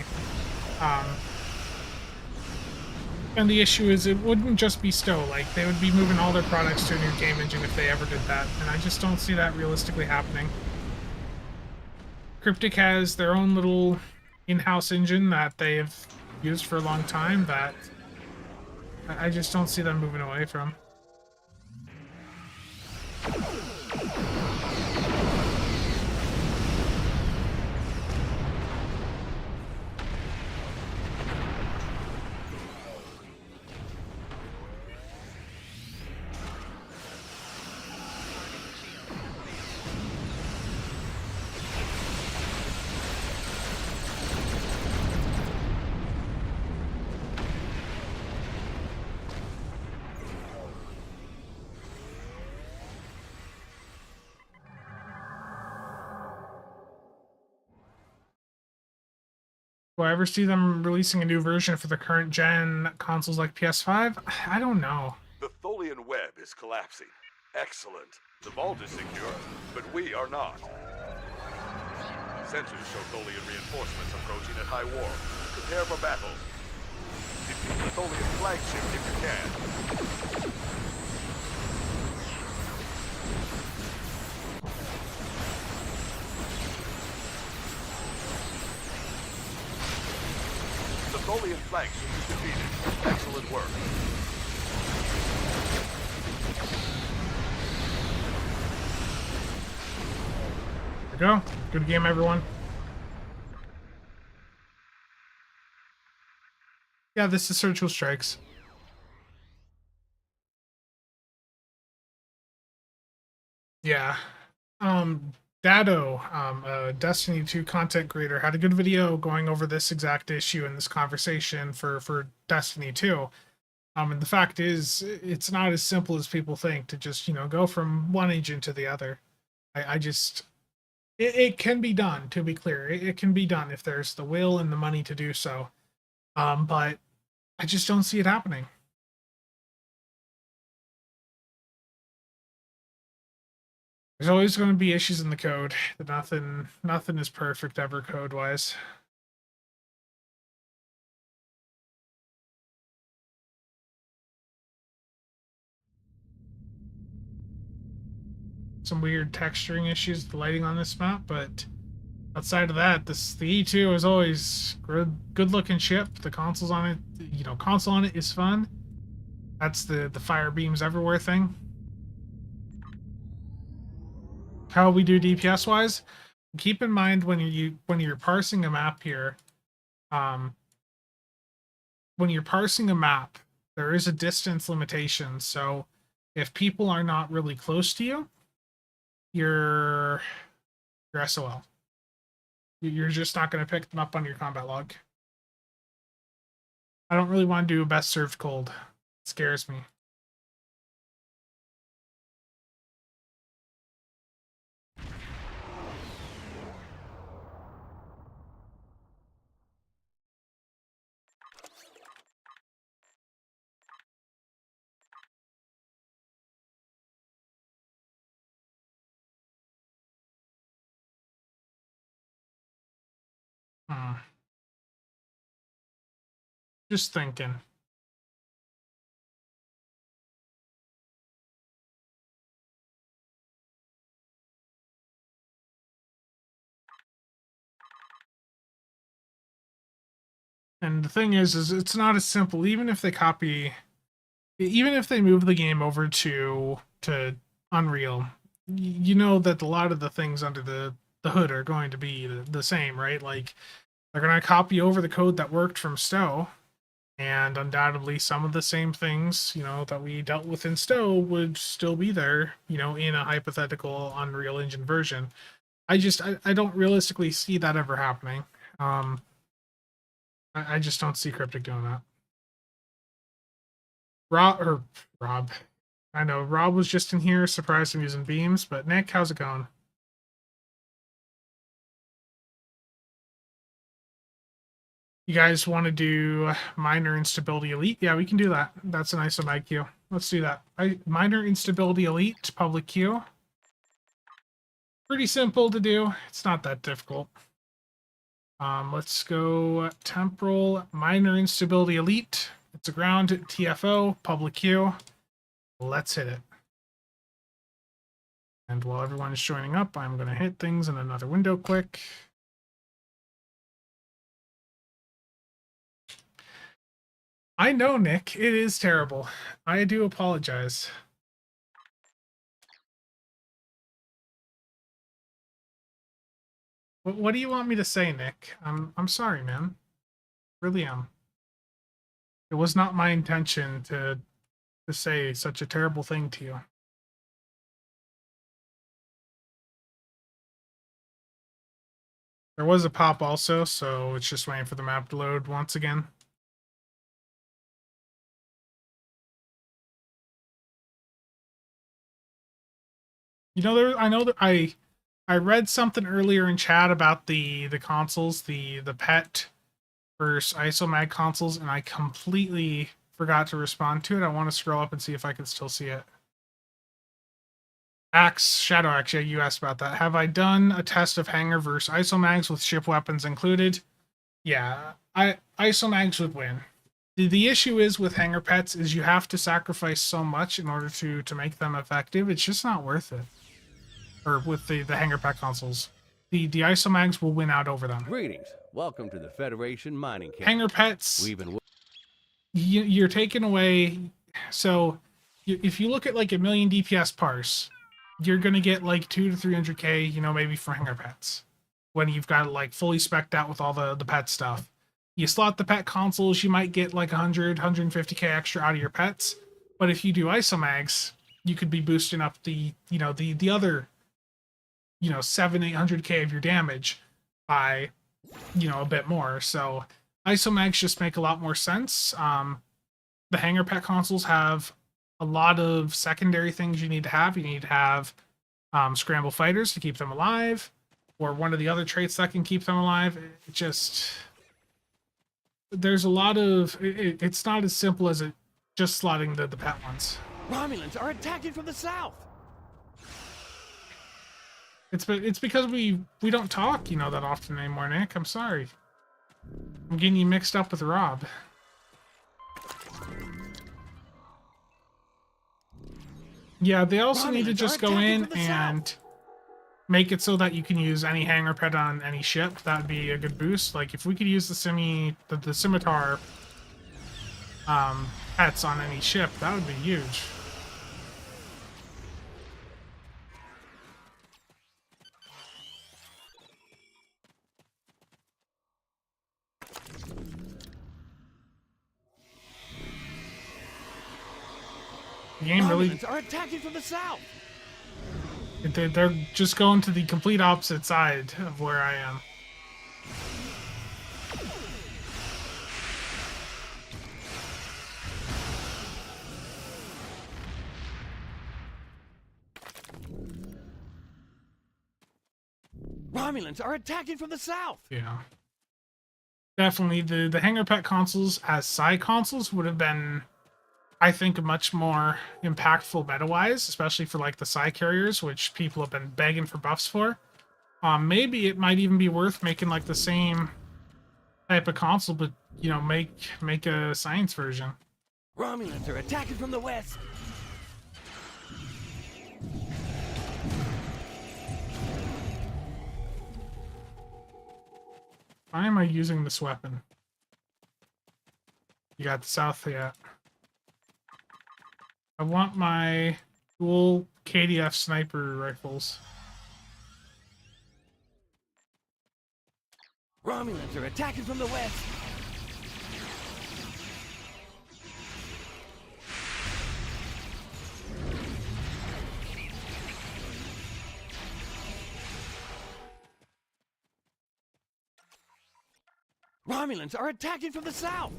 And the issue is, it wouldn't just be Stowe. Like, they would be moving all their products to a new game engine if they ever did that, and I just don't see that realistically happening. Cryptic has their own little in-house engine that they've used for a long time that I just don't see them moving away from. Do I ever see them releasing a new version for the current gen consoles like PS5? I don't know. The Tholian web is collapsing. Excellent. The vault is secure, but we are not. Sensors show Tholian reinforcements approaching at high warp. Prepare for battle. Defeat the Tholian flagship if you can. The Tholian flagship is defeated. Excellent work. There we go. Good game, everyone. Yeah, this is Surgical Strikes. Yeah. Dado, a Destiny 2 content creator, had a good video going over this exact issue in this conversation for Destiny 2. And the fact is, it's not as simple as people think to just, go from one agent to the other. I just, it can be done, to be clear. It can be done if there's the will and the money to do so. But I just don't see it happening. There's always going to be issues in the code. Nothing is perfect ever code-wise. Some weird texturing issues with the lighting on this map, but outside of that, the E2 is always good looking ship. The consoles on it, console on it is fun. That's the fire beams everywhere thing. How we do DPS wise, keep in mind when you're parsing a map here, when you're parsing a map, there is a distance limitation. So if people are not really close to you, you're SOL. You're just not going to pick them up on your combat log. I don't really want to do a best served cold. It scares me. Just thinking. And the thing is it's not as simple. Even if they move the game over to Unreal, you know that a lot of the things under the hood are going to be the same, right? Like they're going to copy over the code that worked from Stowe, and undoubtedly some of the same things, that we dealt with in Stowe would still be there, in a hypothetical Unreal Engine version. I don't realistically see that ever happening. I just don't see Cryptic doing that. Rob. I know Rob was just in here, surprised I'm using beams, but Nick, how's it going? You guys want to do minor instability elite? Yeah, we can do that. That's a nice IQ. Let's do that. Minor instability elite, public queue. Pretty simple to do. It's not that difficult. Let's go temporal minor instability elite. It's a ground TFO, public queue. Let's hit it. And while everyone's joining up, I'm going to hit things in another window quick. I know, Nick. It is terrible. I do apologize. What do you want me to say, Nick? I'm sorry, man. Really am. It was not my intention to say such a terrible thing to you. There was a pop also, so it's just waiting for the map to load once again. I know that I read something earlier in chat about the consoles, the pet versus ISOMag consoles, and I completely forgot to respond to it. I want to scroll up and see if I can still see it. Shadow Axe, yeah, you asked about that. Have I done a test of Hanger versus ISOMags with ship weapons included? Yeah, ISOMags would win. The issue is with Hanger pets is you have to sacrifice so much in order to make them effective. It's just not worth it. Or with the Hanger pet consoles. The ISOMags will win out over them. Greetings. Welcome to the Federation Mining Camp. Hanger pets, We've been you're taking away. So if you look at like a million DPS parse, you're gonna get like 200 to 300k, you know, maybe for Hanger pets when you've got it like fully specced out with all the pet stuff. You slot the pet consoles, you might get like 100, 150k extra out of your pets. But if you do ISOMags, you could be boosting up the, you know, the other, you know, 700-800k of your damage by, you know, a bit more. So ISOMags just make a lot more sense. The Hanger pet consoles have a lot of secondary things you need to have. You need to have scramble fighters to keep them alive, or one of the other traits that can keep them alive. It just, there's a lot of, it's not as simple as it just slotting the pet ones. Romulans are attacking from the south. It's because we don't talk, you know, that often anymore, Nick. I'm sorry. I'm getting you mixed up with Rob. Yeah, they also need to just go in and make it so that you can use any Hanger pet on any ship. That would be a good boost. Like if we could use the scimitar pets on any ship, that would be huge. The game really Romulans are attacking from the south. they're just going to the complete opposite side of where I am. Romulans are attacking from the south. Yeah. Definitely the Hanger pet consoles as side consoles would have been, I think, much more impactful meta-wise, especially for like the side carriers, which people have been begging for buffs for. Maybe it might even be worth making like the same type of console, but you know, make a science version. Romulans are attacking from the west. Why am I using this weapon? You got the south, yeah. I want my dual KDF sniper rifles. Romulans are attacking from the west. Romulans are attacking from the south.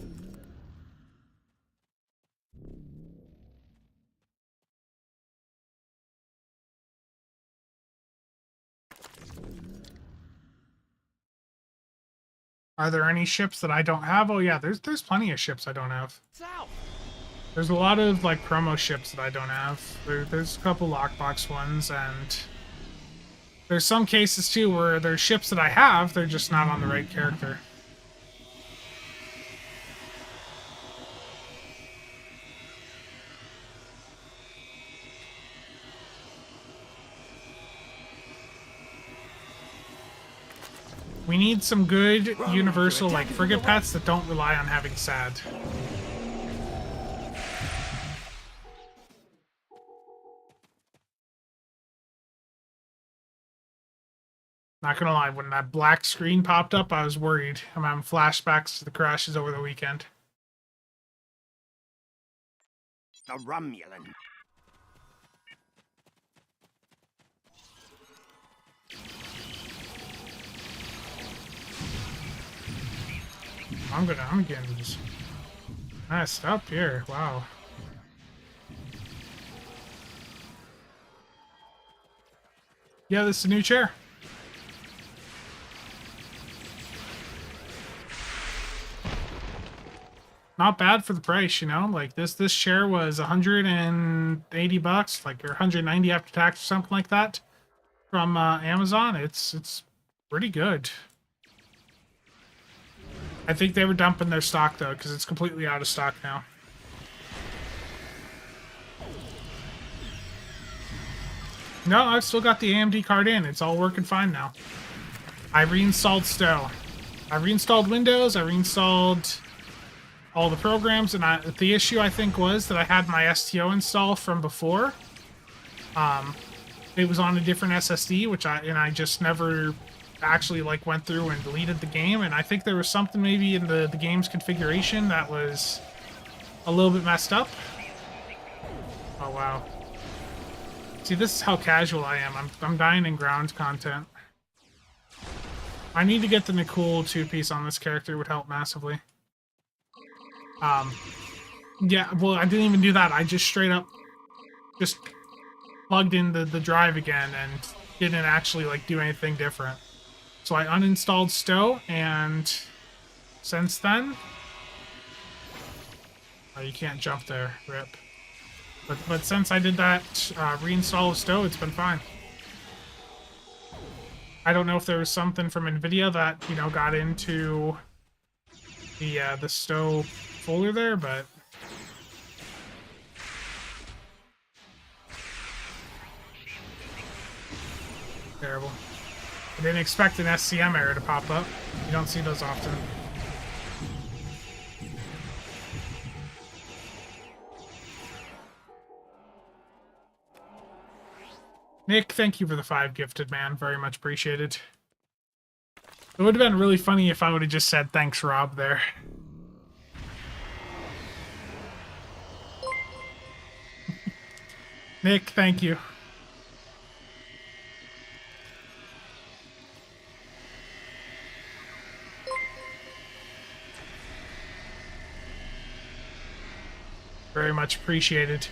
Are there any ships that I don't have? Oh yeah, there's plenty of ships I don't have. South. There's a lot of like promo ships that I don't have. There's a couple lockbox ones, and there's some cases too where there's ships that I have, they're just not on the right character. We need some good universal like frigate pets that don't rely on having SAD. Not gonna lie, when that black screen popped up, I was worried. I'm having flashbacks to the crashes over the weekend. The Romulan. I'm getting just messed up here. Wow. Yeah, this is a new chair. not bad for the price, you know? Like this share was $180, like, or 190 after tax or something like that from Amazon. It's pretty good. I think they were dumping their stock though, because it's completely out of stock now. No, I've still got the AMD card in. It's all working fine now. I reinstalled Stow. I reinstalled Windows. I reinstalled all the programs, and the issue I think was that I had my STO install from before. It was on a different SSD, which I just never actually like went through and deleted the game, and I think there was something maybe in the game's configuration that was a little bit messed up. Oh wow. See, this is how casual I am. I'm dying in ground content. I need to get the Nicole 2-piece on this character. It would help massively. Yeah, well, I didn't even do that. I just straight up just plugged in the drive again and didn't actually like do anything different. So I uninstalled Stow, and since then... Oh, you can't jump there. Rip. But since I did that reinstall of Stow, it's been fine. I don't know if there was something from NVIDIA that, you know, got into the Stow folder there, but... Terrible. I didn't expect an SCM error to pop up. You don't see those often. Nick, thank you for the 5 gifted, man. Very much appreciated. It would have been really funny if I would have just said thanks, Rob, there. Nick, thank you. Very much appreciated.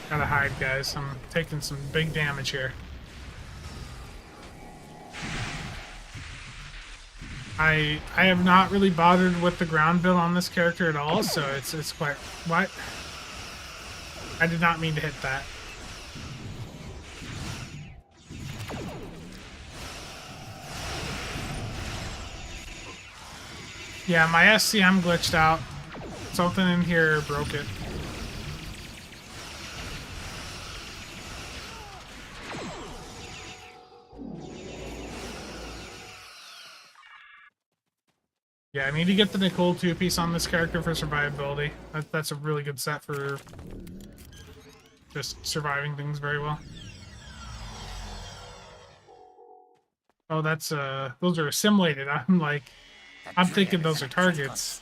Gotta hide, guys. I'm taking some big damage here. I have not really bothered with the ground build on this character at all, so it's quite... What? I did not mean to hit that. Yeah, my SCM glitched out. Something in here broke it. Yeah, I need to get the Nicole 2-piece on this character for survivability. That's a really good set for just surviving things very well. Oh, that's those are assimilated. I'm thinking those are targets.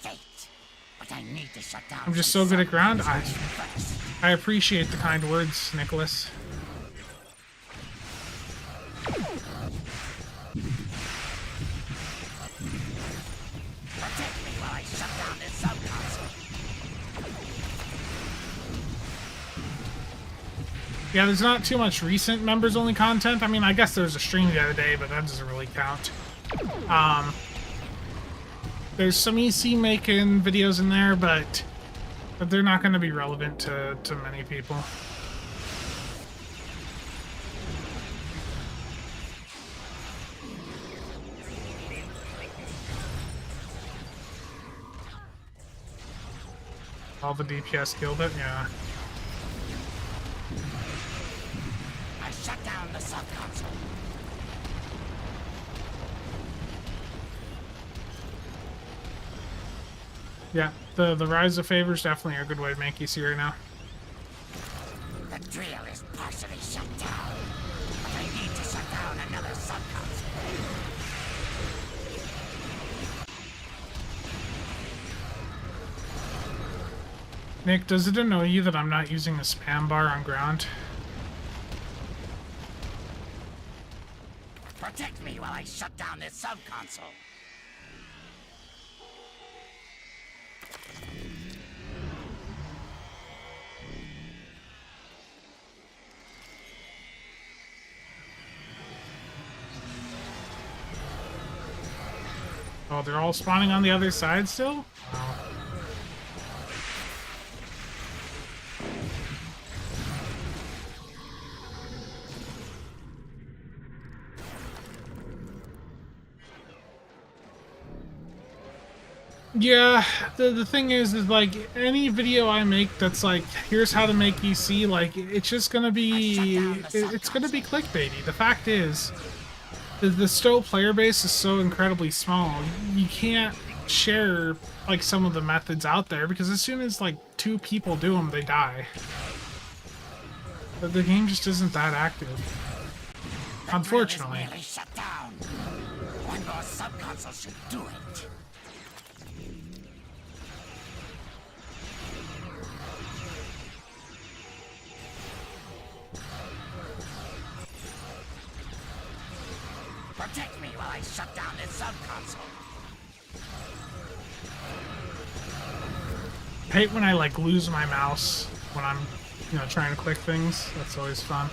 I'm just so good at ground. I appreciate the kind words, Nicholas. Yeah, there's not too much recent members-only content. I mean, I guess there was a stream the other day, but that doesn't really count. There's some EC making videos in there, but they're not going to be relevant to many people. All the DPS killed it, yeah. I shut down the sub-console. Yeah, the Rise of Favors definitely are a good way to make EC right now. The drill is partially shut down, but I need to shut down another sub-console. Nick, does it annoy you that I'm not using the spam bar on ground? Protect me while I shut down this sub-console. Oh, they're all spawning on the other side still? Wow. Yeah, the thing is like any video I make that's like, here's how to make EC, like it's just gonna be, it's gonna be clickbaity. The fact is, the Stowe player base is so incredibly small. You can't share like some of the methods out there because as soon as like 2 people do them, they die. But the game just isn't that active, unfortunately. Nearly shut down. One more subconsole should do it. Protect me while I shut down this subconsole. I hate when I like lose my mouse when I'm, you know, trying to click things. That's always fun.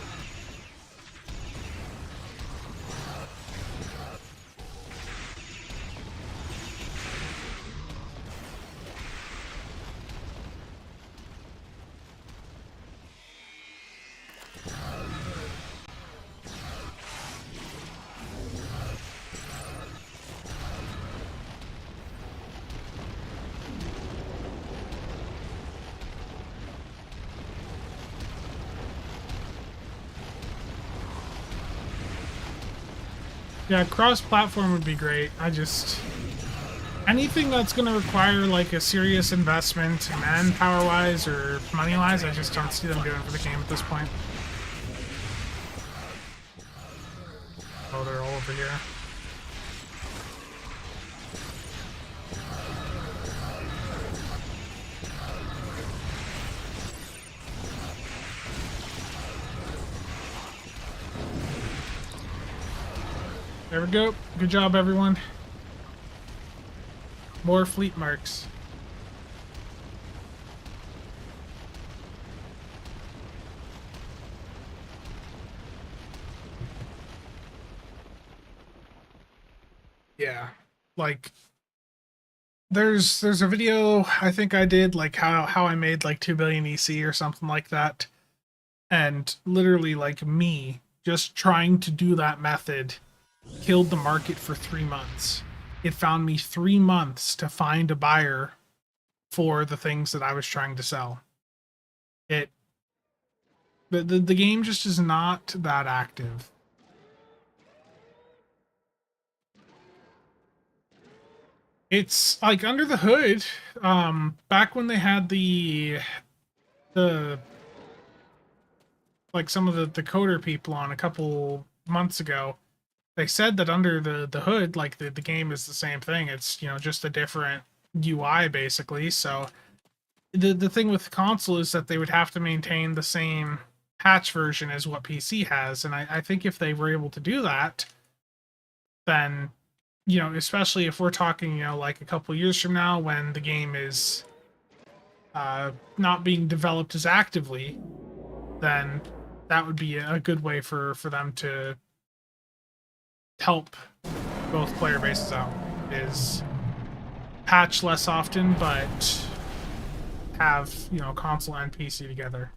Yeah, cross-platform would be great. Anything that's going to require like a serious investment, manpower-wise or money-wise, I just don't see them doing for the game at this point. Oh, they're all over here. There we go. Good job, everyone. More fleet marks. Yeah, like there's a video I think I did like how I made like 2 billion EC or something like that, and literally like me just trying to do that method killed the market for 3 months. It found me 3 months to find a buyer for the things that I was trying to sell. The game just is not that active. It's like under the hood, back when they had the like some of the coder people on a couple months ago, they said that under the hood, like the game is the same thing. It's, you know, just a different UI basically. So the thing with console is that they would have to maintain the same patch version as what PC has. And I think if they were able to do that, then, you know, especially if we're talking, you know, like a couple years from now when the game is not being developed as actively, then that would be a good way for them to help both player bases out, is patch less often but have, you know, console and PC together.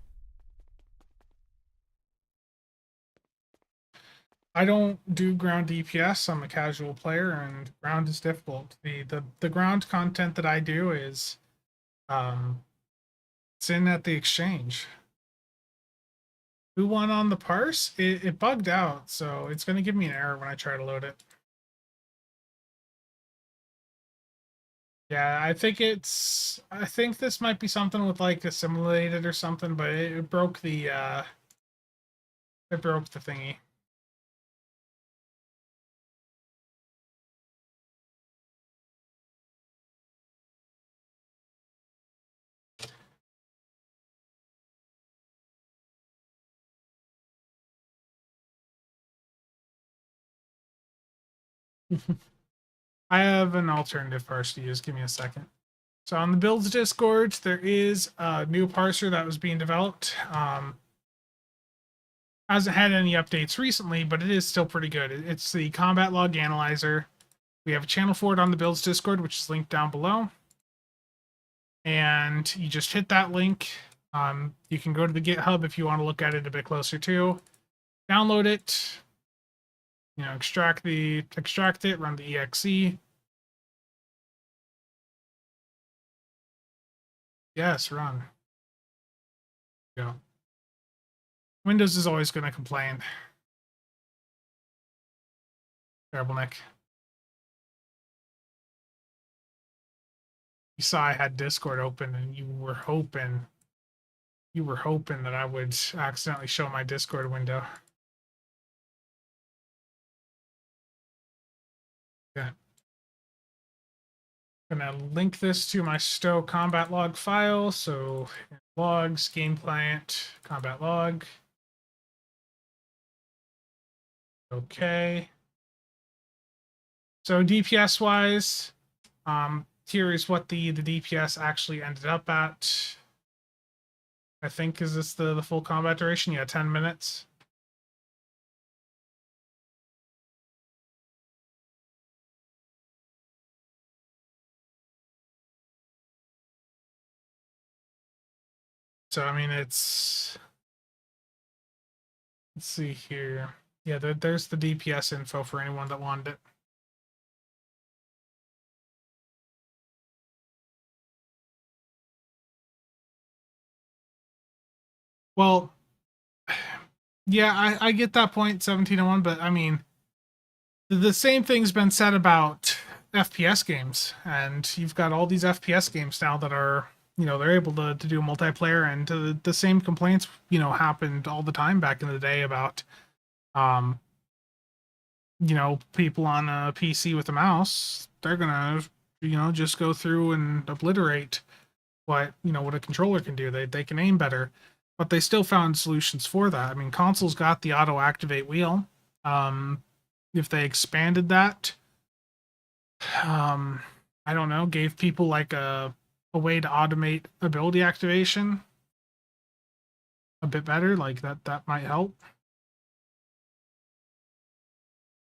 I don't do ground DPS. I'm a casual player and ground is difficult. The ground content that I do is it's in at the exchange. Who won on the parse? It bugged out, so it's going to give me an error when I try to load it. Yeah, I think this might be something with like assimilated or something, but it broke the thingy. I have an alternative parser to use. Give me a second. So on the builds Discord, there is a new parser that was being developed. Hasn't had any updates recently, but it is still pretty good. It's the combat log analyzer. We have a channel for it on the Builds Discord, which is linked down below. And you just hit that link. You can go to the GitHub if you want to look at it a bit closer too. Download it. You know, extract it, run the exe. Yes, run. Go. Windows is always going to complain. Terrible, Nick. You saw I had Discord open, and you were hoping that I would accidentally show my Discord window. Okay. I'm gonna link this to my Stowe combat log file. So logs, game client, combat log. Okay. So DPS wise, here is what the DPS actually ended up at. I think, is this the full combat duration? Yeah, 10 minutes. So, I mean, let's see here. Yeah, there's the DPS info for anyone that wanted it. Well, yeah, I get that point, 1701, but I mean, the same thing's been said about FPS games, and you've got all these FPS games now that are, you know, they're able to do multiplayer, and the same complaints, you know, happened all the time back in the day about, you know, people on a PC with a mouse, they're gonna, you know, just go through and obliterate what, you know, what a controller can do. They can aim better, but they still found solutions for that. I mean, consoles got the auto activate wheel. If they expanded that, I don't know, gave people like a way to automate ability activation a bit better, like that might help.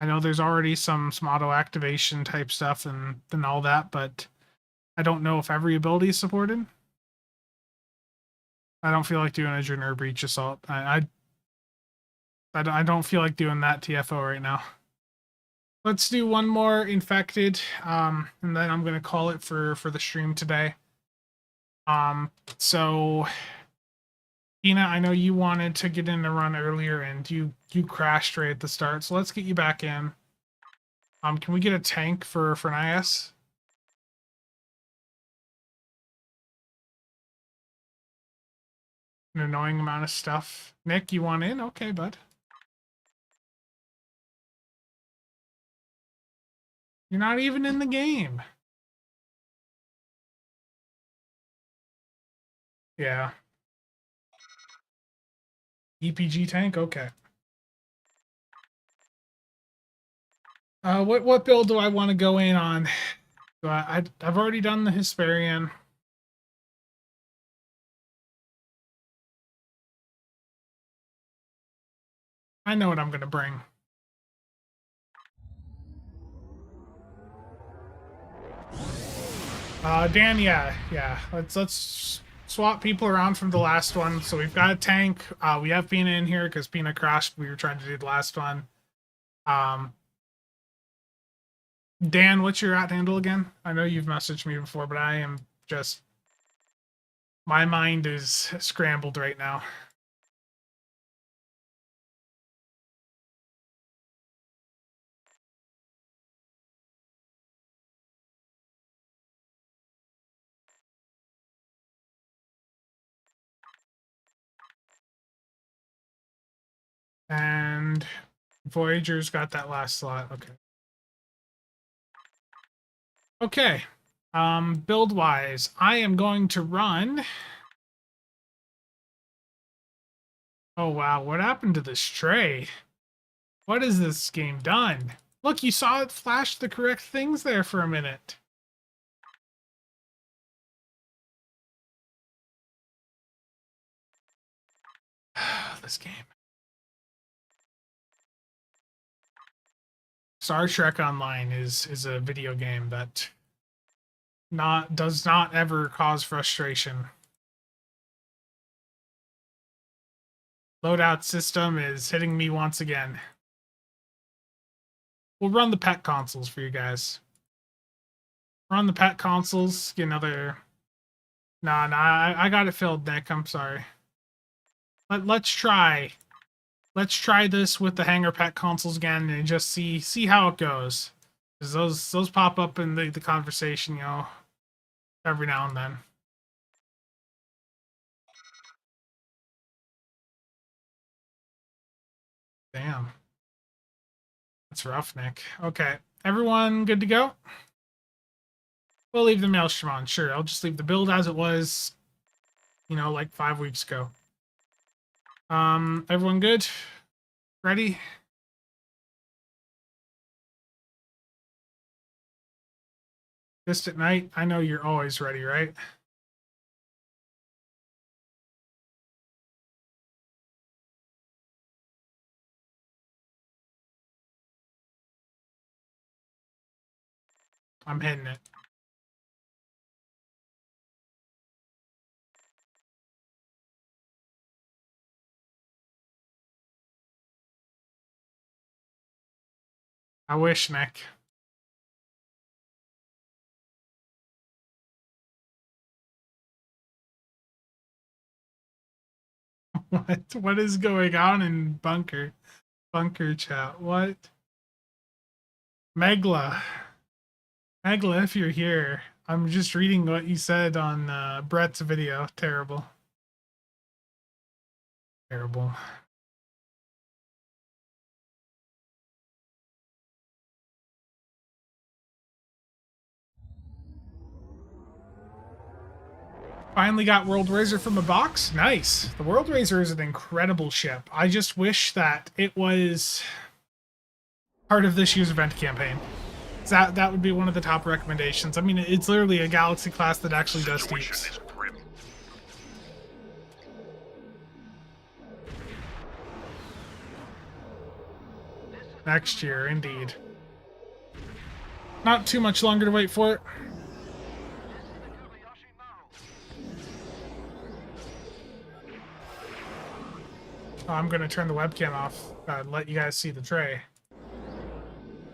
I know there's already some auto activation type stuff and all that, but I don't know if every ability is supported. I don't feel like doing a Journer Breach Assault. I don't feel like doing that TFO right now. Let's do one more infected, and then I'm gonna call it for the stream today. So Ina, I know you wanted to get in the run earlier, and you crashed right at the start. So let's get you back in. Can we get a tank for an IS? An annoying amount of stuff. Nick, you want in? Okay, bud. You're not even in the game. Yeah. EPG tank? Okay. What build do I want to go in on? So I've already done the Hesperian. I know what I'm gonna bring. Dan, yeah. Let's swap people around from the last one. So we've got a tank. We have Pina in here because Pina crashed. We were trying to do the last one. Dan, what's your at handle again? I know you've messaged me before, but I am just, my mind is scrambled right now. And Voyager's got that last slot. Okay. Okay. Build wise, I am going to run. Oh wow, what happened to this tray? What has this game done? Look, you saw it flash the correct things there for a minute. This game. Star Trek Online is a video game that does not ever cause frustration. Loadout system is hitting me once again. We'll run the pet consoles for you guys. Run the pet consoles, get another... Nah, I got it filled, Nick. I'm sorry. Let's try. Let's try this with the hangar pet consoles again and just see how it goes. Because those pop up in the conversation, you know, every now and then. Damn. That's rough, Nick. Okay. Everyone good to go? We'll leave the maelstrom on. Sure, I'll just leave the build as it was, you know, like 5 weeks ago. Everyone good? Ready? Just at night? I know you're always ready, right? I'm hitting it. I wish, Nick. What is going on in bunker chat? What? Megla, if you're here, I'm just reading what you said on Brett's video. Terrible. Finally got World Razor from a box. Nice. The World Razor is an incredible ship. I just wish that it was part of this year's event campaign. That would be one of the top recommendations. I mean, it's literally a Galaxy class that actually does steeps. Next year, indeed. Not too much longer to wait for it. Oh, I'm going to turn the webcam off. Let you guys see the tray.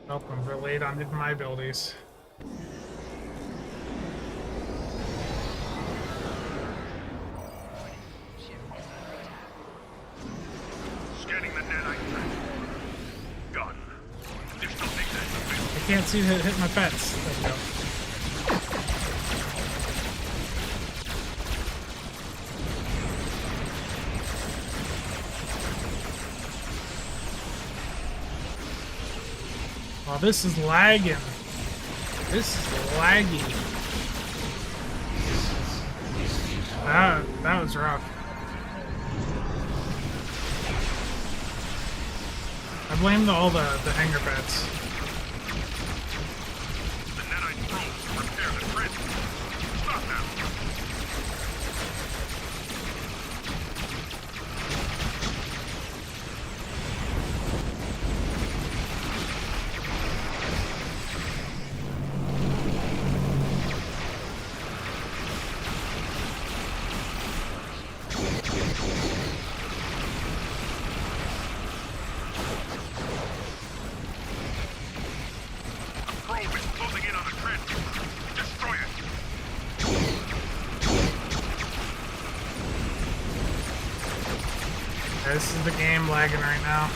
Oh, I'm real late on my abilities. Scanning the net, gun. There's something that I can't see it hit my pets. There we go. Oh, this is lagging. This is laggy. That was rough. I blame all the hanger pets. the Netite drones to repair the grid. Stop now. Probe is closing in on the grid. Destroy it. This is the game lagging right now.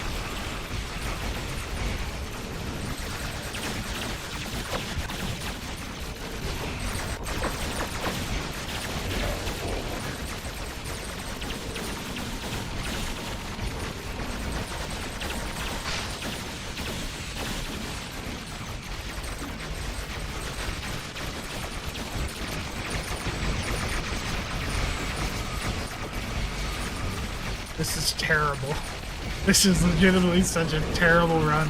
This is terrible. This is legitimately such a terrible run.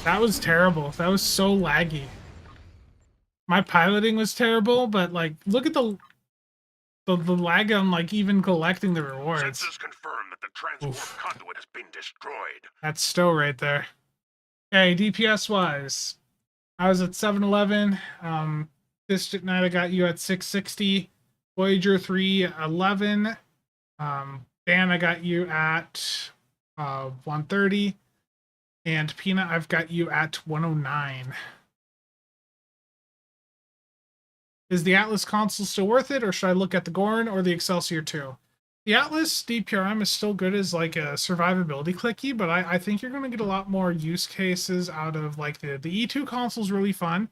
That was terrible. That was so laggy. My piloting was terrible, but like, look at the lag on like even collecting the rewards. Sensors confirm that the transport Oof. conduit has been destroyed. That's Stowe right there. Okay, DPS wise, I was at 711. District Knight, I got you at 660. Voyager 311. Dan, I got you at 130. And Peanut, I've got you at 109. Is the Atlas console still worth it, or should I look at the Gorn or the Excelsior 2? The Atlas DPRM is still good as like a survivability clicky, but I think you're going to get a lot more use cases out of like the E2 console is really fun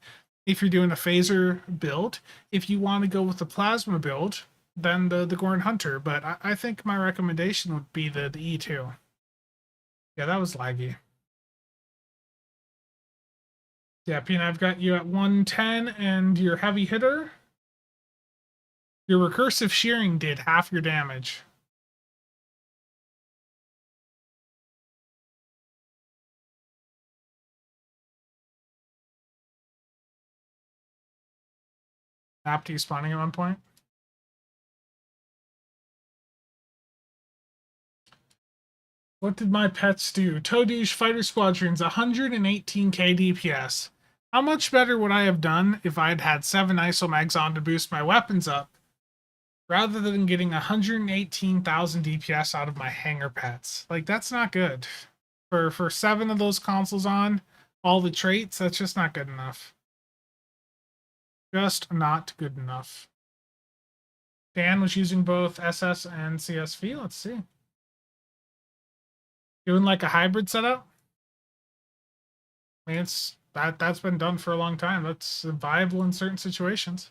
if you're doing a phaser build. If you want to go with the plasma build, then the Gorn Hunter, but I think my recommendation would be the E2. Yeah, that was laggy. Yeah, Pina, I've got you at 110, and your heavy hitter, your recursive shearing did half your damage. Apti spawning at one point. What did my pets do? Toadouche Fighter Squadrons, 118k DPS. How much better would I have done if I had had 7 isomags on to boost my weapons up, rather than getting 118,000 DPS out of my hanger pets? Like, that's not good. For 7 of those consoles on, all the traits, that's just not good enough. Just not good enough. Dan was using both SS and CSV. Let's see. Doing like a hybrid setup? I mean, that's been done for a long time. That's viable in certain situations.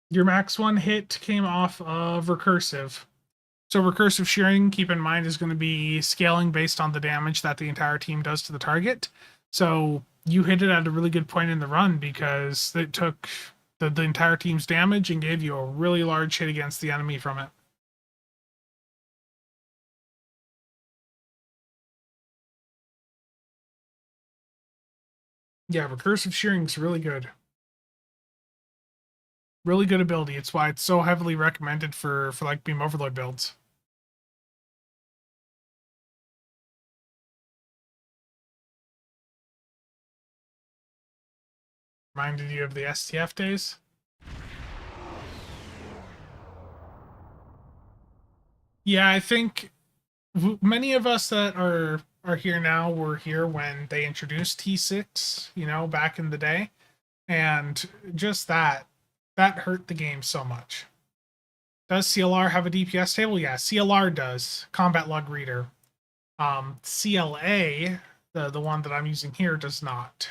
Your max one hit came off of recursive. So recursive shearing, keep in mind, is going to be scaling based on the damage that the entire team does to the target. So you hit it at a really good point in the run because it took the entire team's damage and gave you a really large hit against the enemy from it. Yeah, recursive shearing is really good. Really good ability. It's why it's so heavily recommended for like beam overload builds. Reminded you of the STF days? Yeah, I think many of us that are here now were here when they introduced T6, you know, back in the day. And just that hurt the game so much. Does CLR have a DPS table? Yeah, CLR does. Combat Log Reader. CLA, the one that I'm using here, does not.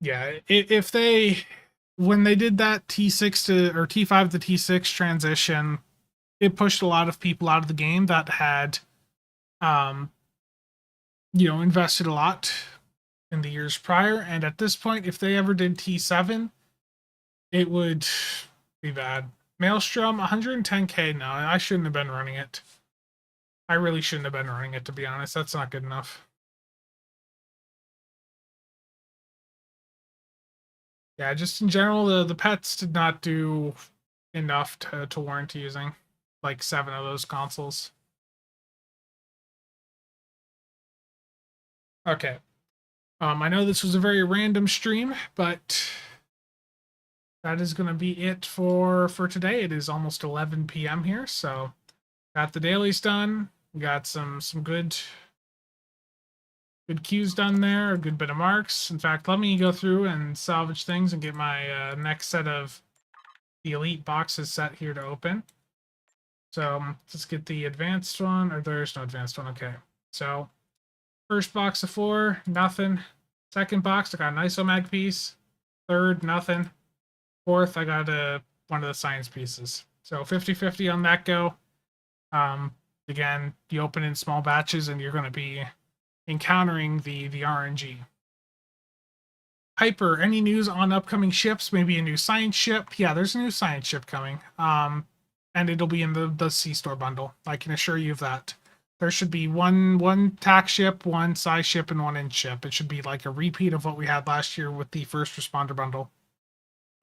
Yeah, if they, when they did that T6 to, or T5 to T6 transition, it pushed a lot of people out of the game that had, you know, invested a lot in the years prior. And at this point, if they ever did T7, it would be bad. Maelstrom, 110k. No, I shouldn't have been running it. I really shouldn't have been running it, to be honest. That's not good enough. Yeah, just in general, the pets did not do enough to warrant using like 7 of those consoles. Okay. I know this was a very random stream, but that is going to be it for today. It is almost 11 p.m. here, so got the dailies done. We got some good cues done there, a good bit of marks. In fact, let me go through and salvage things and get my next set of the elite boxes set here to open. So let's get the advanced one, or there's no advanced one. Okay, so first box of 4, nothing. Second box, I got an isomag piece. Third, nothing. Fourth, I got one of the science pieces. So 50-50 on that go. Again, you open in small batches and you're going to be encountering the RNG. Hyper, any news on upcoming ships? Maybe a new science ship? Yeah, there's a new science ship coming. And it'll be in the C-Store bundle. I can assure you of that. There should be one tac ship, one sci ship, and one in ship. It should be like a repeat of what we had last year with the first responder bundle.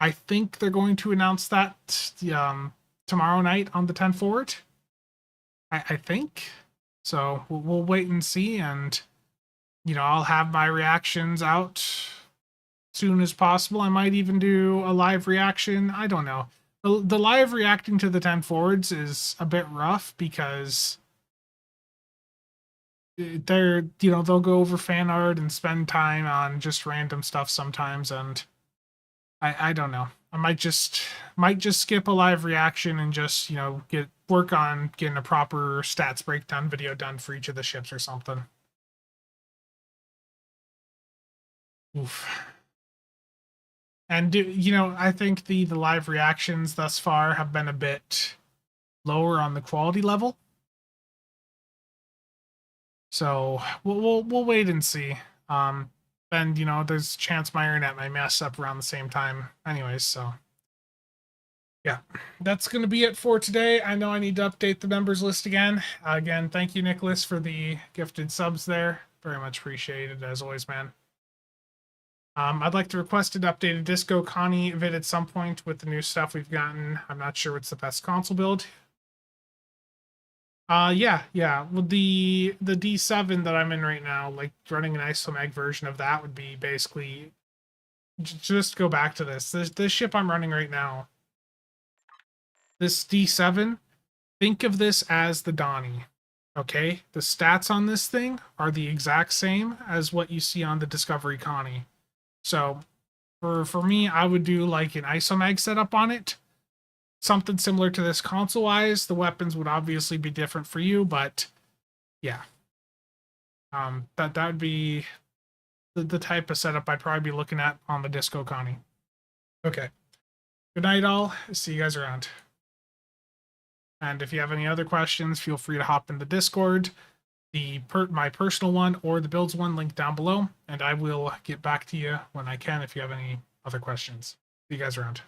I think they're going to announce that tomorrow night on the 10 forward. I think. So we'll wait and see, and I'll have my reactions out soon as possible. I might even do a live reaction. I don't know. The live reacting to the 10 forwards is a bit rough because they'll go over fan art and spend time on just random stuff sometimes, and I don't know. I might just skip a live reaction and just work on getting a proper stats breakdown video done for each of the ships or something. Oof. And I think the live reactions thus far have been a bit lower on the quality level. So we'll wait and see. And there's a chance my internet might mess up around the same time anyways, so yeah, that's going to be it for today. I know I need to update the members list again. Again, thank you, Nicholas, for the gifted subs there. Very much appreciated, as always, man. I'd like to request an updated Disco Connie vid at some point with the new stuff we've gotten. I'm not sure what's the best console build. Yeah. Well, the D7 that I'm in right now, like running an isomag version of that would be basically just go back to this ship I'm running right now. This D7, think of this as the Donnie. Okay, the stats on this thing are the exact same as what you see on the Discovery Connie. So for me, I would do like an isomag setup on it. Something similar to this console-wise. The weapons would obviously be different for you, but yeah. That would be the type of setup I'd probably be looking at on the Disco Connie. Okay. Good night, all. See you guys around. And if you have any other questions, feel free to hop in the Discord, my personal one or the builds one, link down below, and I will get back to you when I can if you have any other questions. See you guys around.